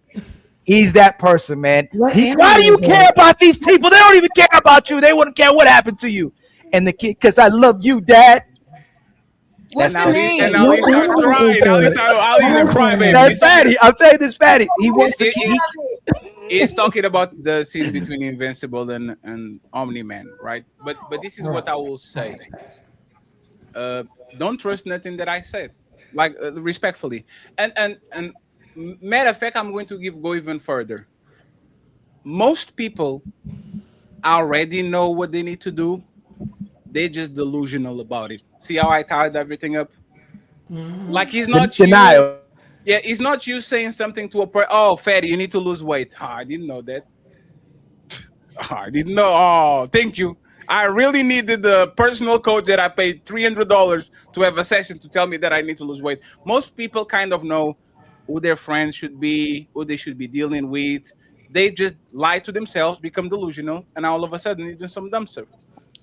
He's that person, man. Why do you care about these people? They don't even care about you. They wouldn't care what happened to you. And the kid, because I love you, Dad. What's the name? And Ali started crying. Ali's a crybaby. That's Fatty. I'm telling you this, Fatty. He wants to. He's talking about the scene between Invincible and Omni-Man, right? But this is what I will say. Don't trust nothing that I said, like respectfully. And matter of fact, I'm going to go even further. Most people already know what they need to do. They're just delusional about it. See how I tied everything up? Like he's not denial. Yeah, it's not you saying something to a person. Oh, fatty, you need to lose weight. Oh, I didn't know that. Oh, I didn't know. Oh, thank you. I really needed the personal coach that I paid $300 to have a session to tell me that I need to lose weight. Most people kind of know who their friends should be, who they should be dealing with. They just lie to themselves, become delusional, and all of a sudden they do some dumb stuff.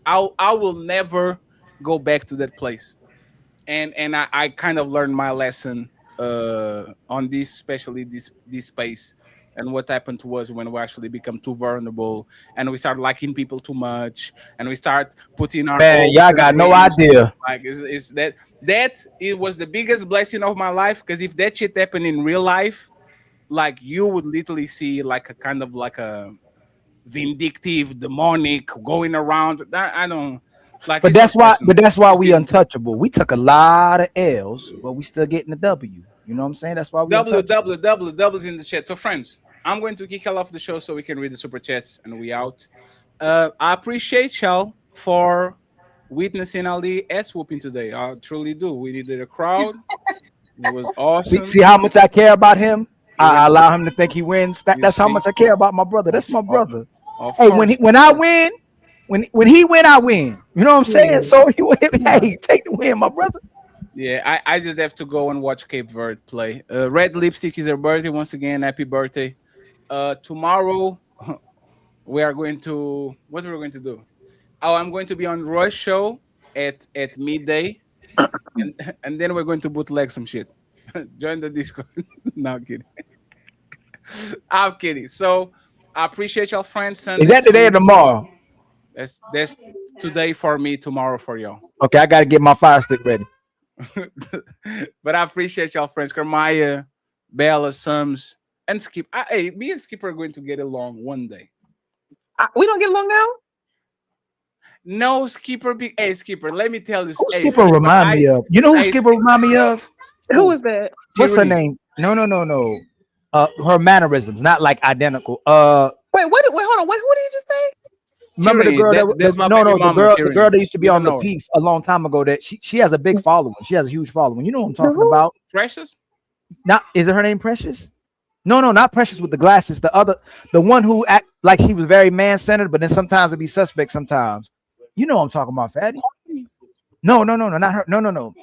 I will never go back to that place. And I kind of learned my lesson on this, especially this space, and what happened to us when we actually become too vulnerable and we start liking people too much and we start putting our Man, hopes y'all and got no dreams. idea. Like is that it was the biggest blessing of my life, because if that shit happened in real life, like you would literally see like a kind of like a vindictive demonic going around. That I don't like. But It's not that's why. personal. But that's why It's we business. untouchable. We took a lot of L's, but we still getting the W. You know what I'm saying? That's why we untouchable. W's in the chat. So, friends, I'm going to kick y'all off the show so we can read the super chats and we out. I appreciate y'all for witnessing Ali ass whooping today. I truly do. We needed a crowd. It was awesome. See how much I care about him. It I went. allow him to think he wins. You That's how see, much I care about my brother. That's my of, brother. of Hey, course. when I win, when he win, I win. You know what I'm saying? So hey, take the win, my brother. Yeah, I just have to go and watch Cape Verde play. Red Lipstick is her birthday once again. Happy birthday. Tomorrow we are going to what are we going to do? Oh, I'm going to be on Roy's show at midday, and and then we're going to bootleg some shit. Join the Discord. No, I'm kidding. I'm kidding. So I appreciate y'all, friends. Sunday Is that today or tomorrow? That's today for me, tomorrow for y'all. Okay, I gotta get my fire stick ready. But I appreciate y'all, friends. Kermaya, Bella, Sums, and Skip. Hey, me and Skip are going to get along one day. We don't get along now? No, Skipper. Hey, Skipper, let me tell you. Who Hey, Skipper remind me of? You know who Skipper remind me of? Who is that? What's her Tyranny. name? No. Her mannerisms, not like identical. Wait, hold on. Wait, what did you just say? Remember the Tyranny. girl That's my no, baby the mama, girl, Tyranny. the girl that used to be You on don't the know her. Peef a long time ago. That she has a big following. She has a huge following. You know what I'm talking who? about? Precious? Not is it her name Precious? No, not Precious with the glasses. The one who act like she was very man-centered, but then sometimes it be suspect sometimes. You know what I'm talking about, Fatty. No, not her. No.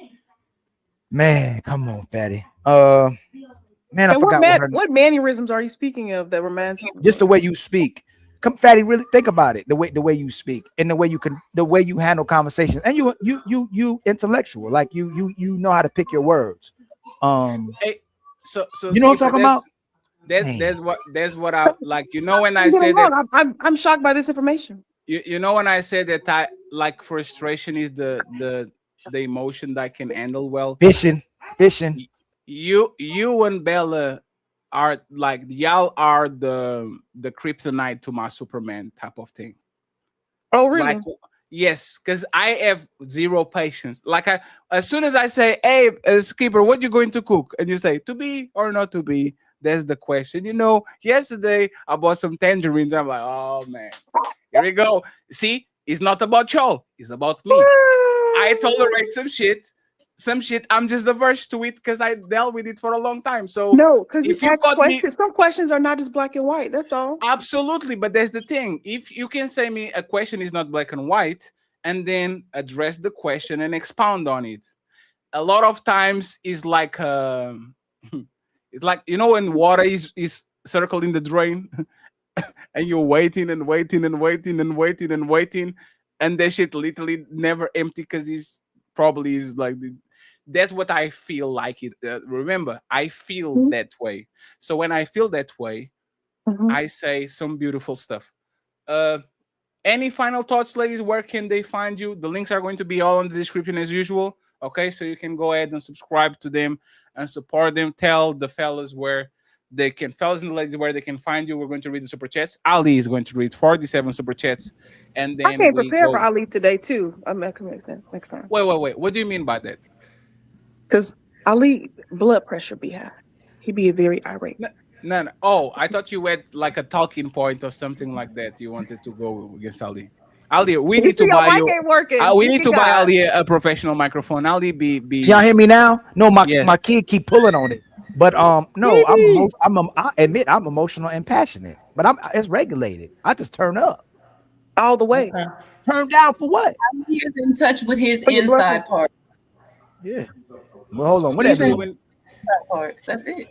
Man, come on, Fatty. Man, I And forgot what her what mannerisms are you speaking of that reminds you? just the way you speak. Come, Fatty, really think about it. The way you speak and the way you handle conversations, and you intellectual, like you know how to pick your words. Hey, so you know what Skipper, I'm talking about? That's what I like. You know when I Get say that. along. I'm shocked by this information. You know when I say that I like frustration is the emotion that I can handle well. Fishing. You and Bella are like y'all are the kryptonite to my Superman type of thing. Oh, really? Like, yes, because I have zero patience. Like as soon as I say, "Hey, Skipper, what you going to cook?" and you say, "To be or not to be," that's the question. You know, yesterday I bought some tangerines. I'm like, "Oh man, here we go." See, it's not about y'all. It's about me. I tolerate some shit. I'm just averse to it because I dealt with it for a long time. So no, because if you you ask got me, questions. Some questions are not just black and white. That's all. absolutely. But that's the thing. If you can say me a question is not black and white, and then address the question and expound on it. A lot of times is like it's like when water is circling the drain and you're waiting and waiting and waiting and waiting and waiting, and that shit literally never empty because it's probably is like that's what I feel like it. Remember, I feel that way. So when I feel that way, I say some beautiful stuff. Any final thoughts, ladies? Where can they find you? The links are going to be all in the description as usual. Okay, so you can go ahead and subscribe to them and support them. Tell the fellas where they can, fellas and ladies, where they can find you. We're going to read the super chats. Ali is going to read 47 super chats, and I then can't we prepare go. for Ali today too. I'm not coming next time. Wait. What do you mean by that? Because Ali blood pressure be high. He be very irate. No. Oh, I thought you had like a talking point or something like that. You wanted to go against Ali. Ali, we need to buy you. We need to buy Ali a professional microphone. Ali, be. Y'all hear me now? No, my kid keep pulling on it. But no, I admit I'm emotional and passionate, but it's regulated. I just turn up. All the way. Turn down for what? He is in touch with his For your inside brother. part. Yeah. Well, hold on. What He's that in mean? inside parts. That's it.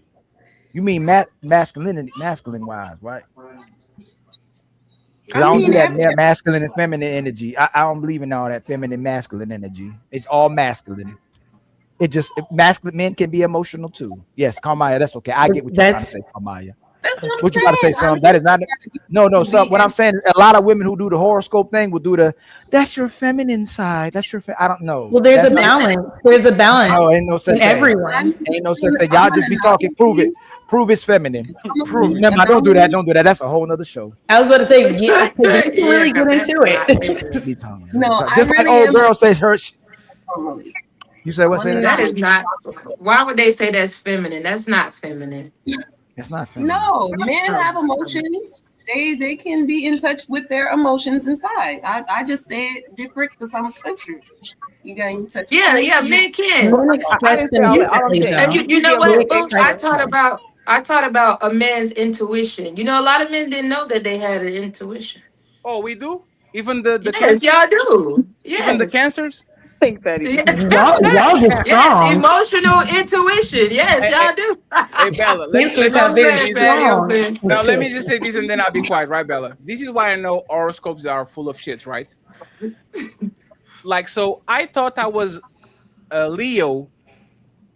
You mean masculine wise, right? Because I I don't mean, do that masculine and feminine energy. I don't believe in all that feminine masculine energy. It's all masculine. Masculine men can be emotional too. Yes, Carmaya, that's okay. I get what you're trying to say, Carmaya. That's what I'm What you got to say, saying. son? That is not no, son. What I'm saying is a lot of women who do the horoscope thing will do that's your feminine side. That's your I don't know. Well, there's a balance. There's a balance. No, ain't no such in thing. everyone. Ain't no such thing. Y'all just be talking. Prove it. Prove it's feminine. Prove it. No, don't do that. Don't do that. That's a whole nother show. I was about to say, yeah, we can really get into it. No, Just like old girl says her. You say what? Say That is not. Why would they say that's feminine? That's not feminine. That's not feminine. No, men have emotions. They can be in touch with their emotions inside. I just say it different because I'm a country. You got in touch. Yeah, men can. Men express them differently, though. And you know what, folks? I taught about a man's intuition. You know, a lot of men didn't know that they had an intuition. Oh, we do? Even the yes, y'all do. Yes. Even the cancers? I think that is. Y'all get yes, strong. emotional intuition. Yes, y'all do. Hey, Bella, Cancers have very strong. Now, let me just say this and then I'll be quiet, right, Bella? This is why I know horoscopes are full of shit, right? Like, so I thought I was a Leo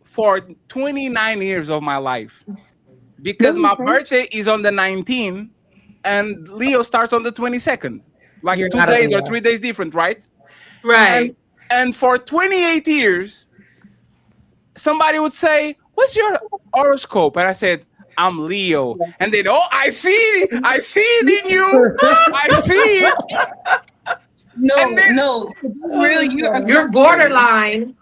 for 29 years of my life because my birthday is on the 19th and Leo starts on the 22nd. Like You're 2 not a days or Leo. 3 days different, right? Right. And for 28 years, somebody would say, "What's your horoscope?" And I said, "I'm Leo." And they, "Oh, I see it in you. I see it." No, real. You're borderline.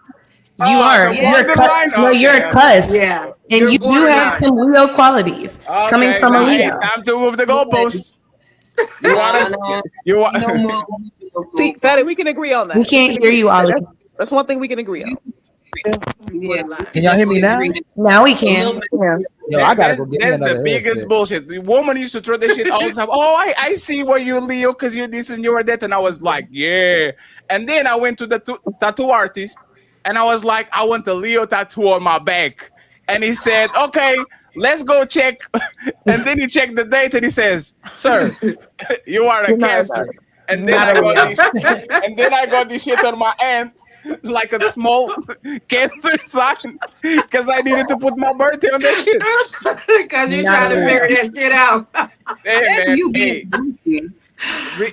You are. You're a cuss. Yeah. And you do have some Leo qualities coming from a now, hey, Leo. time to move the goalposts. You want See, Fatty, we can agree on that. We can't hear you, Ollie. That's one thing we can agree on. Yeah. Can y'all hear me now? Now we can. Yeah. Yo, I gotta go get me That's another the biggest headset. bullshit. The woman used to throw that shit all the time. Oh, I see why you Leo because you this and you're that. And I was like, yeah. And then I went to the tattoo artist and I was like, I want the Leo tattoo on my back. And he said, okay, let's go check. And then he checked the date and he says, sir, you are a Cancer. And then I got this shit on my hand. Like a small Cancer sign because I needed to put my birthday on that shit. Because you're trying to figure that shit out. Hey, man, hey.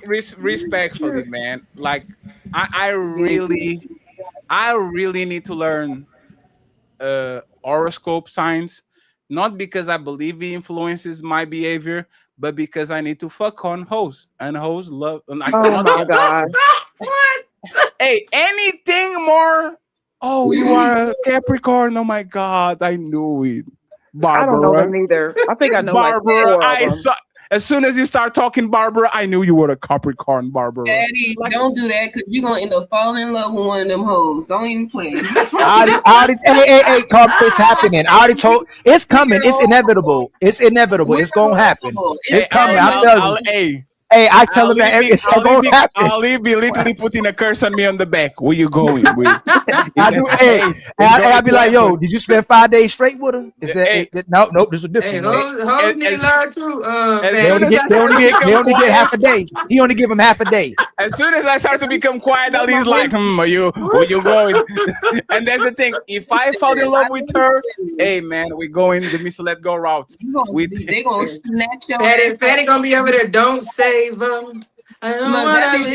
Respectfully, man. Like I really need to learn horoscope signs, not because I believe it influences my behavior, but because I need to fuck on hoes and hoes love. And Oh my God. What? Hey, anything more? Oh, you are a Capricorn. Oh my God, I knew it. Barbara. I don't know them either. I think I know Barbara. like 4 of them. saw. As soon as you start talking, Barbara, I knew you were a Capricorn, Barbara. Daddy, don't do that because you're gonna end up falling in love with one of them hoes. Don't even play. Hey, it's happening. I already told. It's coming. It's inevitable. It's inevitable. It's gonna happen. It's coming. I'm telling you. Hey, I tell him that it's gonna happen. Ali be literally putting a curse on me on the back. Where you going with? I do. I'll be like, yo, did you spend 5 days straight with her? Is that nope? There's a difference. Hoes need to learn too. They only get half a day. He only give him half a day. As soon as I start to become quiet, Ali's like, where you going? And that's the thing. If I fall in love with her, hey man, we going the Miss Let Go route. They gonna snatch your ass. Fatty gonna be over there. Don't save them. I don't want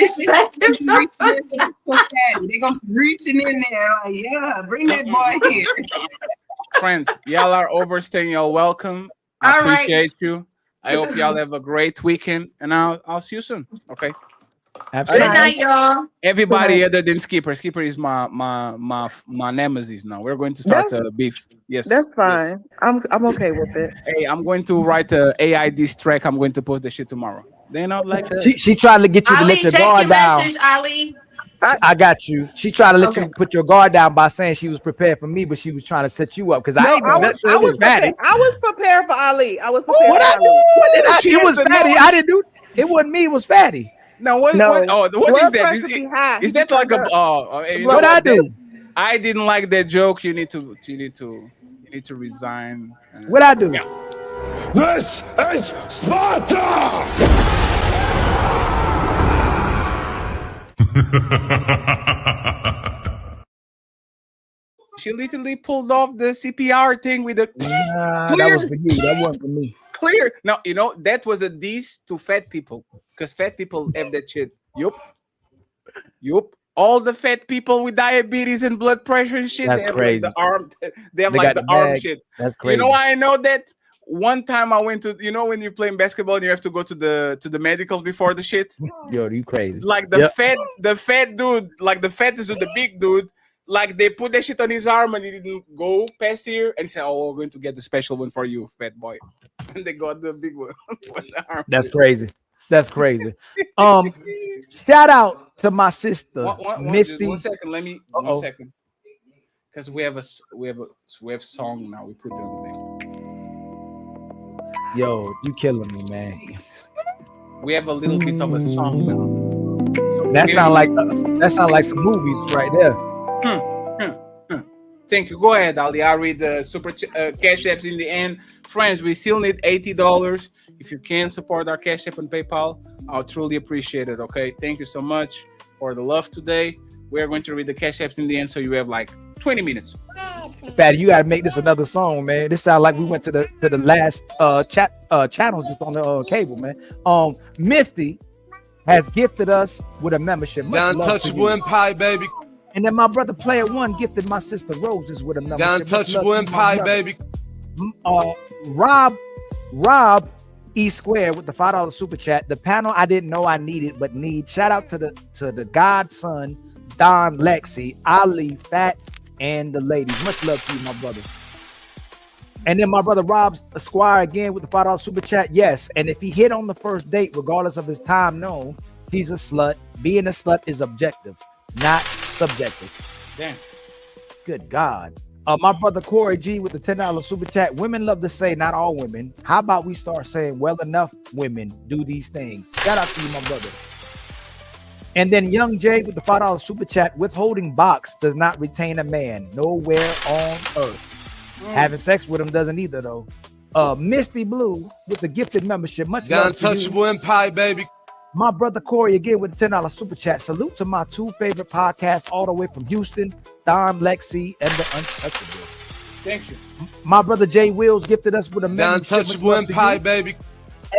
to They're gonna be reaching in there like, yeah, bring that boy here. Friends, y'all are overstaying. Y'all welcome. I appreciate you. I hope y'all have a great weekend, and I'll see you soon. Okay. Absolutely. Good night, y'all. Everybody other than Skipper. Skipper is my nemesis now. We're going to start a beef. Yes, that's fine. Yes. I'm okay with it. Hey, I'm going to write a AI diss track. I'm going to post the shit tomorrow. They not like that. She tried to get you to let your guard down. Message, Ali. I got you. She tried to let Okay. you put your guard down by saying she was prepared for me, but she was trying to set you up because I ain't know I it was fatty. was prepared for Ali. I was prepared What for I Ali. do? What did I? She It has was the fatty. I notes. didn't do. It wasn't me. It was fatty. No, what? No, What is blood that? pressure be high. Is that like a? You know What I what? do? I didn't like that joke. You need to resign. What I do? Yeah. This is Sparta! She literally pulled off the CPR thing with the Nah, clear. that was for you. That wasn't for me. Clear. No, that was a diss to fat people because fat people have that shit. Yup. All the fat people with diabetes and blood pressure and shit, That's they have like the crazy. arm. They have They like got the the arm bag. shit. That's You know crazy. why I know that? One time I went to, when you're playing basketball and you have to go to the medicals before the shit. Yo, you crazy? Like the fat dude, like the fattest dude, the big dude, like they put that shit on his arm and he didn't go past here and he said, "Oh, we're going to get the special one for you, fat boy." And they got the big one on the arm. That's crazy. That's crazy. Shout out to my sister Just Misty. 1 second. Let me 1 second. Because we have song now. We put it on the back. Yo, you killing me, man. We have a little bit of a song now. So That sound like some movies right there. Thank you. Go ahead, Ali. I'll read the super cash apps in the end. Friends, we still need $80. If you can support our cash app and PayPal, I'll truly appreciate it. Okay. Thank you so much for the love today. We're going to read the cash apps in the end, so you have like 20 minutes. Fatty, you gotta make this another song, man. This sound like we went to the last channel just on the cable, man. Misty has gifted us with a membership. The Untouchable Empire, baby. And then my brother Player One gifted my sister Roses with a membership. The Untouchable Empire, baby. Rob E Square with the $5 super chat. The panel I didn't know I needed but need. Shout out to the godson Thon, Lexy, Ali, Fat, and the ladies. Much love to you, my brother. And then my brother Rob Esquire again with the $5 super chat. Yes, and if he hit on the first date, regardless of his time known, he's a slut. Being a slut is objective, not subjective. Damn. Good God. My brother Corey G with the $10 super chat. Women love to say, not all women. How about we start saying, well, enough women do these things? Shout out to you, my brother. And then Young Jay with the $5 super chat. Withholding box does not retain a man nowhere on earth. Having sex with him doesn't either, though. Misty Blue with the gifted membership. Much The love Untouchable Empire, baby. My brother Corey again with the $10 super chat. Salute to my two favorite podcasts all the way from Houston, Thon, Lexy, and the Untouchables. Thank you. My brother Jay Wills gifted us with a The membership. Untouchable Empire, baby.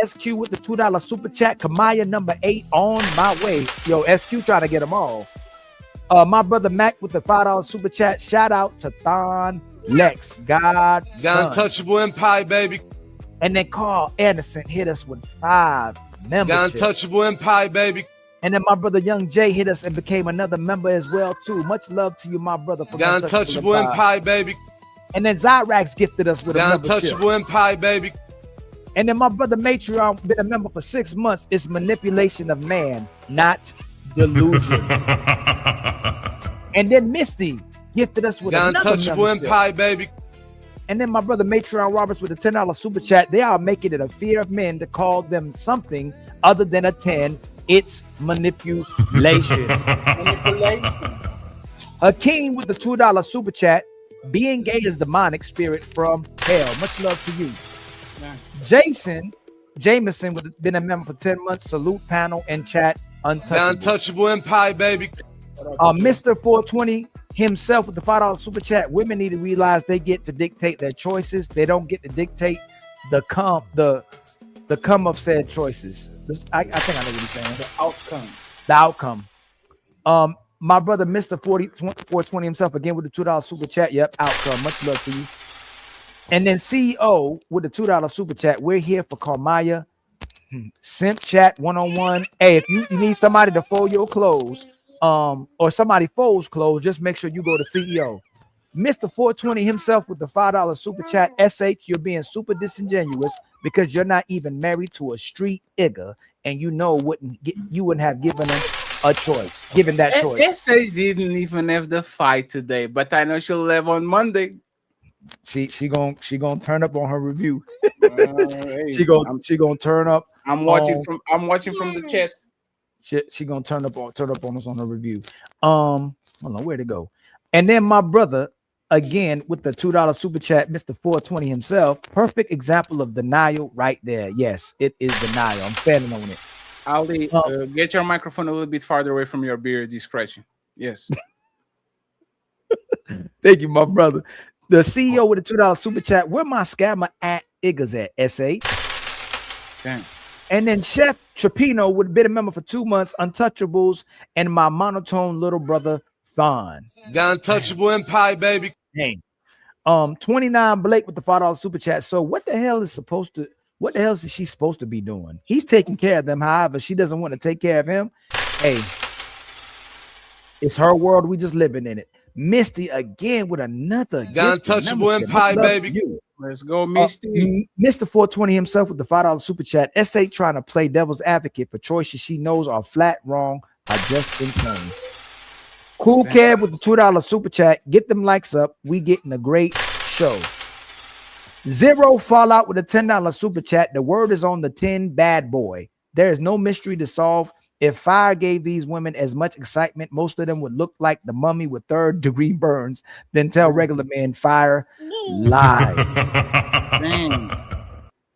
SQ with the $2 super chat. Kamaya number 8 on my way. Yo, SQ trying to get them all. My brother Mac with the $5 super chat. Shout out to Thon, Lex, God, The Untouchable Empire, baby. And then Carl Anderson hit us with 5 memberships. The Untouchable Empire, baby. And then my brother Young Jay hit us and became another member as well too. Much love to you, my brother. The Untouchable Empire, baby. And then Zyrax gifted us with a membership. The Untouchable Empire, baby. And then my brother Matreon been a member for 6 months. It's manipulation of man, not delusion. And then Misty gifted us with The another Untouchable membership. Empire, baby. And then my brother Matreon Roberts with a $10 super chat. They are making it a fear of men to call them something other than a 10. It's manipulation. Akeem with the $2 super chat. Being gay is demonic spirit from hell. Much love to you. Jason Jameson with been a member for 10 months. Salute panel and chat. Untouchable. The Untouchable Empire, baby. Mr. 420 himself with the $5 super chat. Women need to realize they get to dictate their choices. They don't get to dictate the come of said choices. I think I know what he's saying. The outcome. My brother Mr. 420 himself again with the $2 super chat. Yep, outcome. Much love to you. And then CEO with the $2 super chat. We're here for Carmaya. Simp chat 101. Hey, if you need somebody to fold your clothes, or somebody folds clothes, just make sure you go to CEO. Mr. 420 himself with the $5 super chat. SH, you're being super disingenuous because you're not even married to a street nigga, and you know you wouldn't have given him a choice, given that choice. SA didn't even have the fight today, but I know she'll have on Monday. She gonna turn up on her review. Hey, she gonna turn up. I'm watching from the chat. She gonna turn up on us on her review. Hold on, where'd it go? And then my brother again with the $2 super chat, Mr. 420 himself. Perfect example of denial right there. Yes, it is denial. I'm standing on it. Ali, get your microphone a little bit farther away from your beard discretion. Yes. Thank you, my brother. The CEO with the $2 super chat. Where my scammer at Iggers at SH? Damn. And then Chef Trapino would have been a member for 2 months. Untouchables and my monotone little brother Thon. Got Untouchable Empire, baby. Dang. 29 Blake with the $5 super chat. So what the hell is she supposed to be doing? He's taking care of them. However, she doesn't want to take care of him. Hey, it's her world. We just living in it. Misty again with another Got Untouchable Empire, baby. Let's go, Misty. Mr. 420 himself with the $5 super chat. SA trying to play devil's advocate for choices she knows are flat wrong, are just insane. Cool Cab with the $2 super chat. Get them likes up. We getting a great show. Zero Fallout with a $10 super chat. The word is on the 10, bad boy. There is no mystery to solve. If fire gave these women as much excitement, most of them would look like the mummy with 3rd-degree burns. Then tell regular men fire live.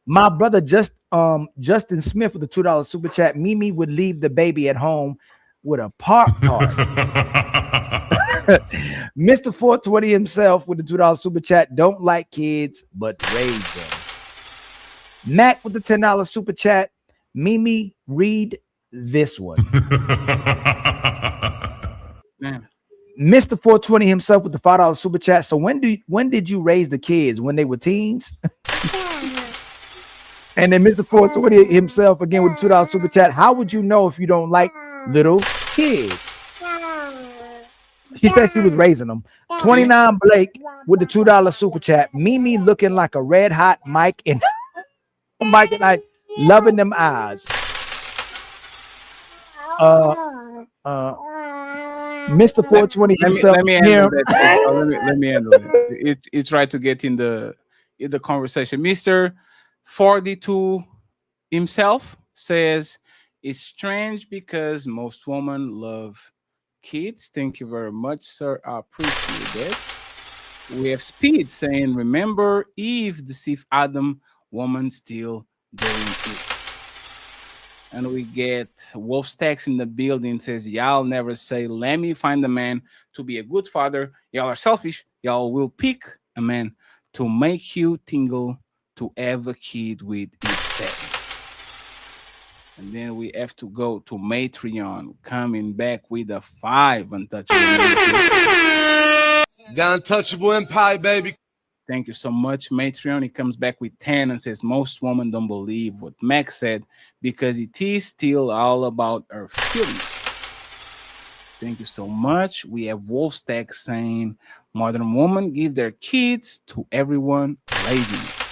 My brother Justin Smith with the $2 super chat. Mimi would leave the baby at home with a Pop-Tart. Mr. 420 himself with the $2 super chat. Don't like kids, but raise them. Mac with the $10 super chat. Mimi, read this one. Mr. 420 himself with the $5 super chat. So when did you raise the kids? When they were teens? And then Mr. 420 himself again with the $2 super chat. How would you know if you don't like little kids? She said she was raising them. 29 Blake with the $2 super chat. Mimi looking like a red hot Mike and I loving them eyes. Mr. 420 himself. Let me handle that. Let me handle it. It's right to get in the conversation. Mr. 42 himself says it's strange because most women love kids. Thank you very much, sir. I appreciate it. We have Speed saying, remember Eve deceived Adam, woman still doing it. And we get Wolf Stacks in the building says, y'all never say, let me find a man to be a good father. Y'all are selfish. Y'all will pick a man to make you tingle to have a kid with each day. And then we have to go to Matreon, coming back with a 5 Untouchable. Got Untouchable Empire, baby. Thank you so much, Matreon. He comes back with 10 and says, most women don't believe what Max said because it is still all about her feelings. Thank you so much. We have Wolfstack saying, modern women give their kids to everyone lazy.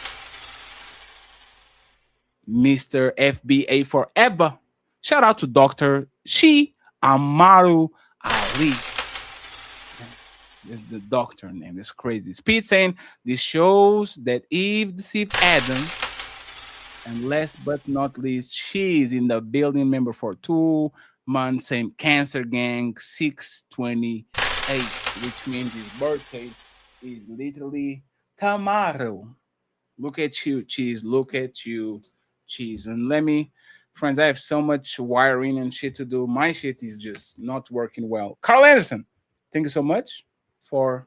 Mr. FBA Forever. Shout out to Dr. Shi Amaru Ali. Is the doctor name. It's crazy. Speed saying this shows that Eve deceived Adam. And last but not least, she is in the building member for 2 months. Same Cancer Gang 628, which means his birthday is literally tomorrow. Look at you, Cheese. Look at you, Cheese. And let me, friends, I have so much wiring and shit to do. My shit is just not working well. Carl Anderson, thank you so much for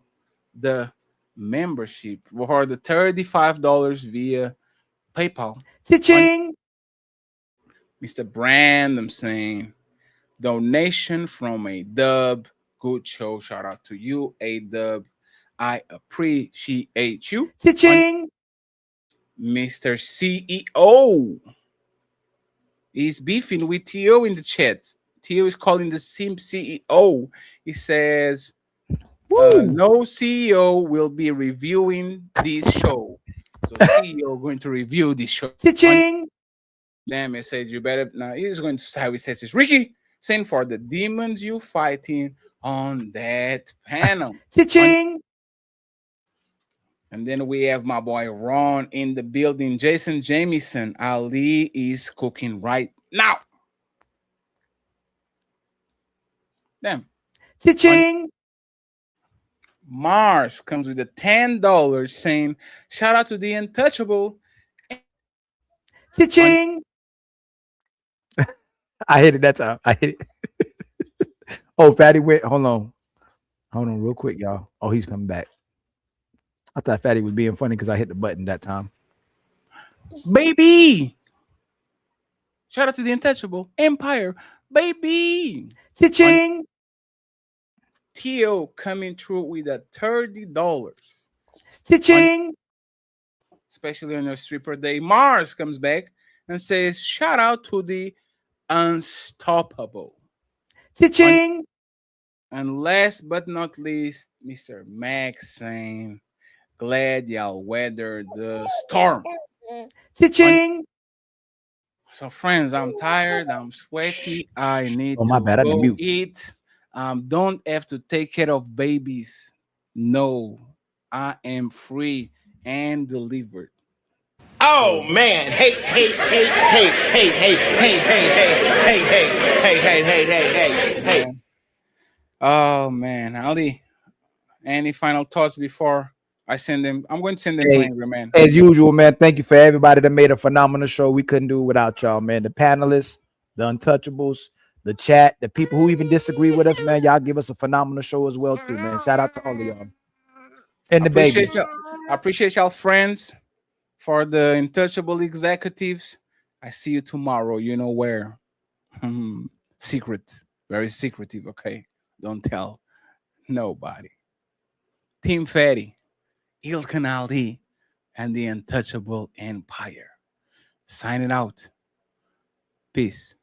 the membership, for the $35 via PayPal. Cha-ching! Mr. Brand, I'm saying donation from a dub. Good show. Shout out to you, a dub. I appreciate you. Cha-ching! Mr. CEO is beefing with Theo in the chat. Theo is calling the Simp CEO. He says, no CEO will be reviewing this show. So CEO going to review this show. Cha-ching! Damn, it said you better. Now he's going to side with says, Ricky, saying for the demons you fighting on that panel. Cha-ching! And then we have my boy Ron in the building. Jason Jamieson, Ali is cooking right now. Damn. Cha-ching! Mars comes with a $10 saying, shout out to the Untouchable. Cha-ching! I hit it that time. I hit it. Oh, Fatty went. Hold on real quick, y'all. Oh, he's coming back. I thought Fatty was being funny because I hit the button that time. Baby! Shout out to the Untouchable Empire. Baby! Cha-ching! Tio coming through with a $30. Cha-ching! Especially on your stripper day. Mars comes back and says, shout out to the Unstoppable. Cha-ching! And last but not least, Mr. Max saying, glad y'all weathered the storm. Cha-ching! So, friends, I'm tired. I'm sweaty. I need my to bad. I didn't go mute. eat. Don't have to take care of babies. No, I am free and delivered. Oh man, hey, hey, hey, hey, hey, hey, hey, hey, hey, hey, hey, hey, hey, hey. Oh man, Ali, any final thoughts before I send them? I'm going to send them to Angry Man. As usual, man. Thank you for everybody that made a phenomenal show. We couldn't do it without y'all, man. The panelists, the Untouchables, the chat, the people who even disagree with us, man. Y'all give us a phenomenal show as well, too, man. Shout out to all of y'all. And the baby. I appreciate y'all, friends. For the Untouchable executives, I see you tomorrow. You know where? Secret, very secretive. Okay, don't tell nobody. Team Fatty, Ilkan Ali, and the Untouchable Empire. Signing out. Peace.